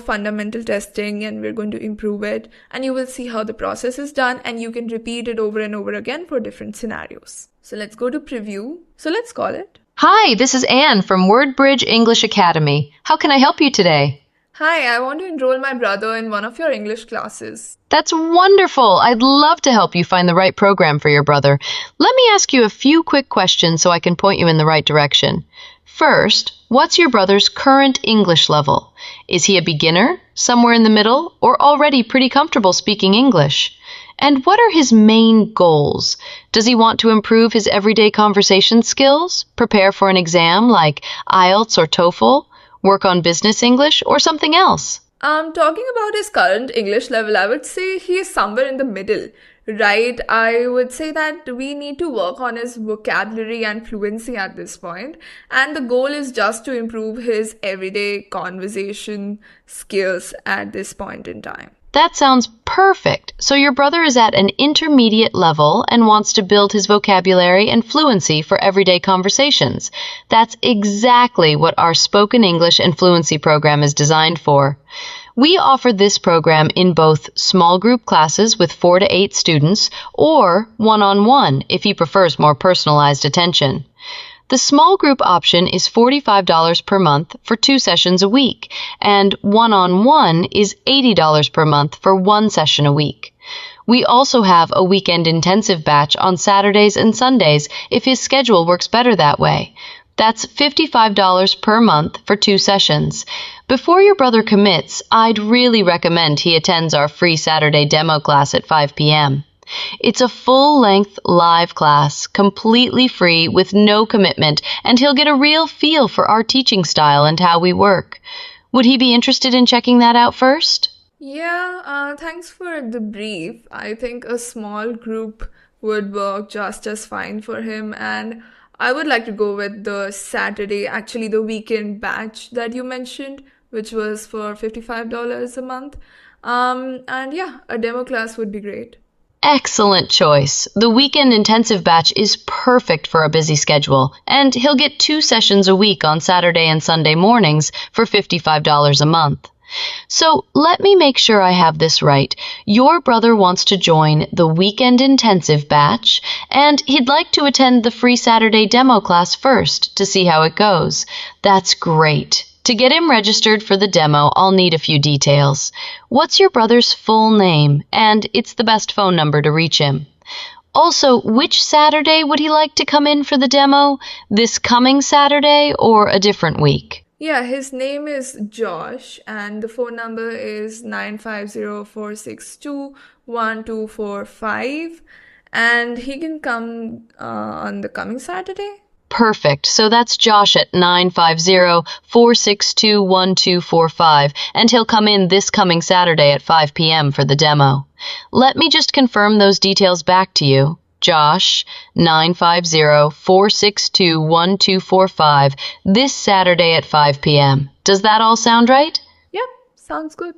fundamental testing, and we're going to improve it, and you will see how the process is done, and you can repeat it over and over again for different scenarios. So let's go to preview. So let's call it. Hi, this is Anne from WordBridge English Academy. How can I help you today? Hi, I want to enroll my brother in one of your English classes. That's wonderful. I'd love to help you find the right program for your brother. Let me ask you a few quick questions so I can point you in the right direction. First, what's your brother's current English level? Is he a beginner, somewhere in the middle, or already pretty comfortable speaking English? And what are his main goals? Does he want to improve his everyday conversation skills, prepare for an exam like IELTS or TOEFL, work on business English, or something else? Talking about his current English level, I would say he is somewhere in the middle, right? I would say that we need to work on his vocabulary and fluency at this point, and the goal is just to improve his everyday conversation skills at this point in time. That sounds perfect. So your brother is at an intermediate level and wants to build his vocabulary and fluency for everyday conversations. That's exactly what our spoken English and fluency program is designed for. We offer this program in both small group classes with 4 to 8 students or one-on-one if he prefers more personalized attention. The small group option is $45 per month for 2 sessions a week, and one-on-one is $80 per month for 1 session a week. We also have a weekend intensive batch on Saturdays and Sundays if his schedule works better that way. That's $55 per month for 2 sessions. Before your brother commits, I'd really recommend he attends our free Saturday demo class at 5 p.m. It's a full-length live class, completely free with no commitment, and he'll get a real feel for our teaching style and how we work. Would he be interested in checking that out first? Yeah, thanks for the brief. I think a small group would work just as fine for him, and I would like to go with the Saturday, actually the weekend batch that you mentioned, which was for $55 a month. And yeah, a demo class would be great. Excellent choice. The weekend intensive batch is perfect for a busy schedule, and he'll get 2 sessions a week on Saturday and Sunday mornings for $55 a month. So let me make sure I have this right. Your brother wants to join the weekend intensive batch, and he'd like to attend the free Saturday demo class first to see how it goes. That's great. To get him registered for the demo, I'll need a few details. What's your brother's full name? And it's the best phone number to reach him. Also, which Saturday would he like to come in for the demo? This coming Saturday or a different week? Yeah, his name is Josh, and the phone number is 950-462-1245, and he can come on the coming Saturday. Perfect. So that's Josh at 950-462-1245, and he'll come in this coming Saturday at 5 p.m. for the demo. Let me just confirm those details back to you. Josh, 950-462-1245, this Saturday at 5 p.m. Does that all sound right? Yep, sounds good.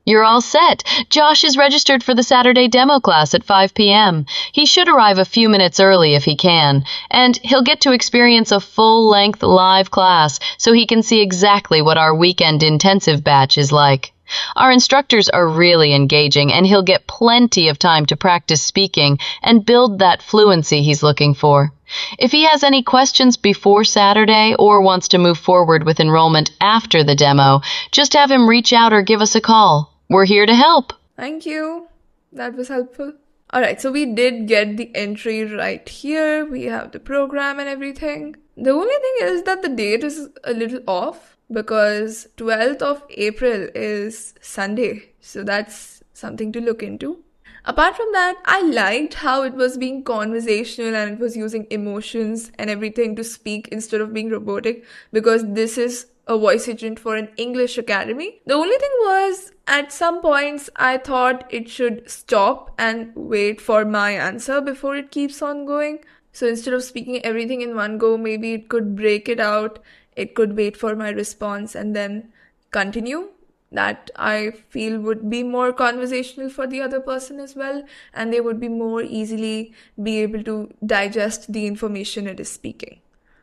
You're all set. Josh is registered for the Saturday demo class at 5 p.m. He should arrive a few minutes early if he can, and he'll get to experience a full-length live class so he can see exactly what our weekend intensive batch is like. Our instructors are really engaging, and he'll get plenty of time to practice speaking and build that fluency he's looking for. If he has any questions before Saturday or wants to move forward with enrollment after the demo, just have him reach out or give us a call. We're here to help. Thank you. That was helpful. Alright, so we did get the entry right here. We have the program and everything. The only thing is that the date is a little off because 12th of April is Sunday. So that's something to look into. Apart from that, I liked how it was being conversational and it was using emotions and everything to speak instead of being robotic, because this is a voice agent for an English academy. The only thing was, at some points, I thought it should stop and wait for my answer before it keeps on going. So instead of speaking everything in one go, maybe it could break it out. It could wait for my response and then continue. That I feel would be more conversational for the other person as well, and they would be more easily be able to digest the information it is speaking.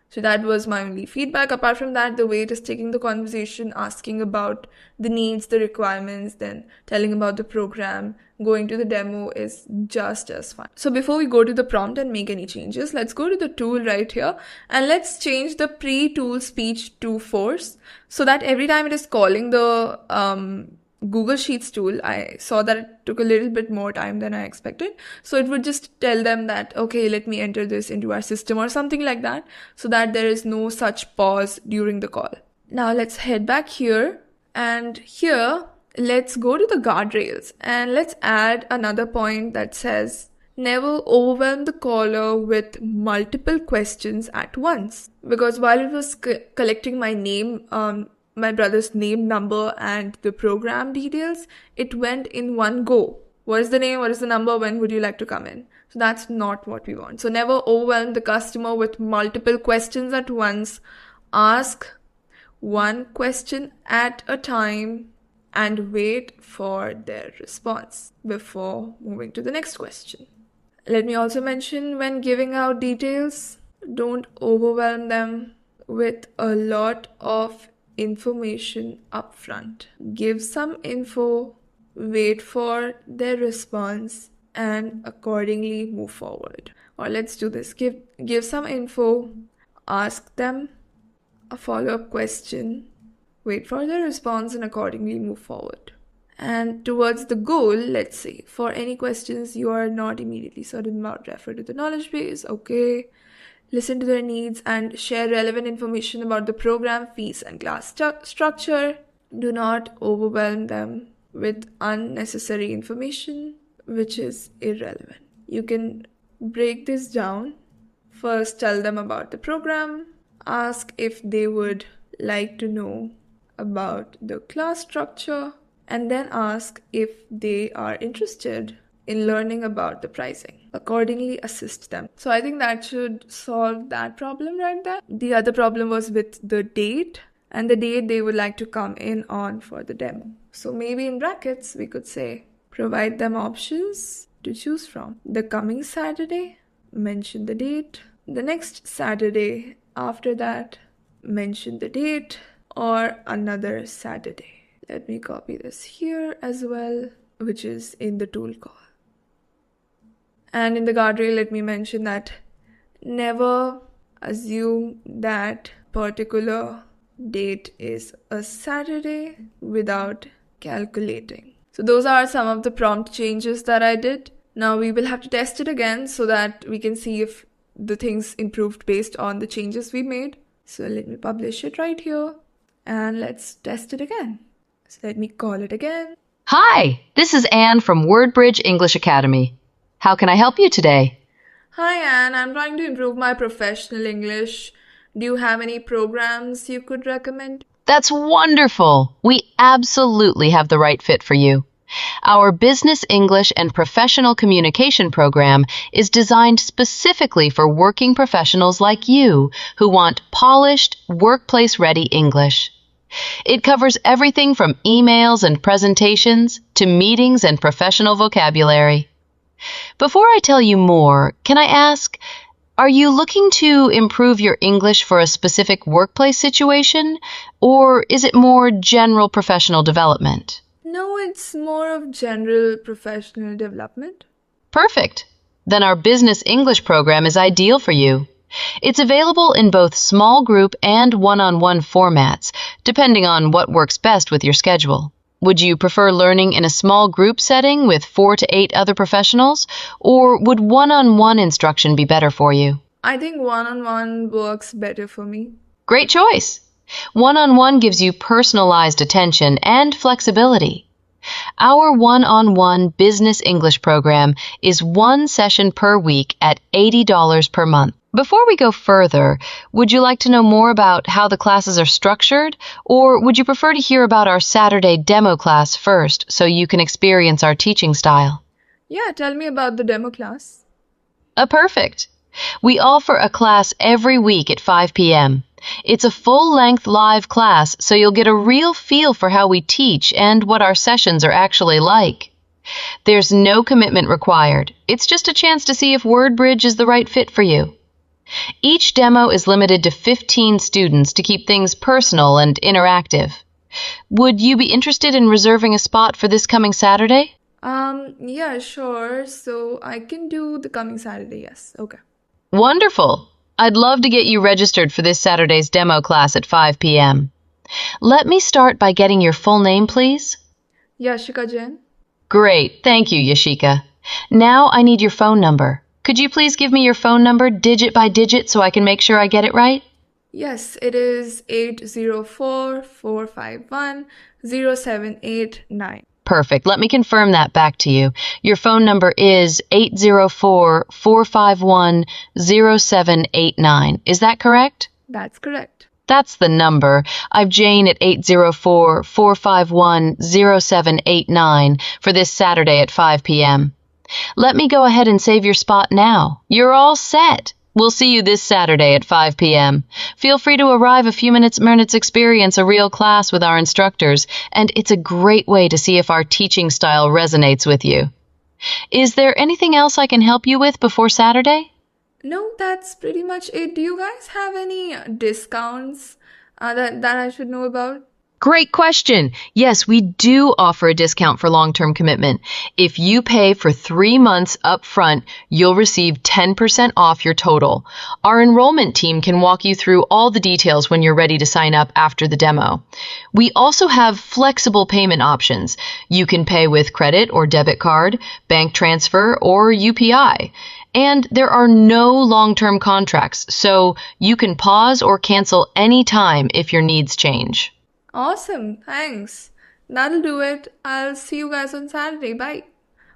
So that was my only feedback. Apart from that, the way it is taking the conversation, asking about the needs, the requirements, then telling about the program, going to the demo is just as fun. So before we go to the prompt and make any changes, let's go to the tool right here and let's change the pre-tool speech to force, so that every time it is calling the Google Sheets tool, I saw that it took a little bit more time than I expected. So it would just tell them that, okay, let me enter this into our system or something like that, so that there is no such pause during the call. Now let's head back here, and here let's go to the guardrails and let's add another point that says never overwhelm the caller with multiple questions at once. Because while it was collecting my name, my brother's name, number, and the program details, it went in one go. What is the name? What is the number? When would you like to come in? So that's not what we want. So never overwhelm the customer with multiple questions at once. Ask one question at a time and wait for their response before moving to the next question. Let me also mention, when giving out details, don't overwhelm them with a lot of information upfront. Give some info, wait for their response, and accordingly move forward. Or let's do this. Give some info, ask them a follow-up question, wait for their response, and accordingly move forward. And towards the goal, let's say, for any questions you are not immediately certain about, refer to the knowledge base, okay. Listen to their needs and share relevant information about the program, fees, and class structure. Do not overwhelm them with unnecessary information, which is irrelevant. You can break this down. First, tell them about the program. Ask if they would like to know about the class structure. And then ask if they are interested in learning about the pricing. Accordingly, assist them. So I think that should solve that problem right there. The other problem was with the date and the date they would like to come in on for the demo. So maybe in brackets, we could say, provide them options to choose from. The coming Saturday, mention the date. The next Saturday after that, mention the date, or another Saturday. Let me copy this here as well, which is in the tool call. And in the guardrail, let me mention that never assume that particular date is a Saturday without calculating. So those are some of the prompt changes that I did. Now we will have to test it again so that we can see if the things improved based on the changes we made. So let me publish it right here and let's test it again. So let me call it again. Hi, this is Anne from WordBridge English Academy. How can I help you today? Hi Anne, I'm trying to improve my professional English. Do you have any programs you could recommend? That's wonderful. We absolutely have the right fit for you. Our Business English and Professional Communication program is designed specifically for working professionals like you who want polished, workplace-ready English. It covers everything from emails and presentations to meetings and professional vocabulary. Before I tell you more, can I ask, are you looking to improve your English for a specific workplace situation, or is it more general professional development? No, it's more of general professional development. Perfect. Then our business English program is ideal for you. It's available in both small group and one-on-one formats, depending on what works best with your schedule. Would you prefer learning in a small group setting with 4 to 8 other professionals, or would one-on-one instruction be better for you? I think one-on-one works better for me. Great choice. One-on-one gives you personalized attention and flexibility. Our one-on-one business English program is 1 session per week at $80 per month. Before we go further, would you like to know more about how the classes are structured, or would you prefer to hear about our Saturday demo class first so you can experience our teaching style? Yeah, tell me about the demo class. Perfect. We offer a class every week at 5 p.m. It's a full-length live class, so you'll get a real feel for how we teach and what our sessions are actually like. There's no commitment required. It's just a chance to see if WordBridge is the right fit for you. Each demo is limited to 15 students to keep things personal and interactive. Would you be interested in reserving a spot for this coming Saturday? Yeah, sure. So I can do the coming Saturday, yes. Okay. Wonderful. I'd love to get you registered for this Saturday's demo class at 5 p.m. Let me start by getting your full name, please. Yashica Jain. Great. Thank you, Yashica. Now I need your phone number. Could you please give me your phone number digit by digit so I can make sure I get it right? Yes, it is 804-451-0789. Perfect. Let me confirm that back to you. Your phone number is 804-451-0789. Is that correct? That's correct. That's the number. I've Jain at 804-451-0789 for this Saturday at 5 p.m. Let me go ahead and save your spot now. You're all set. We'll see you this Saturday at 5 p.m. Feel free to arrive a few minutes experience a real class with our instructors, and it's a great way to see if our teaching style resonates with you. Is there anything else I can help you with before Saturday? No, that's pretty much it. Do you guys have any discounts that I should know about? Great question. Yes, we do offer a discount for long-term commitment. If you pay for 3 months up front, you'll receive 10% off your total. Our enrollment team can walk you through all the details when you're ready to sign up after the demo. We also have flexible payment options. You can pay with credit or debit card, bank transfer, or UPI. And there are no long-term contracts, so you can pause or cancel anytime if your needs change. Awesome, thanks. That'll do it. I'll see you guys on Saturday. Bye.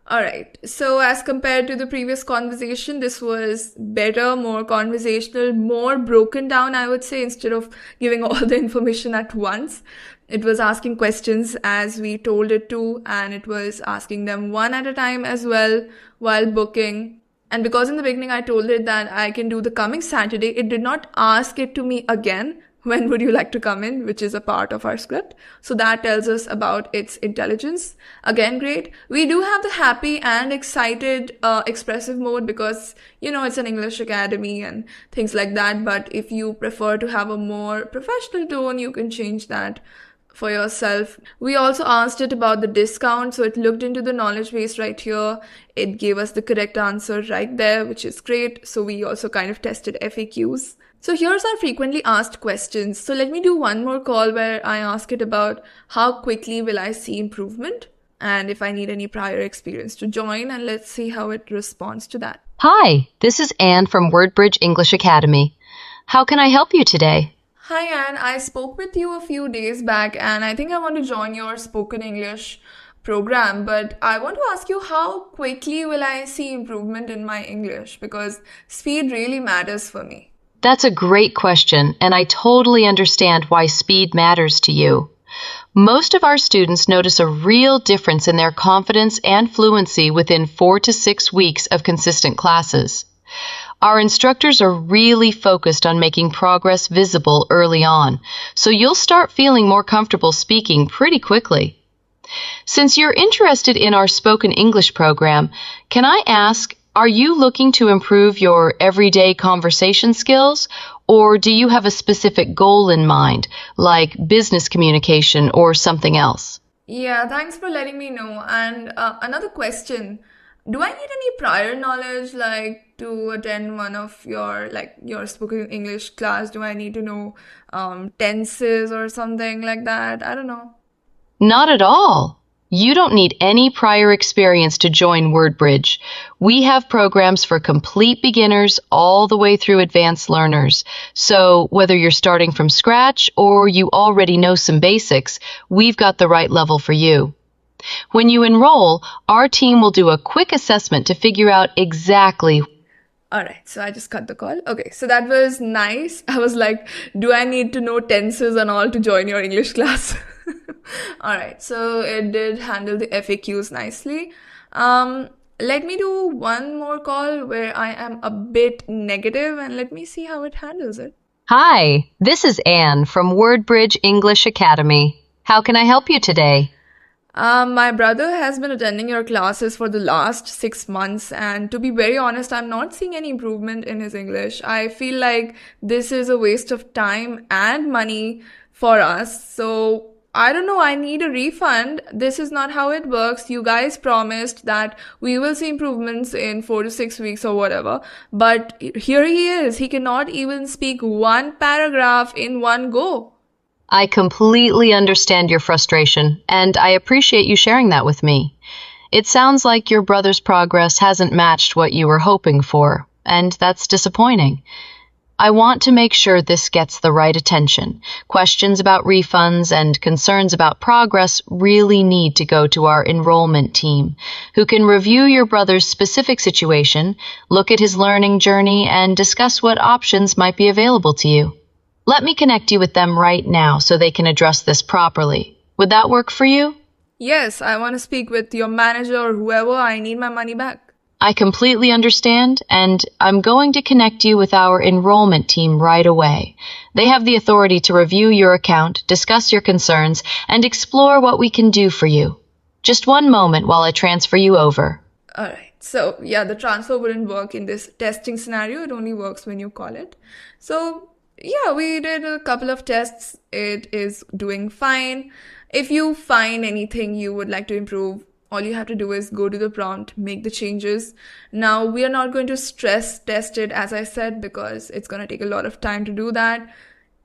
Alright, so as compared to the previous conversation, this was better, more conversational, more broken down, I would say, instead of giving all the information at once. It was asking questions as we told it to, and it was asking them one at a time as well while booking. And because in the beginning I told it that I can do the coming Saturday, it did not ask it to me again. When would you like to come in, which is a part of our script. So that tells us about its intelligence. Again, great. We do have the happy and excited expressive mode because, it's an English academy and things like that. But if you prefer to have a more professional tone, you can change that for yourself. We also asked it about the discount. So it looked into the knowledge base right here. It gave us the correct answer right there, which is great. So we also kind of tested FAQs. So here's our frequently asked questions. So let me do one more call where I ask it about how quickly will I see improvement and if I need any prior experience to join, and let's see how it responds to that. Hi, this is Anne from WordBridge English Academy. How can I help you today? Hi Anne, I spoke with you a few days back and I think I want to join your spoken English program, but I want to ask you how quickly will I see improvement in my English, because speed really matters for me. That's a great question, and I totally understand why speed matters to you. Most of our students notice a real difference in their confidence and fluency within 4 to 6 weeks of consistent classes. Our instructors are really focused on making progress visible early on, so you'll start feeling more comfortable speaking pretty quickly. Since you're interested in our spoken English program, can I ask, are you looking to improve your everyday conversation skills, or do you have a specific goal in mind, like business communication or something else? Yeah, thanks for letting me know. And another question. Do I need any prior knowledge, like to attend one of your spoken English class? Do I need to know tenses or something like that? I don't know. Not at all. You don't need any prior experience to join WordBridge. We have programs for complete beginners all the way through advanced learners. So whether you're starting from scratch or you already know some basics, we've got the right level for you. When you enroll, our team will do a quick assessment to figure out exactly. Alright, so I just cut the call. Okay, so that was nice. I was like, do I need to know tenses and all to join your English class? Alright, so it did handle the FAQs nicely. Let me do one more call where I am a bit negative and let me see how it handles it. Hi, this is Anne from WordBridge English Academy. How can I help you today? My brother has been attending your classes for the last 6 months, and to be very honest, I'm not seeing any improvement in his English. I feel like this is a waste of time and money for us. So I don't know, I need a refund. This is not how it works. You guys promised that we will see improvements in 4 to 6 weeks or whatever. But here he is. He cannot even speak one paragraph in one go. I completely understand your frustration, and I appreciate you sharing that with me. It sounds like your brother's progress hasn't matched what you were hoping for, and that's disappointing. I want to make sure this gets the right attention. Questions about refunds and concerns about progress really need to go to our enrollment team, who can review your brother's specific situation, look at his learning journey, and discuss what options might be available to you. Let me connect you with them right now so they can address this properly. Would that work for you? Yes, I want to speak with your manager or whoever. I need my money back. I completely understand, and I'm going to connect you with our enrollment team right away. They have the authority to review your account, discuss your concerns, and explore what we can do for you. Just one moment while I transfer you over. Alright, so yeah, the transfer wouldn't work in this testing scenario. It only works when you call it. So yeah, we did a couple of tests. It is doing fine. If you find anything you would like to improve, all you have to do is go to the prompt, make the changes. Now, we are not going to stress test it, as I said, because it's going to take a lot of time to do that.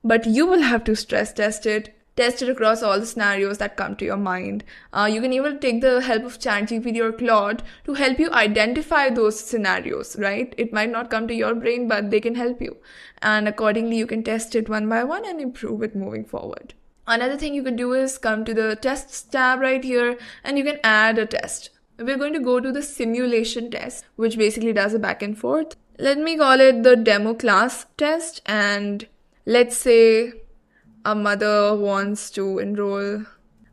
But you will have to stress test it across all the scenarios that come to your mind. You can even take the help of ChatGPT or Claude to help you identify those scenarios, right? It might not come to your brain, but they can help you. And accordingly, you can test it one by one and improve it moving forward. Another thing you can do is come to the tests tab right here and you can add a test. We're going to go to the simulation test, which basically does a back and forth. Let me call it the demo class test, and let's say a mother wants to enroll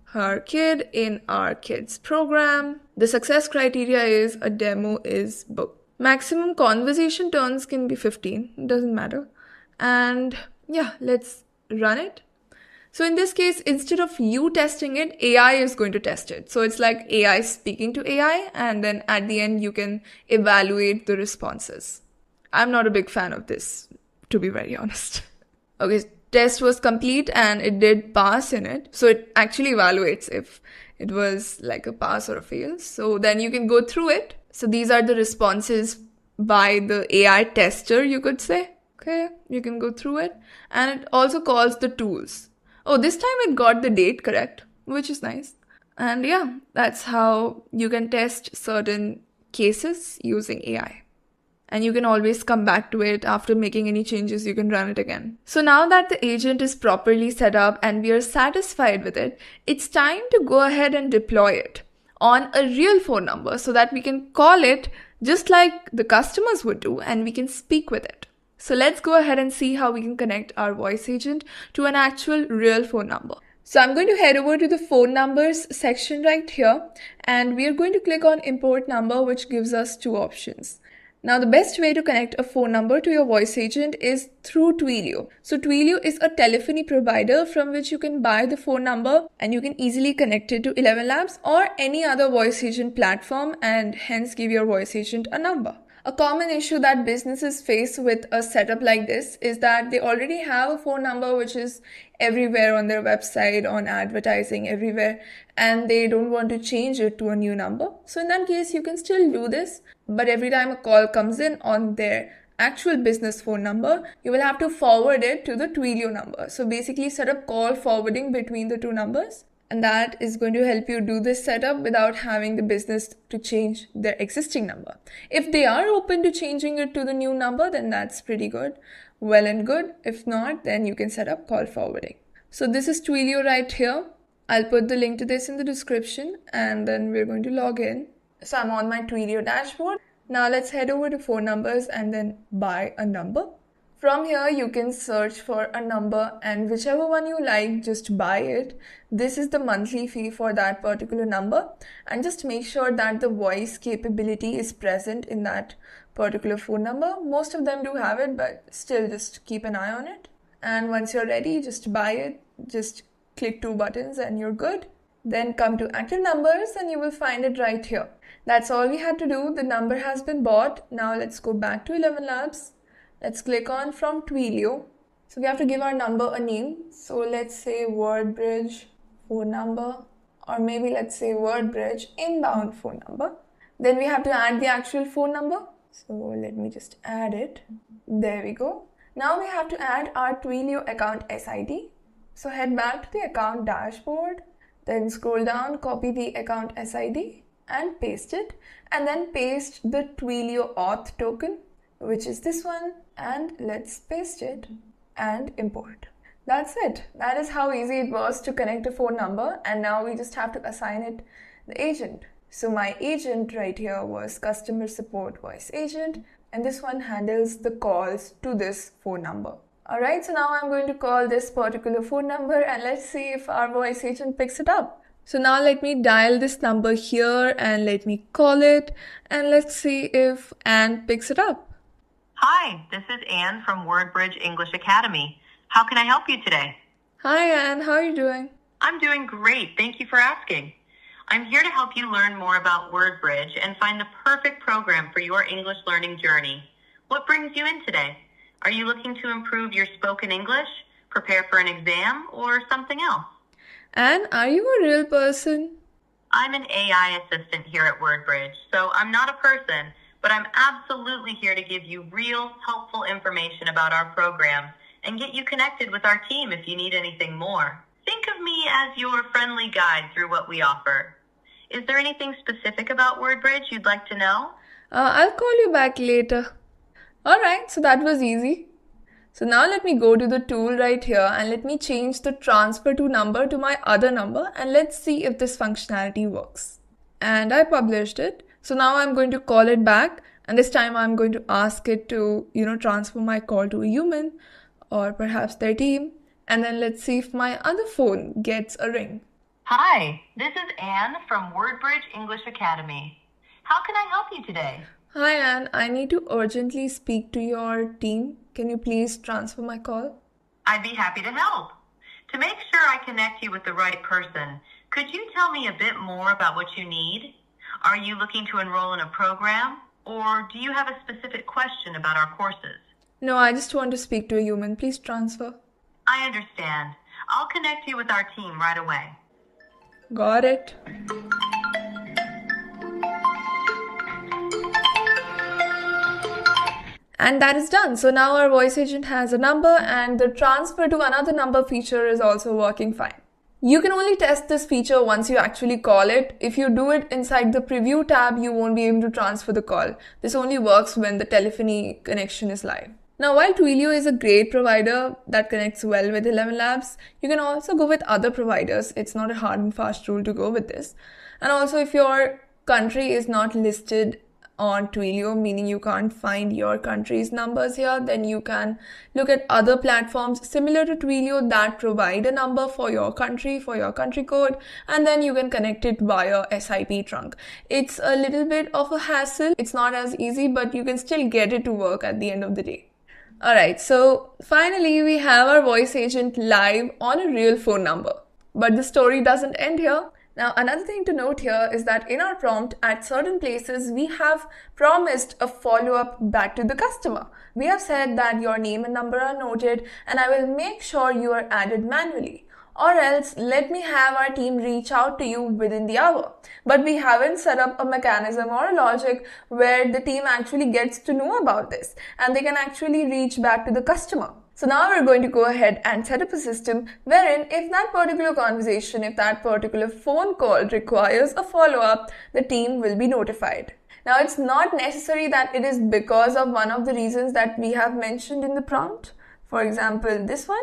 her kid in our kids program. The success criteria is a demo is booked. Maximum conversation turns can be 15, it doesn't matter. And yeah, let's run it. So in this case, instead of you testing it, AI is going to test it. So it's like AI speaking to AI, and then at the end, you can evaluate the responses. I'm not a big fan of this, to be very honest. Okay, test was complete and it did pass in it. So it actually evaluates if it was like a pass or a fail. So then you can go through it. So these are the responses by the AI tester, you could say. Okay, you can go through it. And it also calls the tools. Oh, this time it got the date correct, which is nice. And yeah, that's how you can test certain cases using AI. And you can always come back to it after making any changes, you can run it again. So now that the agent is properly set up and we are satisfied with it, it's time to go ahead and deploy it on a real phone number so that we can call it just like the customers would do and we can speak with it. So let's go ahead and see how we can connect our voice agent to an actual real phone number. So I'm going to head over to the phone numbers section right here, and we are going to click on import number, which gives us two options. Now, the best way to connect a phone number to your voice agent is through Twilio. So Twilio is a telephony provider from which you can buy the phone number and you can easily connect it to ElevenLabs or any other voice agent platform and hence give your voice agent a number. A common issue that businesses face with a setup like this is that they already have a phone number which is everywhere on their website, on advertising, everywhere, and they don't want to change it to a new number. So in that case, you can still do this, but every time a call comes in on their actual business phone number, you will have to forward it to the Twilio number. So basically set up call forwarding between the two numbers. And that is going to help you do this setup without having the business to change their existing number. If they are open to changing it to the new number, then that's pretty good. Well and good. If not, then you can set up call forwarding. So this is Twilio right here. I'll put the link to this in the description and then we're going to log in. So I'm on my Twilio dashboard. Now let's head over to phone numbers and then buy a number. From here, you can search for a number and whichever one you like, just buy it. This is the monthly fee for that particular number. And just make sure that the voice capability is present in that particular phone number. Most of them do have it, but still just keep an eye on it. And once you're ready, just buy it. Just click 2 buttons and you're good. Then come to active numbers and you will find it right here. That's all we had to do. The number has been bought. Now let's go back to ElevenLabs. Let's click on from Twilio. So we have to give our number a name. So let's say WordBridge phone number, or maybe let's say WordBridge inbound phone number. Then we have to add the actual phone number. So let me just add it. There we go. Now we have to add our Twilio account SID. So head back to the account dashboard, then scroll down, copy the account SID and paste it, and then paste the Twilio auth token, which is this one, and let's paste it and import. That's it. That is how easy it was to connect a phone number, and now we just have to assign it the agent. So my agent right here was customer support voice agent, and this one handles the calls to this phone number. Alright, so now I'm going to call this particular phone number and let's see if our voice agent picks it up. So now let me dial this number here and let me call it, and let's see if Anne picks it up. Hi, this is Anne from WordBridge English Academy. How can I help you today? Hi Anne, how are you doing? I'm doing great. Thank you for asking. I'm here to help you learn more about WordBridge and find the perfect program for your English learning journey. What brings you in today? Are you looking to improve your spoken English, prepare for an exam, or something else? Anne, are you a real person? I'm an AI assistant here at WordBridge, so I'm not a person, but I'm absolutely here to give you real, helpful information about our program and get you connected with our team if you need anything more. Think of me as your friendly guide through what we offer. Is there anything specific about WordBridge you'd like to know? I'll call you back later. Alright, so that was easy. So now let me go to the tool right here and let me change the transfer to number to my other number and let's see if this functionality works. And I published it. So now I'm going to call it back, and this time I'm going to ask it to, transfer my call to a human or perhaps their team. And then let's see if my other phone gets a ring. Hi, this is Anne from WordBridge English Academy. How can I help you today? Hi Anne, I need to urgently speak to your team. Can you please transfer my call? I'd be happy to help. To make sure I connect you with the right person, could you tell me a bit more about what you need? Are you looking to enroll in a program, or do you have a specific question about our courses? No, I just want to speak to a human. Please transfer. I understand. I'll connect you with our team right away. Got it. And that is done. So now our voice agent has a number and the transfer to another number feature is also working fine. You can only test this feature once you actually call it. If you do it inside the preview tab, you won't be able to transfer the call. This only works when the telephony connection is live. Now, while Twilio is a great provider that connects well with ElevenLabs, you can also go with other providers. It's not a hard and fast rule to go with this. And also, if your country is not listed on Twilio, meaning you can't find your country's numbers here, then you can look at other platforms similar to Twilio that provide a number for your country code, and then you can connect it via SIP trunk. It's a little bit of a hassle. It's not as easy, but you can still get it to work at the end of the day. Alright, so finally we have our voice agent live on a real phone number. But the story doesn't end here. Now, another thing to note here is that in our prompt, at certain places, we have promised a follow-up back to the customer. We have said that your name and number are noted, and I will make sure you are added manually. Or else, let me have our team reach out to you within the hour. But we haven't set up a mechanism or a logic where the team actually gets to know about this, and they can actually reach back to the customer. So now we're going to go ahead and set up a system wherein if that particular conversation, if that particular phone call requires a follow-up, the team will be notified. Now, it's not necessary that it is because of one of the reasons that we have mentioned in the prompt. For example, this one.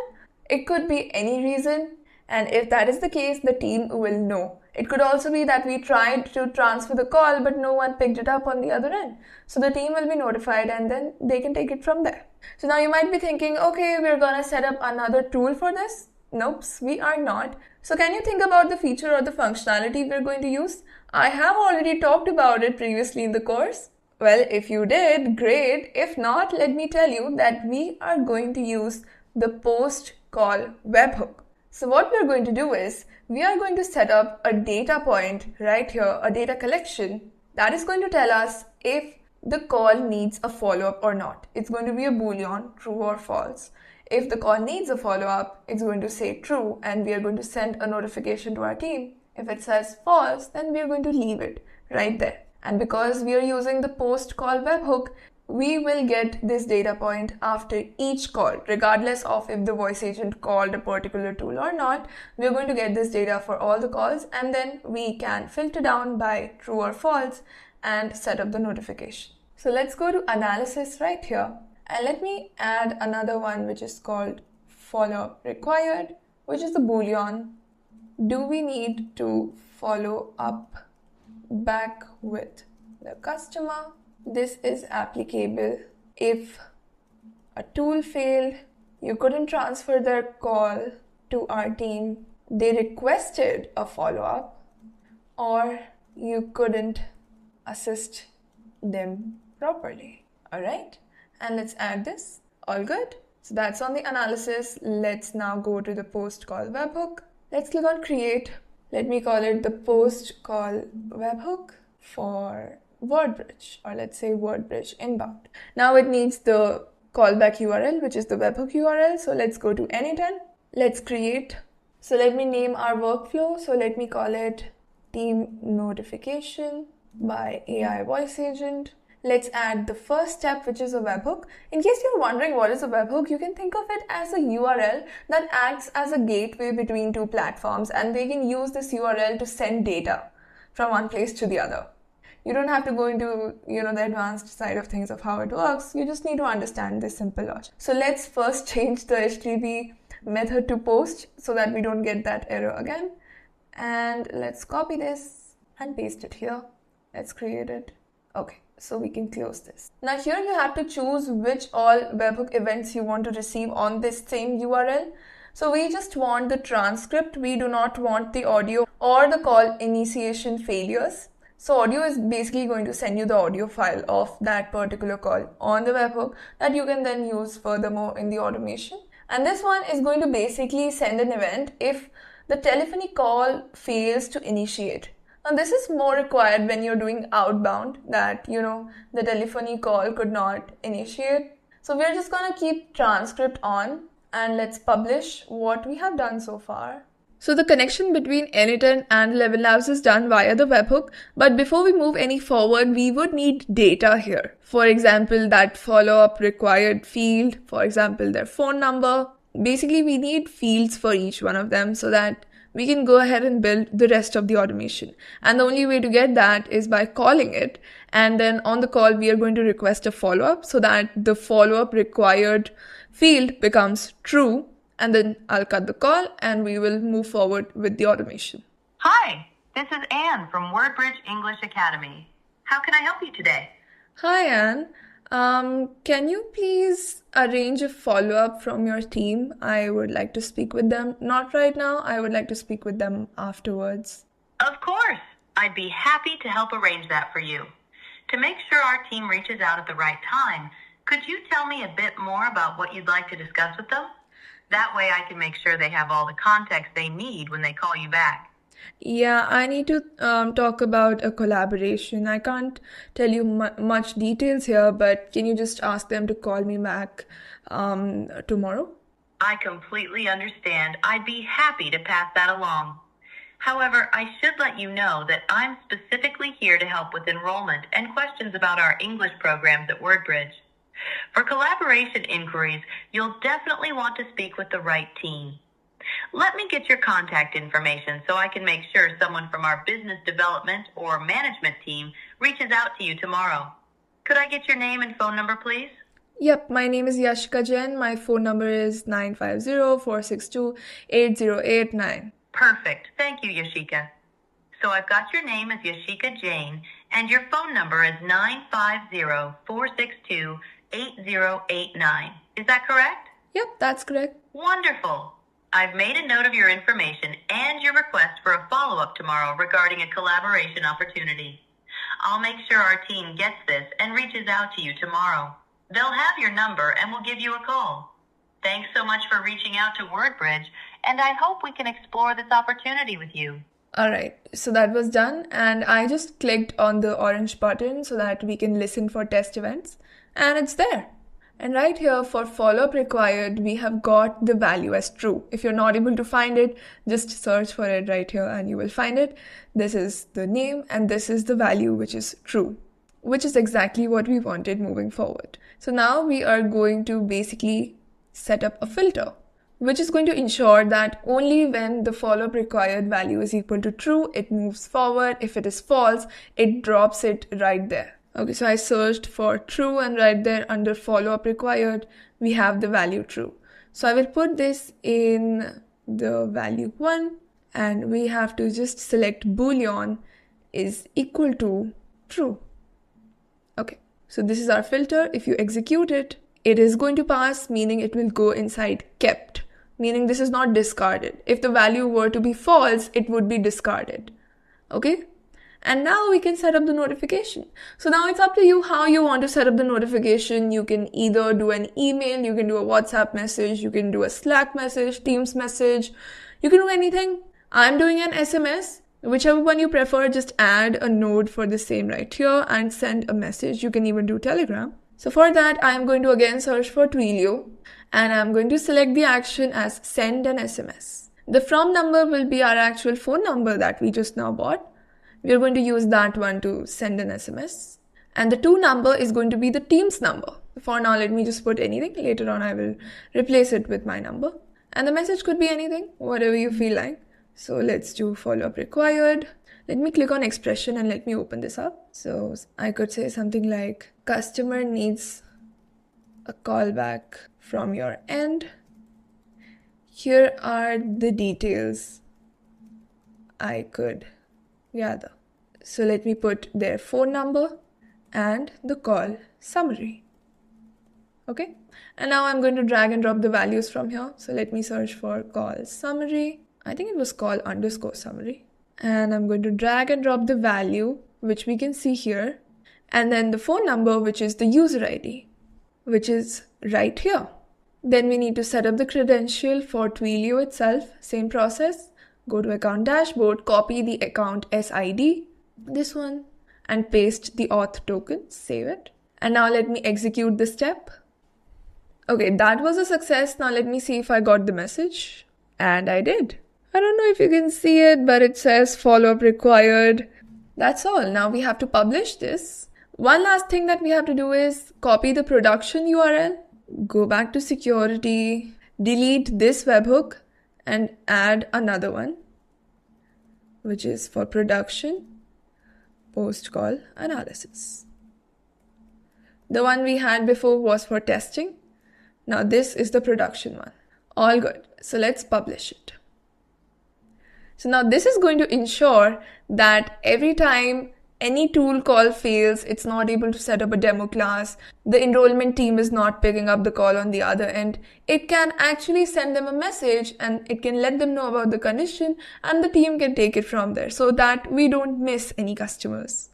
It could be any reason, and if that is the case, the team will know. It could also be that we tried to transfer the call, but no one picked it up on the other end. So the team will be notified and then they can take it from there. So now you might be thinking, okay, we're gonna set up another tool for this. Nope, we are not. So can you think about the feature or the functionality we're going to use? I have already talked about it previously in the course. Well, if you did, great. If not, let me tell you that we are going to use the post call webhook. So what we're going to do is, we are going to set up a data point right here, a data collection that is going to tell us if the call needs a follow-up or not. It's going to be a boolean, true or false. If the call needs a follow-up, it's going to say true, and we are going to send a notification to our team. If it says false, then we are going to leave it right there. And because we are using the post call webhook, we will get this data point after each call, regardless of if the voice agent called a particular tool or not. We're going to get this data for all the calls, and then we can filter down by true or false and set up the notification. So let's go to analysis right here, and let me add another one which is called follow-up required, which is the boolean. Do we need to follow up back with the customer? This is applicable if a tool failed, you couldn't transfer their call to our team, they requested a follow-up, or you couldn't assist them properly. Alright, and let's add this. All good? So that's on the analysis. Let's now go to the post call webhook. Let's click on create. Let me call it the post call webhook for WordBridge, or let's say WordBridge inbound. Now it needs the callback URL, which is the webhook URL. So let's go to N10. Let's create. So let me name our workflow. So let me call it team notification by AI voice agent. Let's add the first step, which is a webhook. In case you're wondering what is a webhook, you can think of it as a URL that acts as a gateway between two platforms, and they can use this URL to send data from one place to the other. You don't have to go into, the advanced side of things of how it works. You just need to understand this simple logic. So let's first change the HTTP method to post so that we don't get that error again. And let's copy this and paste it here. Let's create it. Okay, so we can close this. Now here you have to choose which all webhook events you want to receive on this same URL. So we just want the transcript. We do not want the audio or the call initiation failures. So audio is basically going to send you the audio file of that particular call on the webhook that you can then use furthermore in the automation. And this one is going to basically send an event if the telephony call fails to initiate. Now this is more required when you're doing outbound, that the telephony call could not initiate. So we're just going to keep transcript on, and let's publish what we have done so far. So the connection between N10 and ElevenLabs is done via the webhook, but before we move any forward, we would need data here. For example, that follow-up required field, for example, their phone number. Basically, we need fields for each one of them so that we can go ahead and build the rest of the automation. And the only way to get that is by calling it. And then on the call, we are going to request a follow-up so that the follow-up required field becomes true. And then I'll cut the call and we will move forward with the automation. Hi, this is Anne from WordBridge English Academy. How can I help you today? Hi, Anne. Can you please arrange a follow-up from your team? I would like to speak with them. Not right now. I would like to speak with them afterwards. Of course. I'd be happy to help arrange that for you. To make sure our team reaches out at the right time, could you tell me a bit more about what you'd like to discuss with them? That way I can make sure they have all the context they need when they call you back. Yeah, I need to talk about a collaboration. I can't tell you much details here, but can you just ask them to call me back tomorrow? I completely understand. I'd be happy to pass that along. However, I should let you know that I'm specifically here to help with enrollment and questions about our English programs at WordBridge. For collaboration inquiries, you'll definitely want to speak with the right team. Let me get your contact information so I can make sure someone from our business development or management team reaches out to you tomorrow. Could I get your name and phone number, please? Yep, my name is Yashica Jain. My phone number is 950-462-8089. Perfect. Thank you, Yashica. So I've got your name as Yashica Jain, and your phone number is 950-462-8089. Is that correct? Yep, that's correct. Wonderful. I've made a note of your information and your request for a follow-up tomorrow regarding a collaboration opportunity. I'll make sure our team gets this and reaches out to you tomorrow. They'll have your number and will give you a call. Thanks so much for reaching out to WordBridge, and I hope we can explore this opportunity with you. Alright, so that was done, and I just clicked on the orange button so that we can listen for test events, and it's there. And right here for follow-up required, we have got the value as true. If you're not able to find it, just search for it right here and you will find it. This is the name and this is the value, which is true, which is exactly what we wanted moving forward. So now we are going to basically set up a filter, which is going to ensure that only when the follow-up required value is equal to true, it moves forward. If it is false, it drops it right there. Okay, so I searched for true and right there under follow-up required, we have the value true. So I will put this in the value 1 and we have to just select boolean is equal to true. Okay, so this is our filter. If you execute it, it is going to pass, meaning it will go inside kept, meaning this is not discarded. If the value were to be false, it would be discarded. Okay? And now we can set up the notification. So now it's up to you how you want to set up the notification. You can either do an email, you can do a WhatsApp message, you can do a Slack message, Teams message, you can do anything. I'm doing an SMS. Whichever one you prefer, just add a node for the same right here and send a message. You can even do Telegram. So for that, I'm going to again search for Twilio and I'm going to select the action as send an SMS. The from number will be our actual phone number that we just now bought. We're going to use that one to send an SMS. And the to number is going to be the team's number. For now, let me just put anything. Later on, I will replace it with my number. And the message could be anything, whatever you feel like. So let's do follow-up required. Let me click on expression and let me open this up. So I could say something like, customer needs a callback from your end. Here are the details I could gather. So let me put their phone number and the call summary. Okay. And now I'm going to drag and drop the values from here. So let me search for call summary. I think it was call underscore summary. And I'm going to drag and drop the value, which we can see here. And then the phone number, which is the user ID, which is right here. Then we need to set up the credential for Twilio itself. Same process. Go to account dashboard, copy the account SID, this one, and paste the auth token, save it. And now let me execute the step. Okay, that was a success. Now let me see if I got the message. And I did. I don't know if you can see it, but it says follow-up required. That's all. Now we have to publish this. One last thing that we have to do is copy the production URL, go back to security, delete this webhook, and add another one, which is for production post-call analysis. The one we had before was for testing. Now this is the production one. All good. So let's publish it. So now this is going to ensure that every time any tool call fails, it's not able to set up a demo class, the enrollment team is not picking up the call on the other end, it can actually send them a message and it can let them know about the condition, and the team can take it from there so that we don't miss any customers.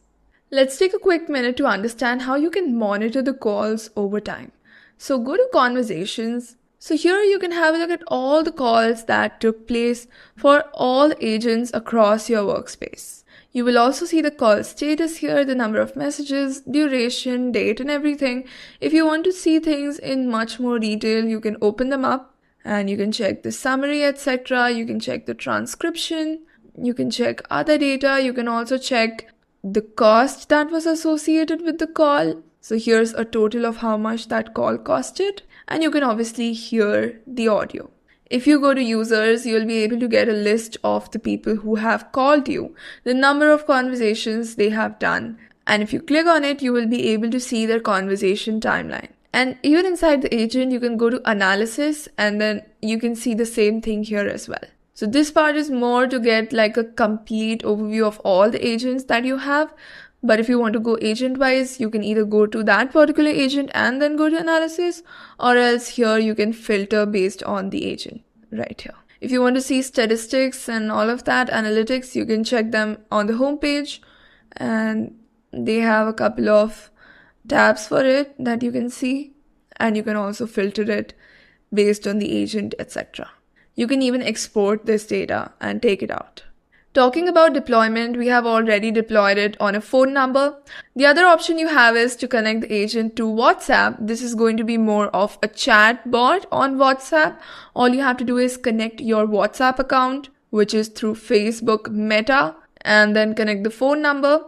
Let's take a quick minute to understand how you can monitor the calls over time. So go to Conversations. So here you can have a look at all the calls that took place for all agents across your workspace. You will also see the call status here, the number of messages, duration, date, and everything. If you want to see things in much more detail, you can open them up and you can check the summary, etc. You can check the transcription. You can check other data. You can also check the cost that was associated with the call. So here's a total of how much that call costed. And you can obviously hear the audio. If you go to users, you'll be able to get a list of the people who have called you, the number of conversations they have done. And if you click on it, you will be able to see their conversation timeline. And even inside the agent, you can go to analysis and then you can see the same thing here as well. So this part is more to get like a complete overview of all the agents that you have. But if you want to go agent wise, you can either go to that particular agent and then go to analysis, or else here you can filter based on the agent right here. If you want to see statistics and all of that, analytics, you can check them on the home page, and they have a couple of tabs for it that you can see, and you can also filter it based on the agent, etc. You can even export this data and take it out. Talking about deployment, we have already deployed it on a phone number. The other option you have is to connect the agent to WhatsApp. This is going to be more of a chat bot on WhatsApp. All you have to do is connect your WhatsApp account, which is through Facebook Meta, and then connect the phone number.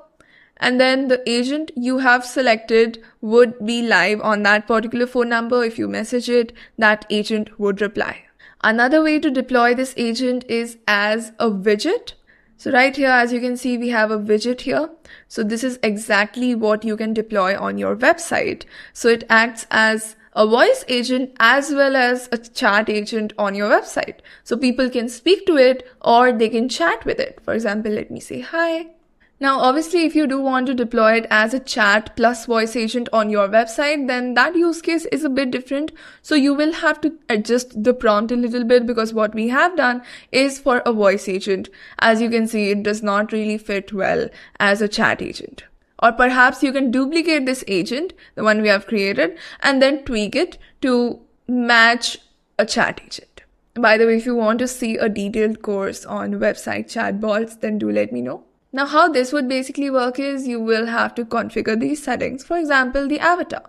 And then the agent you have selected would be live on that particular phone number. If you message it, that agent would reply. Another way to deploy this agent is as a widget. So right here, as you can see, we have a widget here. So this is exactly what you can deploy on your website. So it acts as a voice agent as well as a chat agent on your website. So people can speak to it or they can chat with it. For example, let me say hi. Now, obviously, if you do want to deploy it as a chat plus voice agent on your website, then that use case is a bit different. So you will have to adjust the prompt a little bit, because what we have done is for a voice agent. As you can see, it does not really fit well as a chat agent. Or perhaps you can duplicate this agent, the one we have created, and then tweak it to match a chat agent. By the way, if you want to see a detailed course on website chatbots, then do let me know. Now, how this would basically work is you will have to configure these settings. For example, the avatar.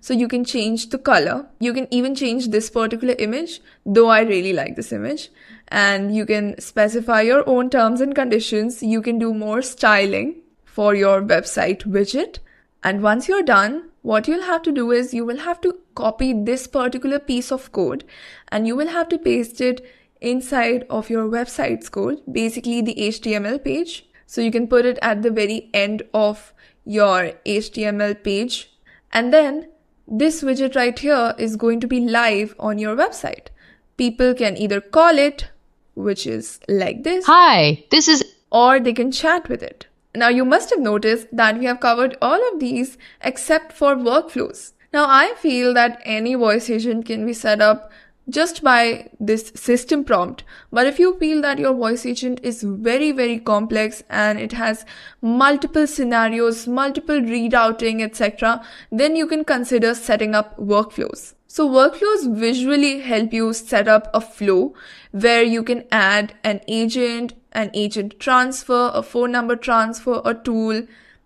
So you can change the color. You can even change this particular image, though I really like this image. And you can specify your own terms and conditions. You can do more styling for your website widget. And once you're done, what you'll have to do is you will have to copy this particular piece of code and you will have to paste it inside of your website's code, basically the HTML page. So you can put it at the very end of your HTML page. And then this widget right here is going to be live on your website. People can either call it, which is like this. Hi, this is... Or they can chat with it. Now you must have noticed that we have covered all of these except for workflows. Now I feel that any voice agent can be set up just by this system prompt. But if you feel that your voice agent is very, very complex and it has multiple scenarios, multiple rerouting, etc., then you can consider setting up workflows. So workflows visually help you set up a flow where you can add an agent transfer, a phone number transfer, a tool,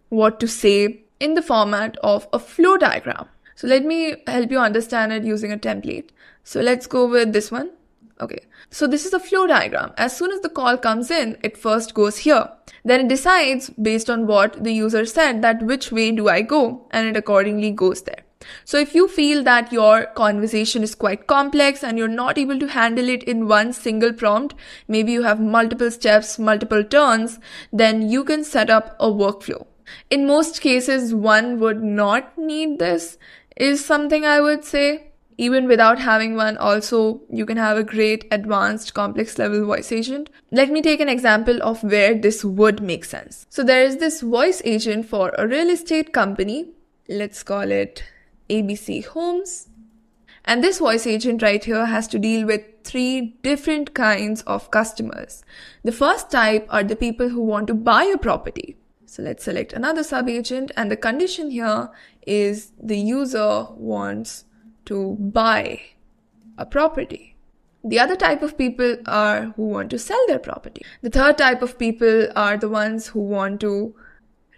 what to say in the format of a flow diagram. So let me help you understand it using a template. So let's go with this one. Okay, so this is a flow diagram. As soon as the call comes in, it first goes here. Then it decides based on what the user said that which way do I go, and it accordingly goes there. So if you feel that your conversation is quite complex and you're not able to handle it in one single prompt, maybe you have multiple steps, multiple turns, then you can set up a workflow. In most cases, one would not need this, is something I would say. Even without having one, also, you can have a great advanced complex level voice agent. Let me take an example of where this would make sense. So there is this voice agent for a real estate company. Let's call it ABC Homes. And this voice agent right here has to deal with 3 different kinds of customers. The first type are the people who want to buy a property. So let's select another sub-agent, and the condition here is the user wants to buy a property. The other type of people are who want to sell their property. The third type of people are the ones who want to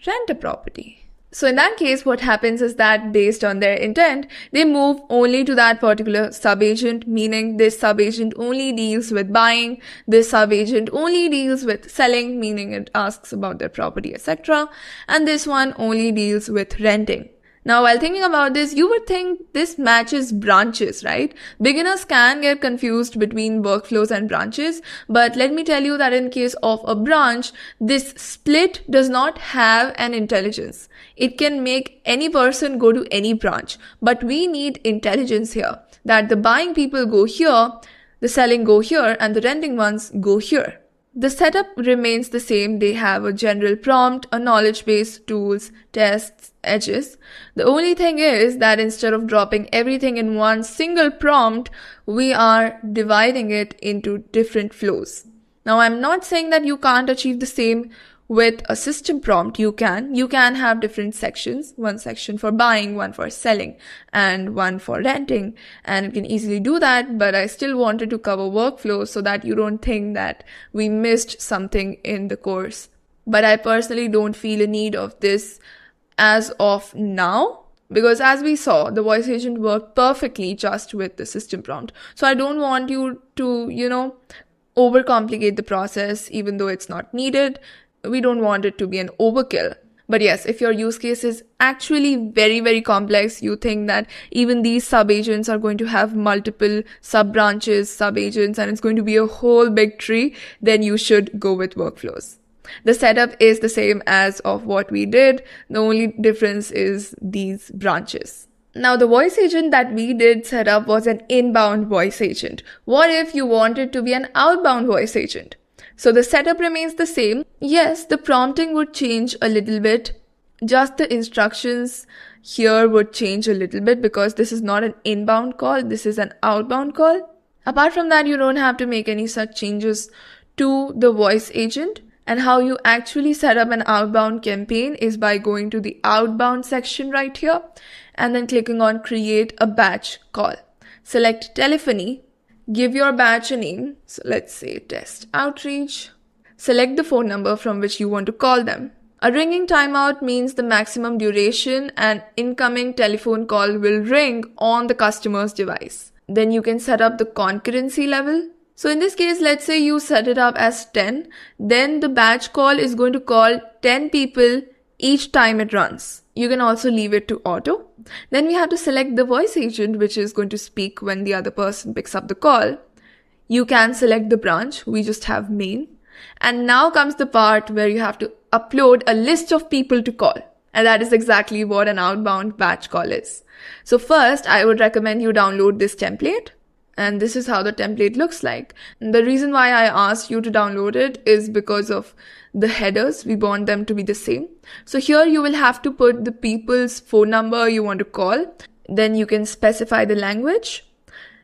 rent a property. So in that case, what happens is that based on their intent, they move only to that particular sub-agent, meaning this sub-agent only deals with buying, this sub-agent only deals with selling, meaning it asks about their property, etc. And this one only deals with renting. Now, while thinking about this, you would think this matches branches, right? Beginners can get confused between workflows and branches, but let me tell you that in case of a branch, this split does not have an intelligence. It can make any person go to any branch, but we need intelligence here, that the buying people go here, the selling go here, and the renting ones go here. The setup remains the same. They have a general prompt, a knowledge base, tools, tests, edges. The only thing is that instead of dropping everything in one single prompt, we are dividing it into different flows. Now, I'm not saying that you can't achieve the same with a system prompt. You can have different sections, one section for buying, one for selling, and one for renting, and you can easily do that. But I still wanted to cover workflow so that you don't think that we missed something in the course. But I personally don't feel a need of this as of now, because as we saw, the voice agent worked perfectly just with the system prompt. So I don't want you to, overcomplicate the process, even though it's not needed. We don't want it to be an overkill. But yes, if your use case is actually very, very complex, you think that even these sub-agents are going to have multiple sub-branches, sub-agents, and it's going to be a whole big tree, then you should go with workflows. The setup is the same as of what we did. The only difference is these branches. Now, the voice agent that we did set up was an inbound voice agent. What if you wanted to be an outbound voice agent? So the setup remains the same. Yes, the prompting would change a little bit. Just the instructions here would change a little bit because this is not an inbound call. This is an outbound call. Apart from that, you don't have to make any such changes to the voice agent. And how you actually set up an outbound campaign is by going to the outbound section right here and then clicking on create a batch call. Select telephony. Give your batch a name. So let's say test outreach. Select the phone number from which you want to call them. A ringing timeout means the maximum duration an incoming telephone call will ring on the customer's device. Then you can set up the concurrency level. So in this case, let's say you set it up as 10. Then the batch call is going to call 10 people each time it runs. You can also leave it to auto. Then we have to select the voice agent, which is going to speak when the other person picks up the call. You can select the branch. We just have main. And now comes the part where you have to upload a list of people to call. And that is exactly what an outbound batch call is. So first, I would recommend you download this template. And this is how the template looks like. And the reason why I asked you to download it is because of the headers. We want them to be the same. So here you will have to put the people's phone number you want to call. Then you can specify the language.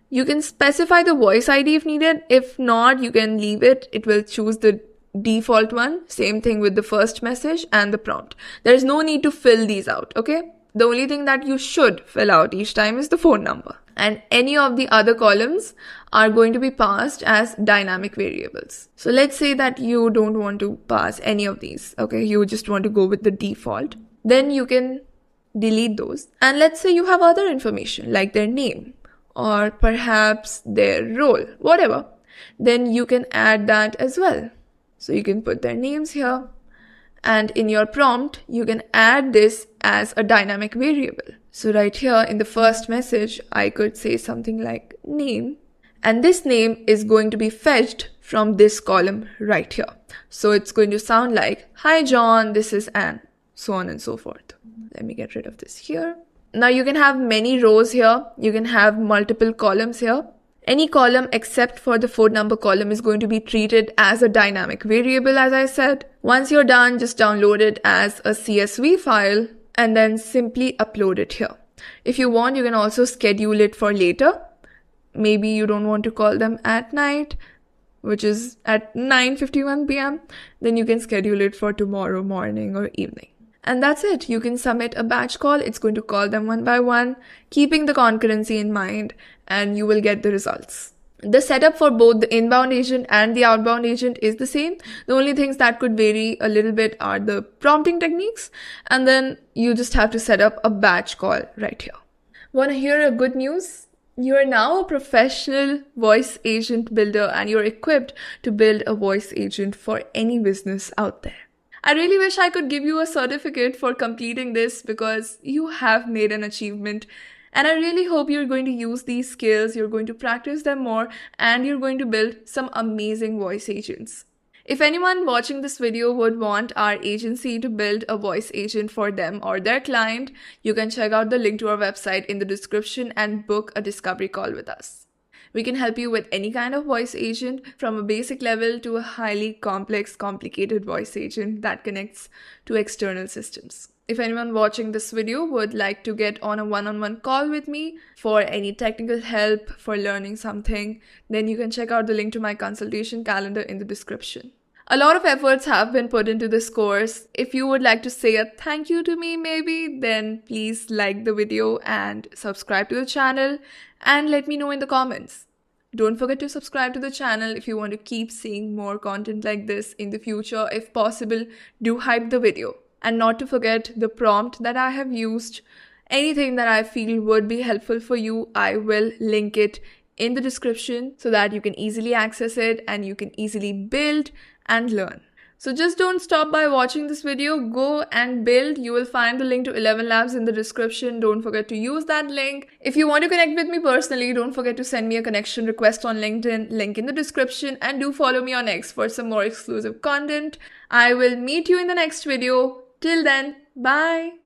You can specify the voice ID if needed. If not, you can leave it. It will choose the default one. Same thing with the first message and the prompt. There is no need to fill these out, okay? The only thing that you should fill out each time is the phone number. And any of the other columns are going to be passed as dynamic variables. So let's say that you don't want to pass any of these, okay? You just want to go with the default. Then you can delete those. And let's say you have other information like their name or perhaps their role, whatever. Then you can add that as well. So you can put their names here. And in your prompt, you can add this as a dynamic variable. So right here in the first message, I could say something like name. And this name is going to be fetched from this column right here. So it's going to sound like, hi John, this is Anne, so on and so forth. Let me get rid of this here. Now you can have many rows here. You can have multiple columns here. Any column except for the phone number column is going to be treated as a dynamic variable, as I said. Once you're done, just download it as a CSV file and then simply upload it here. If you want, you can also schedule it for later. Maybe you don't want to call them at night, which is at 9:51 p.m. Then you can schedule it for tomorrow morning or evening. And that's it. You can submit a batch call. It's going to call them one by one, keeping the concurrency in mind, and you will get the results. The setup for both the inbound agent and the outbound agent is the same. The only things that could vary a little bit are the prompting techniques, and then you just have to set up a batch call right here. Want to hear a good news? You are now a professional voice agent builder, and you're equipped to build a voice agent for any business out there. I really wish I could give you a certificate for completing this because you have made an achievement. And I really hope you're going to use these skills, you're going to practice them more, and you're going to build some amazing voice agents. If anyone watching this video would want our agency to build a voice agent for them or their client, you can check out the link to our website in the description and book a discovery call with us. We can help you with any kind of voice agent, from a basic level to a highly complex, complicated voice agent that connects to external systems. If anyone watching this video would like to get on a one-on-one call with me for any technical help, for learning something, then you can check out the link to my consultation calendar in the description. A lot of efforts have been put into this course. If you would like to say a thank you to me maybe, then please like the video and subscribe to the channel and let me know in the comments. Don't forget to subscribe to the channel if you want to keep seeing more content like this in the future. If possible, do hype the video. And not to forget the prompt that I have used. Anything that I feel would be helpful for you, I will link it in the description so that you can easily access it and you can easily build and learn. So just don't stop by watching this video, go and build. You will find the link to ElevenLabs in the description. Don't forget to use that link. If you want to connect with me personally, don't forget to send me a connection request on LinkedIn, link in the description, and do follow me on X for some more exclusive content. I will meet you in the next video. Till then, bye.